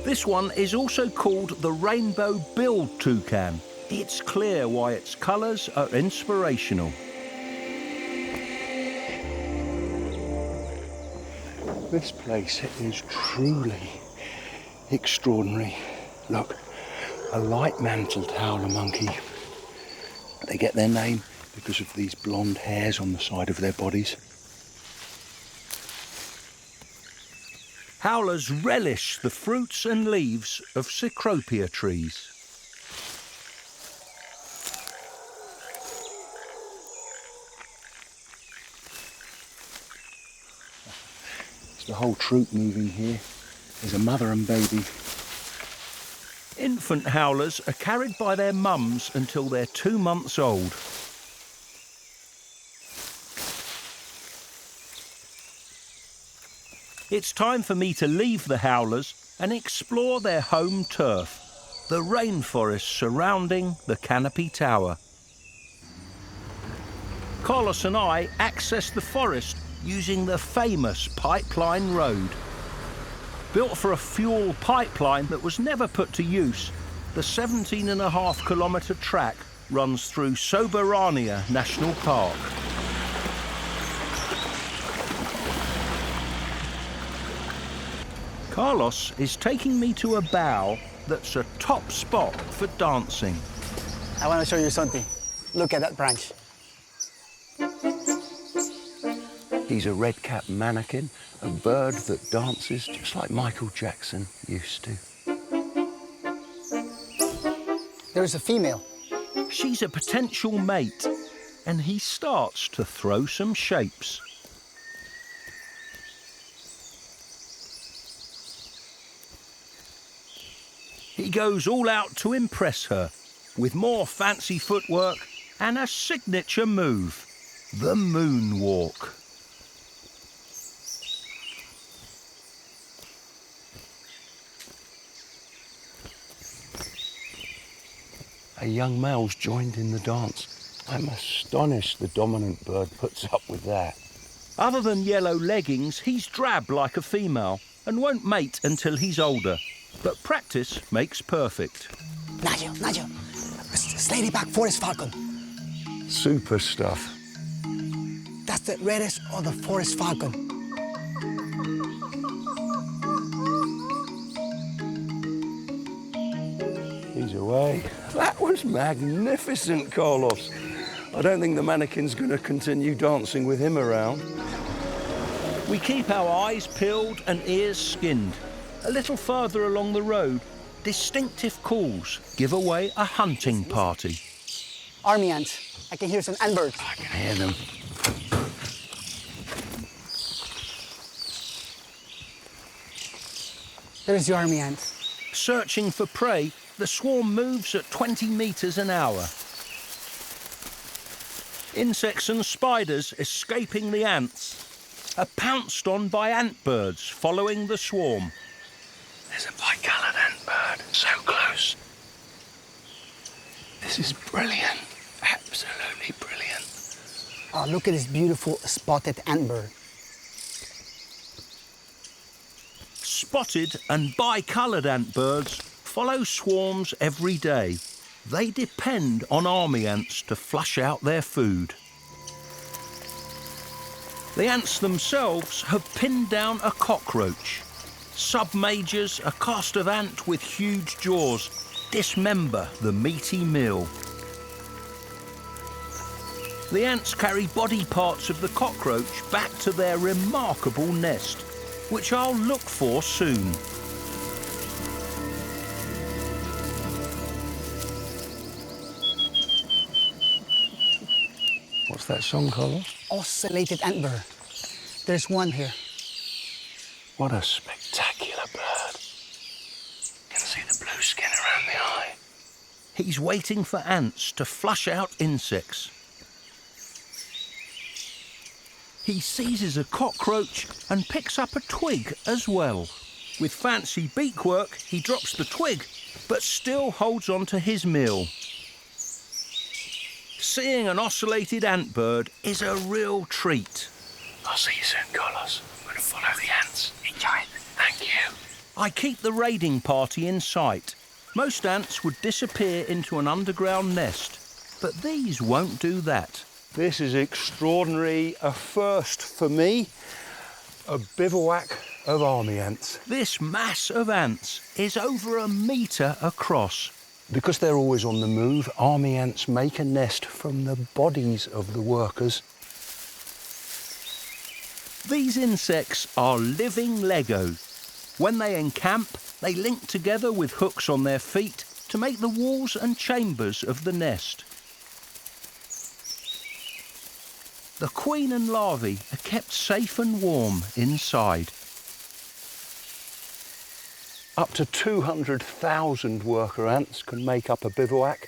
This one is also called the rainbow-billed toucan. It's clear why its colours are inspirational. This place is truly extraordinary. Look, a light-mantled howler monkey. They get their name because of these blonde hairs on the side of their bodies. Howlers relish the fruits and leaves of cecropia trees. It's the whole troop moving here. There's a mother and baby. Infant howlers are carried by their mums until they're 2 months old. It's time for me to leave the howlers and explore their home turf, the rainforest surrounding the Canopy Tower. Carlos and I access the forest using the famous Pipeline Road. Built for a fuel pipeline that was never put to use, the 17.5-kilometre track runs through Soberania National Park. Carlos is taking me to a bough that's a top spot for dancing. I want to show you something. Look at that branch. He's a red-capped mannequin, a bird that dances just like Michael Jackson used to. There's a female. She's a potential mate, and he starts to throw some shapes. He goes all out to impress her, with more fancy footwork and a signature move, the moonwalk. A young male's joined in the dance. I'm astonished the dominant bird puts up with that. Other than yellow leggings, he's drab like a female and won't mate until he's older. But practice makes perfect. Nigel, Slatyback forest falcon. Super stuff. That's the reddest of the forest falcon. He's away. That was magnificent, Carlos. I don't think the mannequin's going to continue dancing with him around. We keep our eyes peeled and ears skinned. A little further along the road, distinctive calls give away a hunting party. Army ants. I can hear some ant birds. I can hear them. There's the army ants. Searching for prey, the swarm moves at 20 metres an hour. Insects and spiders escaping the ants are pounced on by ant birds following the swarm. There's a bicoloured ant bird, so close. This is brilliant, absolutely brilliant. Oh, look at this beautiful spotted ant bird. Spotted and bicoloured ant birds follow swarms every day. They depend on army ants to flush out their food. The ants themselves have pinned down a cockroach. Submajors, a caste of ant with huge jaws, dismember the meaty meal. The ants carry body parts of the cockroach back to their remarkable nest, which I'll look for soon. What's that song, Carlos? Ocellated ant bird. There's one here. What a spectacular bird. You can see the blue skin around the eye. He's waiting for ants to flush out insects. He seizes a cockroach and picks up a twig as well. With fancy beak work, he drops the twig, but still holds on to his meal. Seeing an ocellated ant bird is a real treat. I'll see you soon, Carlos. I'm going to follow the ants. Enjoy it. Thank you. I keep the raiding party in sight. Most ants would disappear into an underground nest, but these won't do that. This is extraordinary, a first for me. A bivouac of army ants. This mass of ants is over 1 metre across. Because they're always on the move, army ants make a nest from the bodies of the workers. These insects are living Lego. When they encamp, they link together with hooks on their feet to make the walls and chambers of the nest. The queen and larvae are kept safe and warm inside. Up to 200,000 worker ants can make up a bivouac.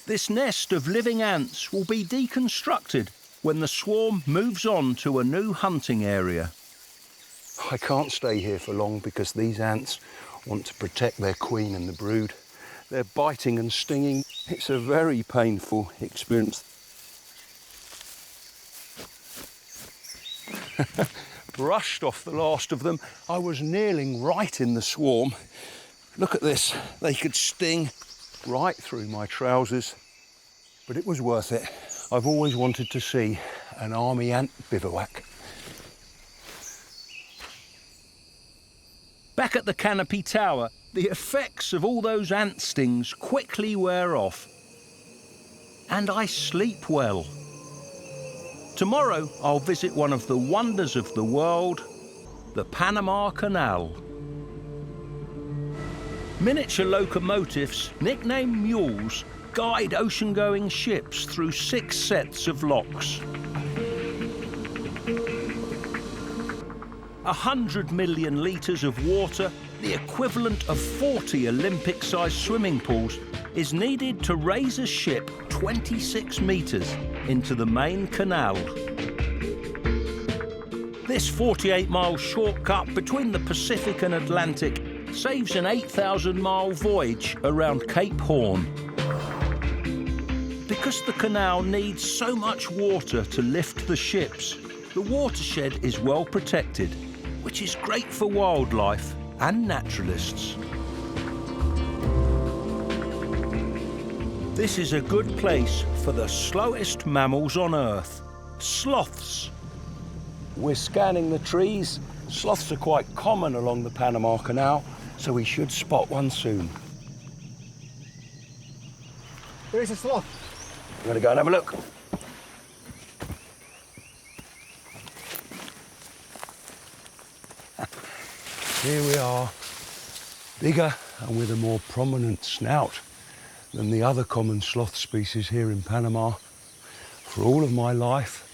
This nest of living ants will be deconstructed when the swarm moves on to a new hunting area. I can't stay here for long because these ants want to protect their queen and the brood. They're biting and stinging. It's a very painful experience. Brushed off the last of them. I was kneeling right in the swarm. Look at this. They could sting right through my trousers, but it was worth it. I've always wanted to see an army ant bivouac. Back at the Canopy Tower, the effects of all those ant stings quickly wear off. And I sleep well. Tomorrow, I'll visit one of the wonders of the world, the Panama Canal. Miniature locomotives, nicknamed mules, guide ocean-going ships through 6 sets of locks. 100 million litres of water, the equivalent of 40 Olympic-sized swimming pools, is needed to raise a ship 26 metres into the main canal. This 48-mile shortcut between the Pacific and Atlantic saves an 8,000-mile voyage around Cape Horn. Because the canal needs so much water to lift the ships, the watershed is well protected, which is great for wildlife and naturalists. This is a good place for the slowest mammals on Earth, sloths. We're scanning the trees. Sloths are quite common along the Panama Canal, so we should spot one soon. There is a sloth. I'm going to go and have a look. Here we are, bigger and with a more prominent snout than the other common sloth species here in Panama. For all of my life,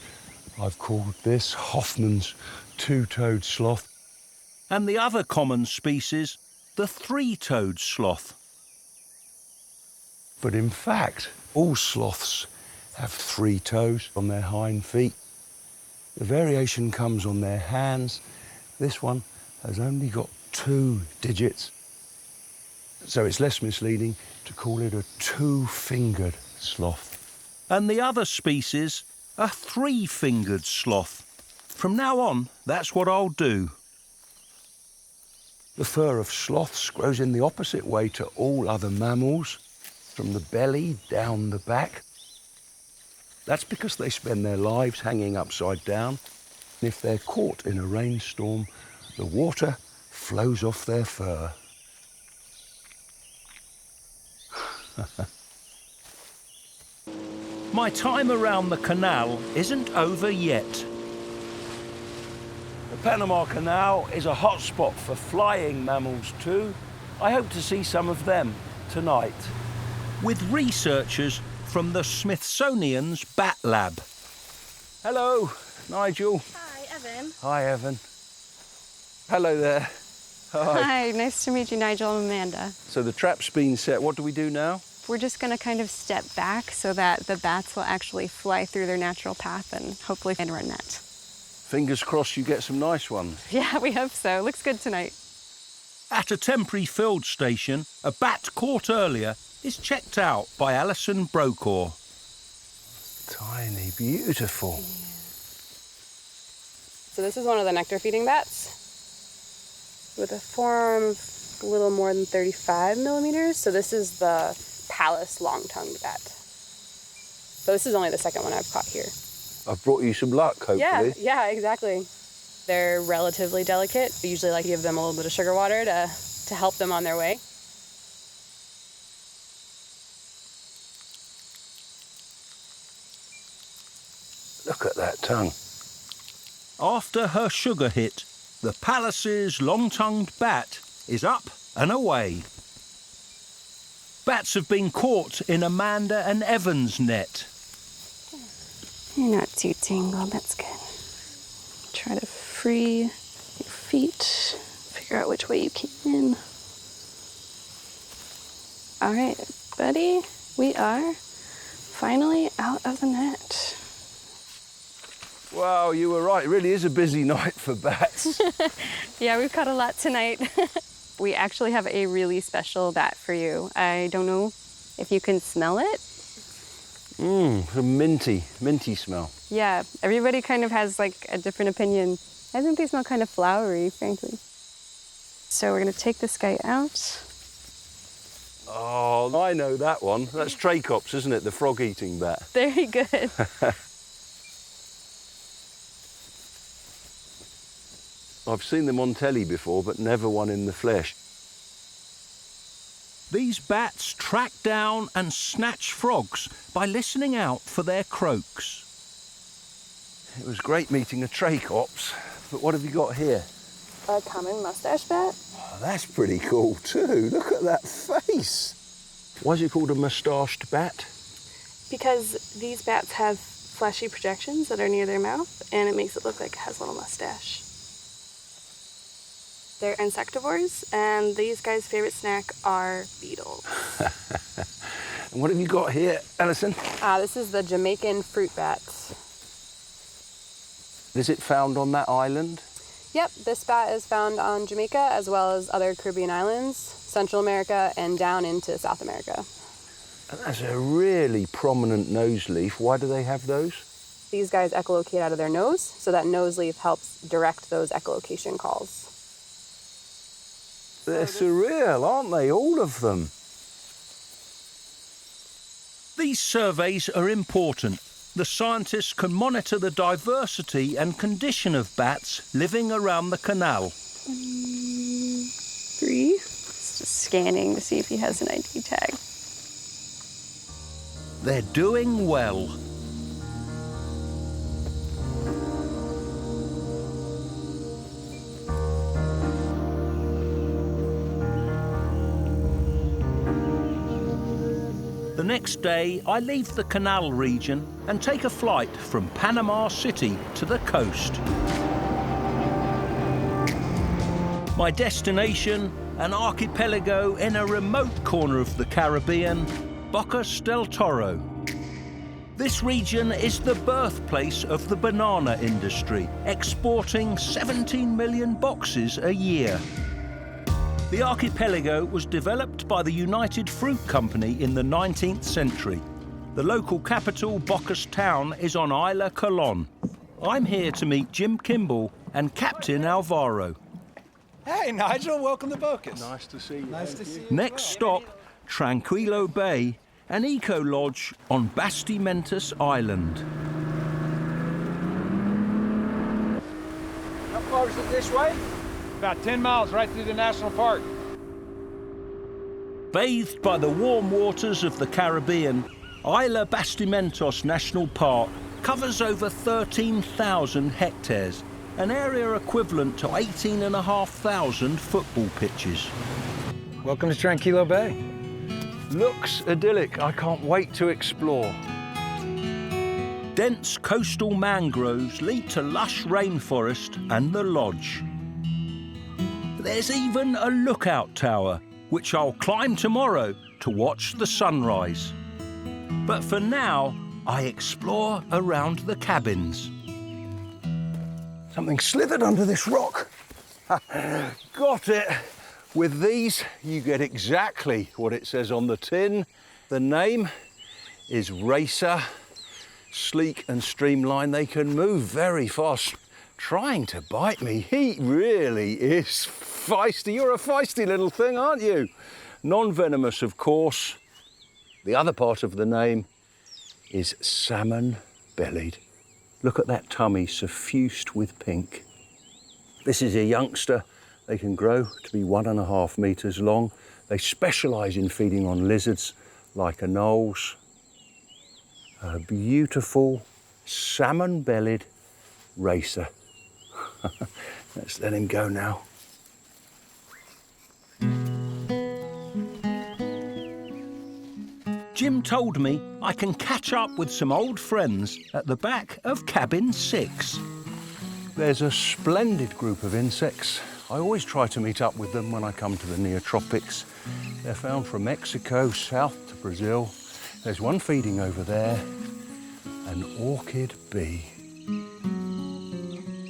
I've called this Hoffman's two-toed sloth. And the other common species, the three-toed sloth. But in fact, all sloths have 3 toes on their hind feet. The variation comes on their hands. This one has only got 2 digits. So it's less misleading to call it a 2-fingered sloth. And the other species, a 3-fingered sloth. From now on, that's what I'll do. The fur of sloths grows in the opposite way to all other mammals, from the belly down the back. That's because they spend their lives hanging upside down. If they're caught in a rainstorm, the water flows off their fur. My time around the canal isn't over yet. The Panama Canal is a hotspot for flying mammals too. I hope to see some of them tonight. With researchers from the Smithsonian's Bat Lab. Hello, Nigel. Hi, Evan. Hi, Evan. Hello there. Hi, nice to meet you, Nigel and Amanda. So the trap's been set. What do we do now? We're just going to kind of step back so that the bats will actually fly through their natural path and hopefully enter a net. Fingers crossed you get some nice ones. Yeah, we hope so. Looks good tonight. At a temporary field station, a bat caught earlier is checked out by Alison Brokaw. Tiny, beautiful. So this is one of the nectar-feeding bats with a forearm of a little more than 35 millimeters. So this is the Pallas long-tongued bat. So this is only the second one I've caught here. I've brought you some luck, hopefully. Yeah, exactly. They're relatively delicate. We usually like to give them a little bit of sugar water to help them on their way. Look at that tongue. After her sugar hit, the Pallas's long-tongued bat is up and away. Bats have been caught in Amanda and Evan's net. You're not too tangled, that's good. Try to free your feet, figure out which way you came in. All right, buddy, we are finally out of the net. Wow, you were right. It really is a busy night for bats. Yeah, we've caught a lot tonight. We actually have a really special bat for you. I don't know if you can smell it. A minty smell. Yeah, everybody kind of has like a different opinion. I think they smell kind of flowery, frankly. So we're gonna take this guy out. Oh, I know that one. That's Trachops, isn't it? The frog-eating bat. Very good. I've seen them on telly before, but never one in the flesh. These bats track down and snatch frogs by listening out for their croaks. It was great meeting a Trachops, but what have you got here? A common mustache bat. Oh, that's pretty cool too. Look at that face. Why is it called a moustached bat? Because these bats have fleshy projections that are near their mouth, and it makes it look like it has a little mustache. They're insectivores, and these guys' favorite snack are beetles. And what have you got here, Alison? This is the Jamaican fruit bat. Is it found on that island? Yep, this bat is found on Jamaica as well as other Caribbean islands, Central America, and down into South America. And that's a really prominent nose leaf. Why do they have those? These guys echolocate out of their nose, so that nose leaf helps direct those echolocation calls. They're surreal, aren't they? All of them. These surveys are important. The scientists can monitor the diversity and condition of bats living around the canal. 3. Just scanning to see if he has an ID tag. They're doing well. The next day, I leave the canal region and take a flight from Panama City to the coast. My destination, an archipelago in a remote corner of the Caribbean, Bocas del Toro. This region is the birthplace of the banana industry, exporting 17 million boxes a year. The archipelago was developed by the United Fruit Company in the 19th century. The local capital, Bocas Town, is on Isla Colón. I'm here to meet Jim Kimball and Captain Alvaro. Hey, Nigel, welcome to Bocas. Nice to see you. Nice to see you. Next stop, Tranquilo Bay, an eco-lodge on Bastimentos Island. How far is it this way? About 10 miles right through the national park. Bathed by the warm waters of the Caribbean, Isla Bastimentos National Park covers over 13,000 hectares, an area equivalent to 18,500 football pitches. Welcome to Tranquilo Bay. Looks idyllic. I can't wait to explore. Dense coastal mangroves lead to lush rainforest and the lodge. There's even a lookout tower, which I'll climb tomorrow to watch the sunrise. But for now, I explore around the cabins. Something slithered under this rock. Got it. With these, you get exactly what it says on the tin. The name is Racer. Sleek and streamlined, they can move very fast. Trying to bite me, he really is feisty. You're a feisty little thing, aren't you? Non-venomous, of course. The other part of the name is salmon-bellied. Look at that tummy suffused with pink. This is a youngster. They can grow to be 1.5 meters long. They specialize in feeding on lizards like anoles. A beautiful salmon-bellied racer. Let's let him go now. Jim told me I can catch up with some old friends at the back of cabin 6. There's a splendid group of insects. I always try to meet up with them when I come to the neotropics. They're found from Mexico south to Brazil. There's one feeding over there, an orchid bee.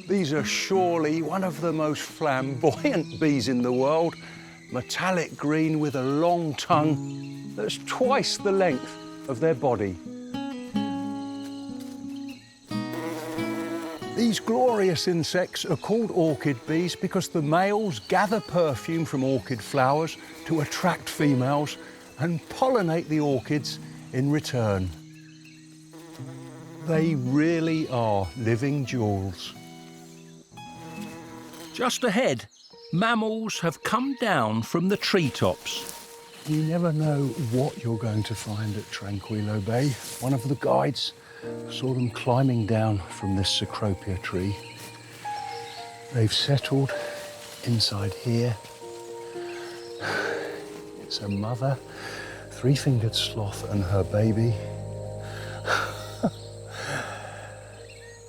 These are surely one of the most flamboyant bees in the world. Metallic green with a long tongue that's twice the length of their body. These glorious insects are called orchid bees because the males gather perfume from orchid flowers to attract females and pollinate the orchids in return. They really are living jewels. Just ahead, mammals have come down from the treetops. You never know what you're going to find at Tranquilo Bay. One of the guides saw them climbing down from this Cecropia tree. They've settled inside here. It's a mother, three-fingered sloth and her baby.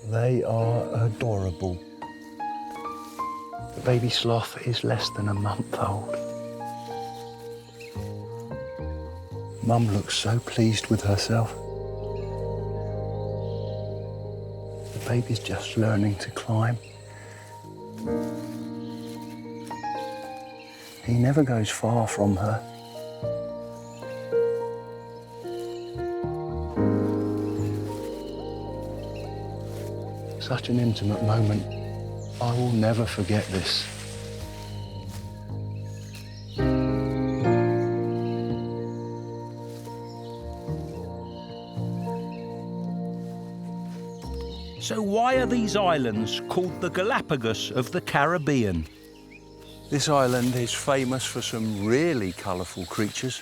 They are adorable. The baby sloth is less than a month old. Mum looks so pleased with herself. The baby's just learning to climb. He never goes far from her. Such an intimate moment. I will never forget this. So why are these islands called the Galapagos of the Caribbean? This island is famous for some really colourful creatures.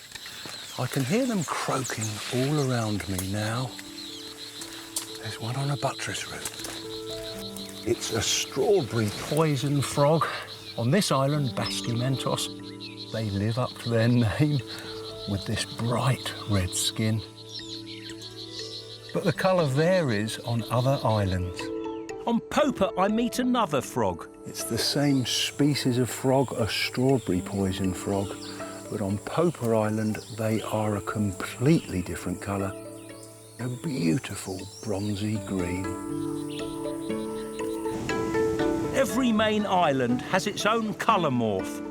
I can hear them croaking all around me now. There's one on a buttress root. It's a strawberry poison frog. On this island, Bastimentos, they live up to their name with this bright red skin. But the colour varies on other islands. On Popa, I meet another frog. It's the same species of frog, a strawberry poison frog, but on Popa Island, they are a completely different colour. A beautiful bronzy green. Every main island has its own colour morph.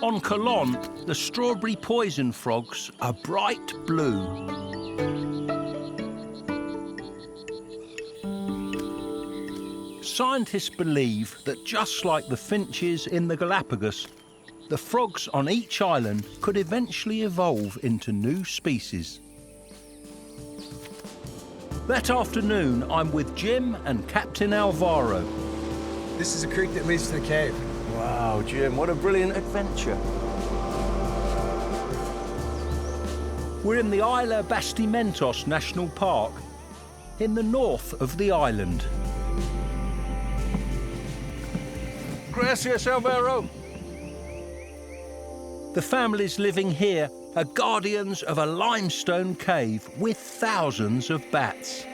On Colon, the strawberry poison frogs are bright blue. Scientists believe that just like the finches in the Galapagos, the frogs on each island could eventually evolve into new species. That afternoon, I'm with Jim and Captain Alvaro. This is a creek that leads to the cave. Wow, Jim, what a brilliant adventure. We're in the Isla Bastimentos National Park, in the north of the island. Gracias, Alvaro. The families living here are guardians of a limestone cave with thousands of bats.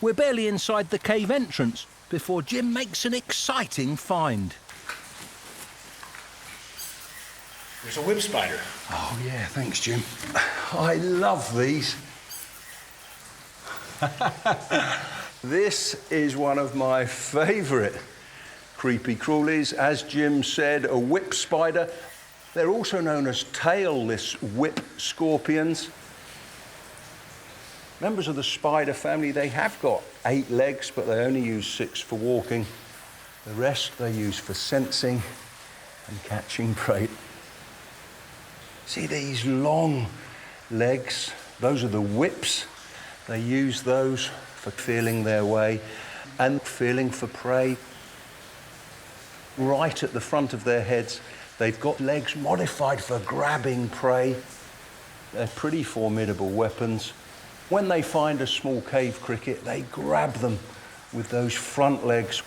We're barely inside the cave entrance before Jim makes an exciting find. There's a whip spider. Oh, yeah, thanks, Jim. I love these. This is one of my favourite creepy crawlies. As Jim said, a whip spider. They're also known as tailless whip scorpions. Members of the spider family, they have got 8 legs, but they only use 6 for walking. The rest they use for sensing and catching prey. See these long legs? Those are the whips. They use those for feeling their way and feeling for prey. Right at the front of their heads, they've got legs modified for grabbing prey. They're pretty formidable weapons. When they find a small cave cricket, they grab them with those front legs.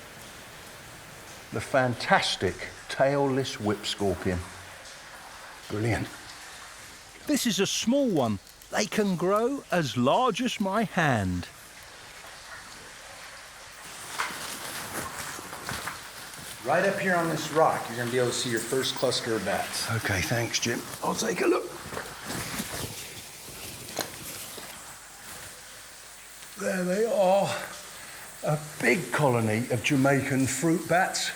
The fantastic tailless whip scorpion. Brilliant. This is a small one. They can grow as large as my hand. Right up here on this rock, you're going to be able to see your first cluster of bats. Okay, thanks, Jim. I'll take a look. There they are. A big colony of Jamaican fruit bats.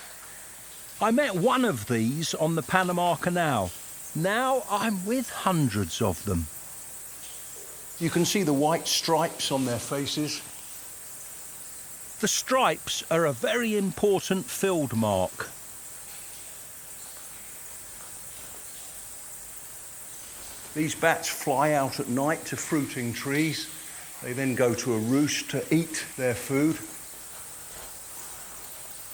I met one of these on the Panama Canal. Now I'm with hundreds of them. You can see the white stripes on their faces. The stripes are a very important field mark. These bats fly out at night to fruiting trees. They then go to a roost to eat their food.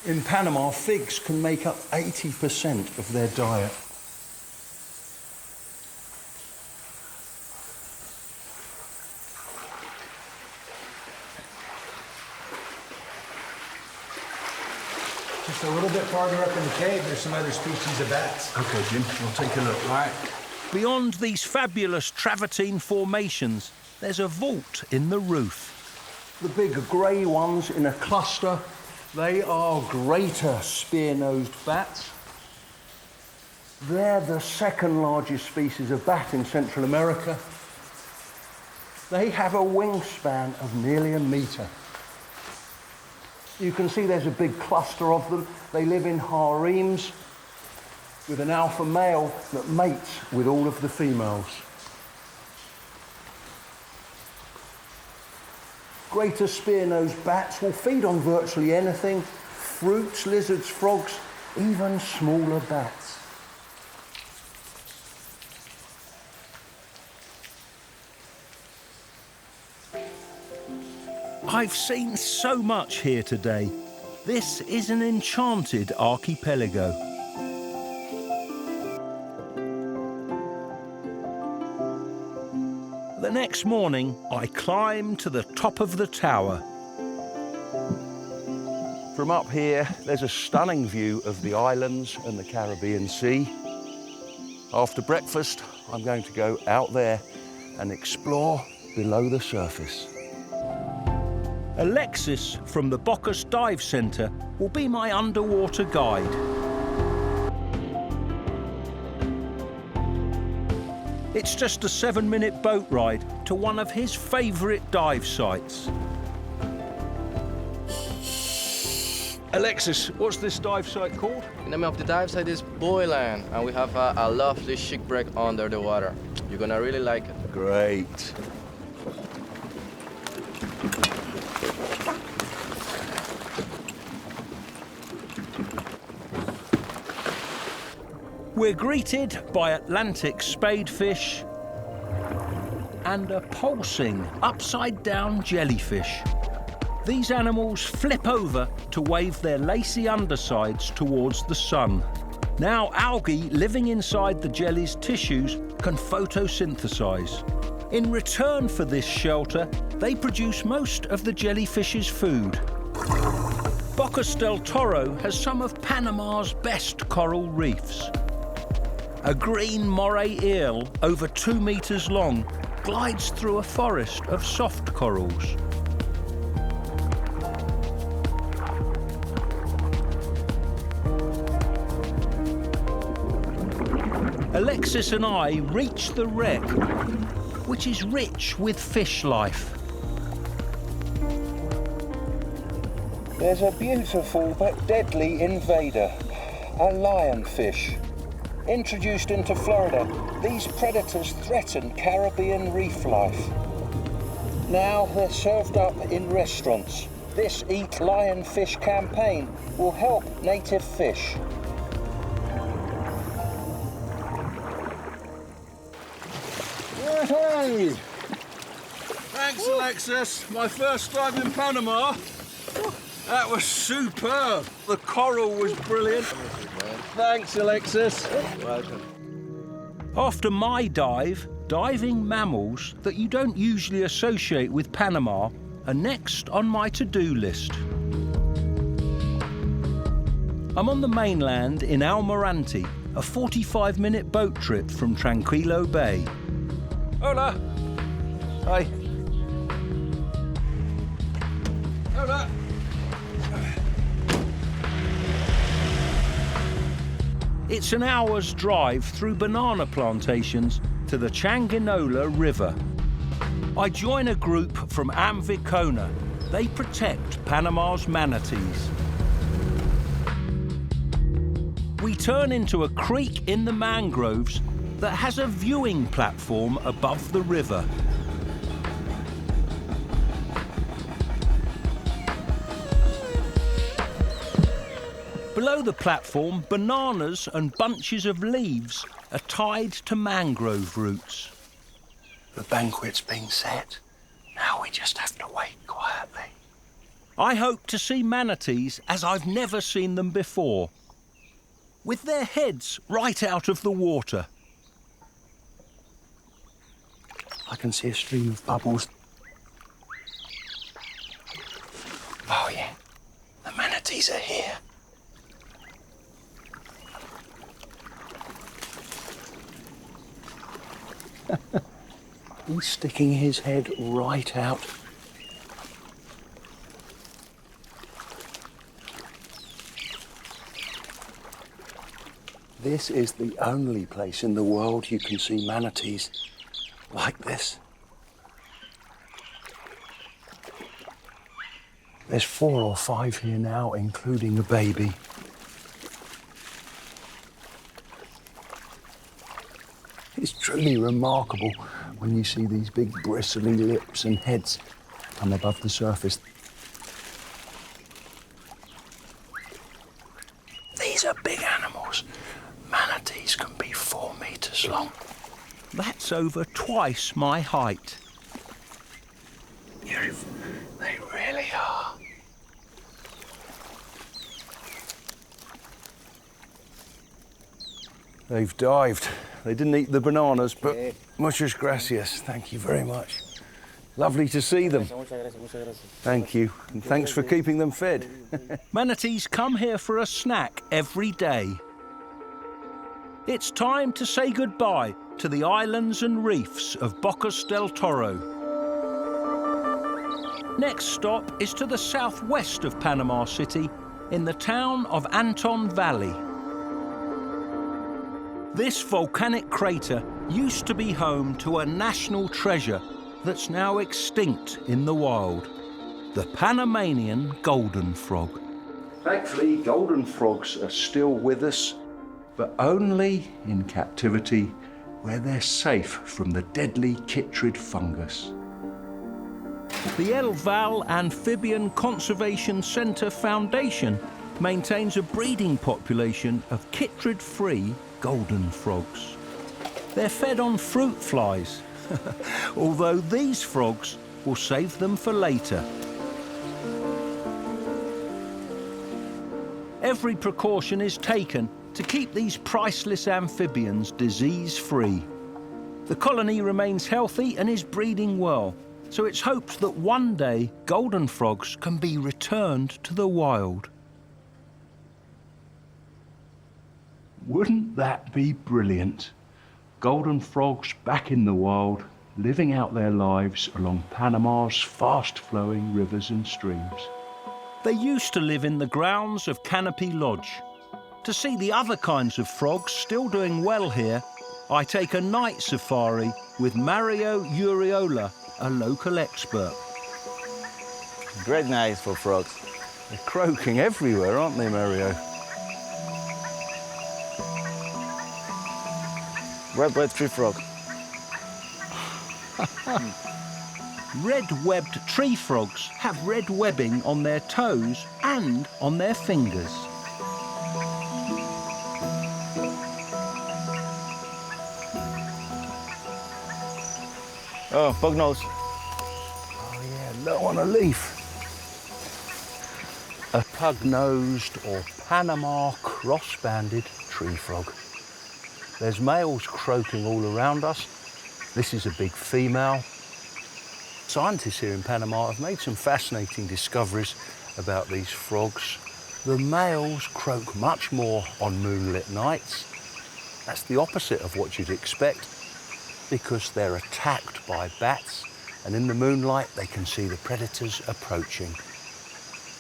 In Panama, figs can make up 80% of their diet. Just a little bit farther up in the cave, there's some other species of bats. Okay, Jim, we'll take a look. All right. Beyond these fabulous travertine formations, there's a vault in the roof. The big grey ones in a cluster, they are greater spear-nosed bats. They're the second largest species of bat in Central America. They have a wingspan of nearly a metre. You can see there's a big cluster of them. They live in harems with an alpha male that mates with all of the females. Greater spear-nosed bats will feed on virtually anything: fruits, lizards, frogs, even smaller bats. I've seen so much here today. This is an enchanted archipelago. The next morning, I climb to the top of the tower. From up here, there's a stunning view of the islands and the Caribbean Sea. After breakfast, I'm going to go out there and explore below the surface. Alexis from the Bocas Dive Centre will be my underwater guide. It's just a 7-minute boat ride to one of his favourite dive sites. Alexis, what's this dive site called? The name of the dive site is Boyland, and we have a lovely shipwreck under the water. You're gonna really like it. Great. We're greeted by Atlantic spadefish and a pulsing, upside-down jellyfish. These animals flip over to wave their lacy undersides towards the sun. Now algae living inside the jelly's tissues can photosynthesize. In return for this shelter, they produce most of the jellyfish's food. Bocas del Toro has some of Panama's best coral reefs. A green moray eel, over 2 meters long, glides through a forest of soft corals. Alexis and I reach the wreck, which is rich with fish life. There's a beautiful but deadly invader, a lionfish. Introduced into Florida, these predators threaten Caribbean reef life. Now they're served up in restaurants. This Eat Lionfish campaign will help native fish. Thanks, Alexis. My first time in Panama. That was superb. The coral was brilliant. Thanks, Alexis. Welcome. After my dive, diving mammals that you don't usually associate with Panama are next on my to-do list. I'm on the mainland in Almirante, a 45-minute boat trip from Tranquilo Bay. Hola. Hi. Hola. It's an hour's drive through banana plantations to the Changuinola River. I join a group from Amvicona. They protect Panama's manatees. We turn into a creek in the mangroves that has a viewing platform above the river. Below the platform, bananas and bunches of leaves are tied to mangrove roots. The banquet's been set. Now we just have to wait quietly. I hope to see manatees as I've never seen them before, with their heads right out of the water. I can see a stream of bubbles. Oh yeah, the manatees are here. He's sticking his head right out. This is the only place in the world you can see manatees like this. There's 4 or 5 here now, including a baby. It's truly remarkable when you see these big bristly lips and heads come above the surface. These are big animals. Manatees can be 4 meters long. That's over twice my height. They really are. They've dived. They didn't eat the bananas, but muchas gracias. Thank you very much. Lovely to see them. Thank you, and thanks for keeping them fed. Manatees come here for a snack every day. It's time to say goodbye to the islands and reefs of Bocas del Toro. Next stop is to the southwest of Panama City, in the town of Anton Valley. This volcanic crater used to be home to a national treasure that's now extinct in the wild, the Panamanian golden frog. Thankfully, golden frogs are still with us, but only in captivity where they're safe from the deadly chytrid fungus. The El Val Amphibian Conservation Centre Foundation maintains a breeding population of chytrid-free golden frogs. They're fed on fruit flies, although these frogs will save them for later. Every precaution is taken to keep these priceless amphibians disease-free. The colony remains healthy and is breeding well, so it's hoped that one day golden frogs can be returned to the wild. Wouldn't that be brilliant? Golden frogs back in the wild, living out their lives along Panama's fast-flowing rivers and streams. They used to live in the grounds of Canopy Lodge. To see the other kinds of frogs still doing well here, I take a night safari with Mario Uriola, a local expert. Great nights for frogs. They're croaking everywhere, aren't they, Mario? Red-webbed tree frog. Red-webbed tree frogs have red webbing on their toes and on their fingers. Oh, bugnose. don't want to leave. A pug-nosed or Panama cross-banded tree frog. There's males croaking all around us. This is a big female. Scientists here in Panama have made some fascinating discoveries about these frogs. The males croak much more on moonlit nights. That's the opposite of what you'd expect because they're attacked by bats, and in the moonlight they can see the predators approaching.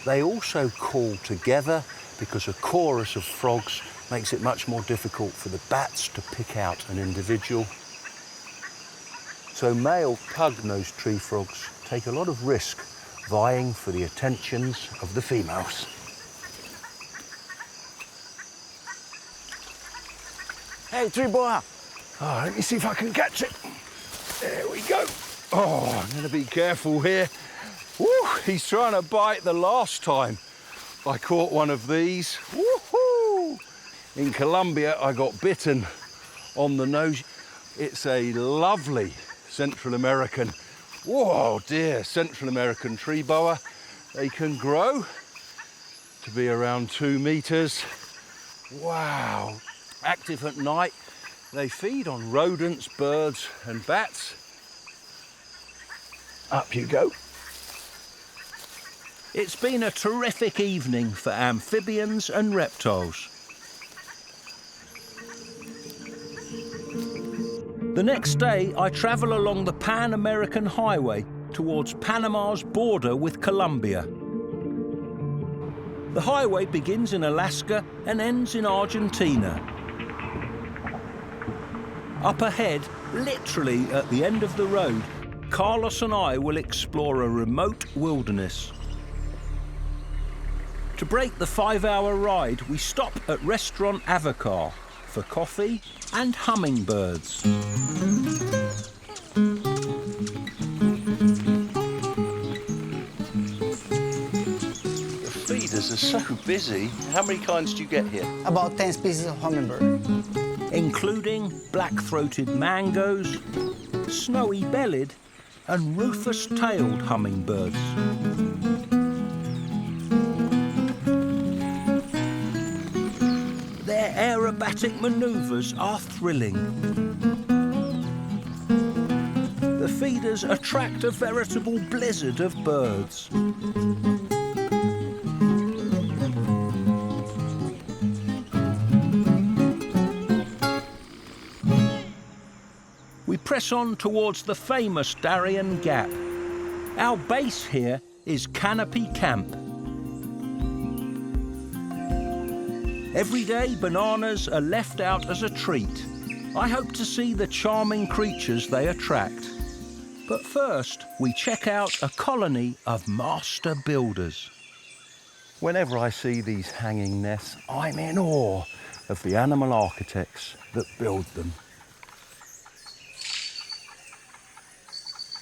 They also call together because a chorus of frogs makes it much more difficult for the bats to pick out an individual. So male pug-nosed tree frogs take a lot of risk vying for the attentions of the females. Hey, tree boa. Oh, let me see if I can catch it. There we go. Oh, I'm going to be careful here. Woo, he's trying to bite the last time I caught one of these. Woohoo! In Colombia, I got bitten on the nose. It's a lovely Central American, whoa dear, Central American tree boa. They can grow to be around 2 meters. Wow. Active at night. They feed on rodents, birds and bats. Up you go. It's been a terrific evening for amphibians and reptiles. The next day, I travel along the Pan-American Highway towards Panama's border with Colombia. The highway begins in Alaska and ends in Argentina. Up ahead, literally at the end of the road, Carlos and I will explore a remote wilderness. To break the 5-hour ride, we stop at Restaurant Avacar for coffee and hummingbirds. The feeders are so busy. How many kinds do you get here? About 10 species of hummingbird. Including black-throated mangoes, snowy-bellied and rufous-tailed hummingbirds. Their aerobatic manoeuvres are thrilling. The feeders attract a veritable blizzard of birds. We press on towards the famous Darian Gap. Our base here is Canopy Camp. Every day, bananas are left out as a treat. I hope to see the charming creatures they attract. But first, we check out a colony of master builders. Whenever I see these hanging nests, I'm in awe of the animal architects that build them.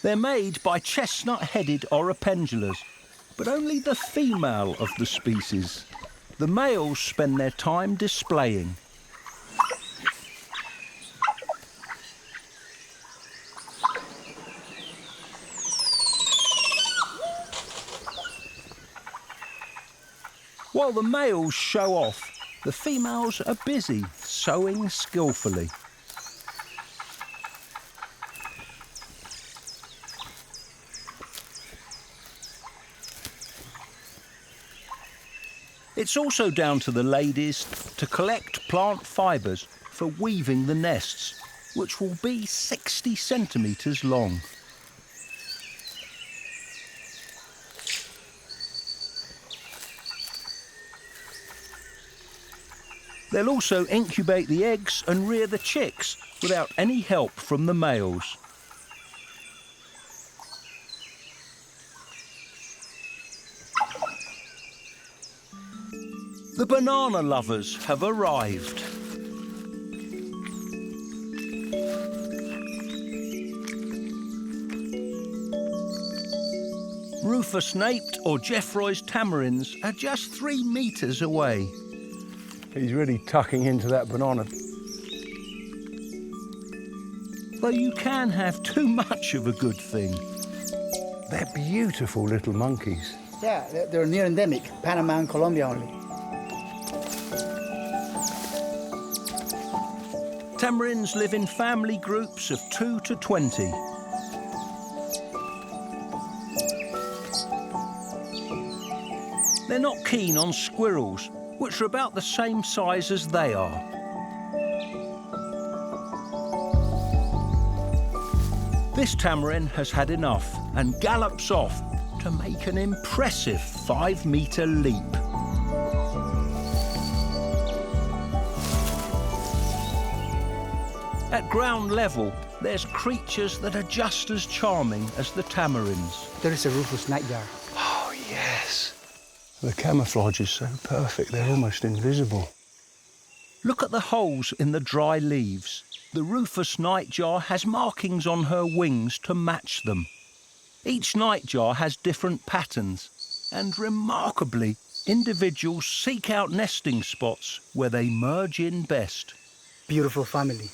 They're made by chestnut-headed oropendulas, but only the female of the species. The males spend their time displaying. While the males show off, the females are busy sewing skillfully. It's also down to the ladies to collect plant fibres for weaving the nests, which will be 60 centimetres long. They'll also incubate the eggs and rear the chicks without any help from the males. The banana lovers have arrived. Rufus-naped or Jeffroy's tamarins are just 3 metres away. He's really tucking into that banana. Though you can have too much of a good thing. They're beautiful little monkeys. Yeah, they're near endemic, Panama and Colombia only. Tamarins live in family groups of 2 to 20. They're not keen on squirrels, which are about the same size as they are. This tamarin has had enough and gallops off to make an impressive 5-metre leap. At ground level, there's creatures that are just as charming as the tamarins. There is a rufous nightjar. Oh, yes. The camouflage is so perfect, they're almost invisible. Look at the holes in the dry leaves. The rufous nightjar has markings on her wings to match them. Each nightjar has different patterns, and remarkably, individuals seek out nesting spots where they merge in best. Beautiful family.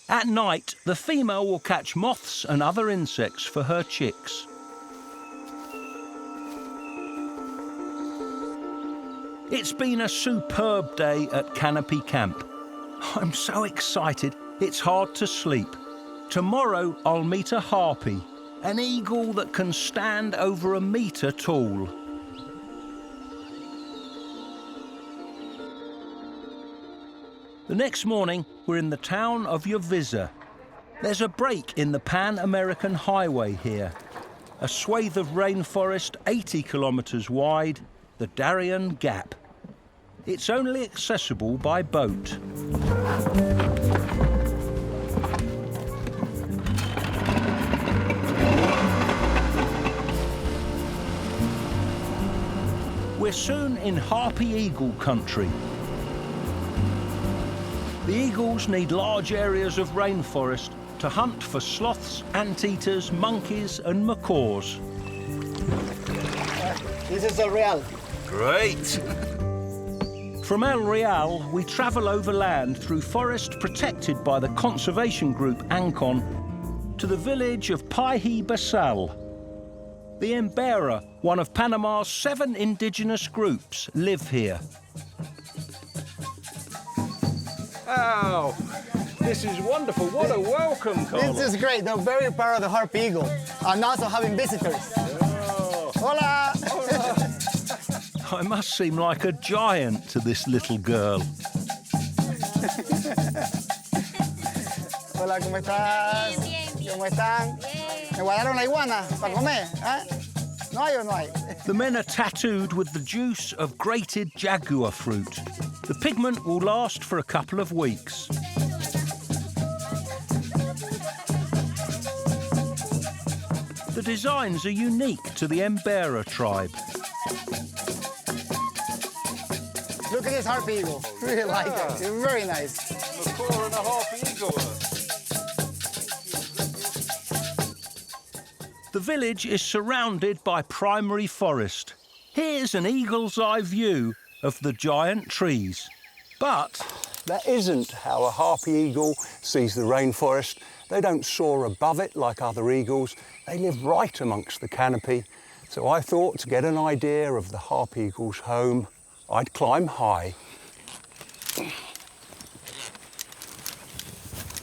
At night, the female will catch moths and other insects for her chicks. It's been a superb day at Canopy Camp. I'm so excited, it's hard to sleep. Tomorrow I'll meet a harpy, an eagle that can stand over 1 metre tall. The next morning, we're in the town of Yojoa. There's a break in the Pan-American Highway here. A swathe of rainforest 80 kilometres wide, the Darian Gap. It's only accessible by boat. We're soon in harpy eagle country. The eagles need large areas of rainforest to hunt for sloths, anteaters, monkeys and macaws. This is El Real. Great! From El Real, we travel overland through forest protected by the conservation group Ancon to the village of Paiji Basal. The Embera, one of Panama's 7 indigenous groups, live here. Oh, this is wonderful. What a welcome, Carlos. This is great. They're very proud of the harpy eagle and also having visitors. Oh. Hola! I must seem like a giant to this little girl. Hola, ¿cómo estás? ¿Cómo están? Me guardaron la iguana para comer, ¿eh? ¿No hay o no hay? The men are tattooed with the juice of grated Jaguar fruit. The pigment will last for a couple of weeks. The designs are unique to the Embera tribe. Look at this harpy eagle. Really like it. It's very nice. Macaw and a harpy eagle. The village is surrounded by primary forest. Here's an eagle's eye view of the giant trees. But that isn't how a harpy eagle sees the rainforest. They don't soar above it like other eagles. They live right amongst the canopy. So I thought to get an idea of the harpy eagle's home, I'd climb high.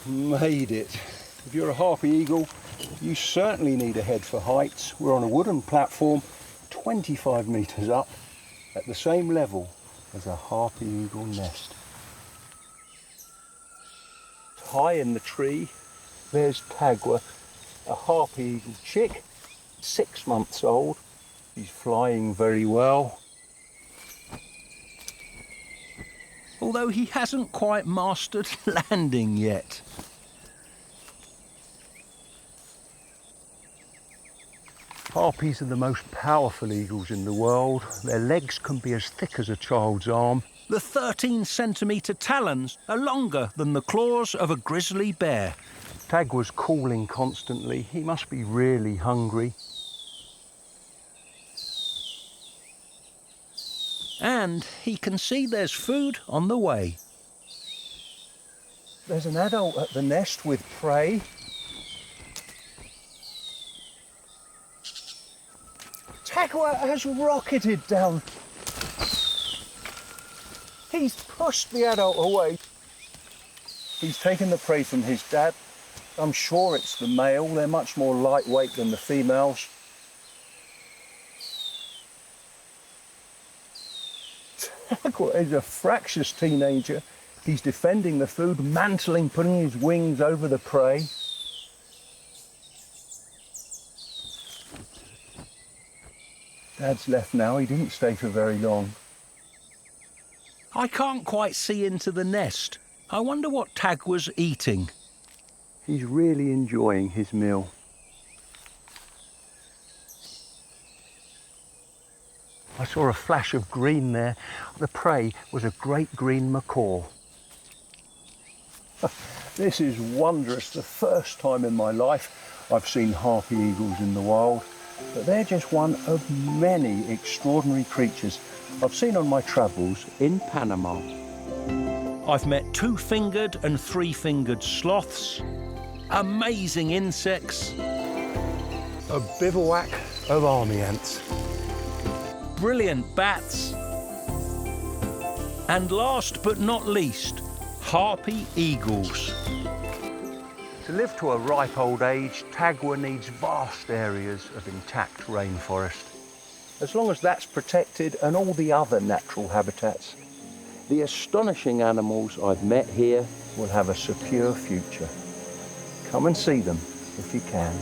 Made it. If you're a harpy eagle, you certainly need a head for heights. We're on a wooden platform, 25 metres up, at the same level as a harpy eagle nest. High in the tree, there's Jaguar, a harpy eagle chick, 6 months old. He's flying very well. although he hasn't quite mastered landing yet. Harpies are the most powerful eagles in the world. Their legs can be as thick as a child's arm. The 13-centimetre talons are longer than the claws of a grizzly bear. Jaguar's calling constantly. He must be really hungry. And he can see there's food on the way. There's an adult at the nest with prey. Jaguar has rocketed down. He's pushed the adult away. He's taken the prey from his dad. I'm sure it's the male. They're much more lightweight than the females. Jaguar is a fractious teenager. He's defending the food, mantling, putting his wings over the prey. Dad's left now. He didn't stay for very long. I can't quite see into the nest. I wonder what Jaguar's eating. He's really enjoying his meal. I saw a flash of green there. The prey was a great green macaw. This is wondrous. The first time in my life I've seen harpy eagles in the wild, but they're just one of many extraordinary creatures I've seen on my travels in Panama. I've met two-fingered and three-fingered sloths, amazing insects, a bivouac of army ants, brilliant bats, and last but not least, harpy eagles. To live to a ripe old age, Jaguar needs vast areas of intact rainforest. As long as that's protected and all the other natural habitats, the astonishing animals I've met here will have a secure future. Come and see them if you can.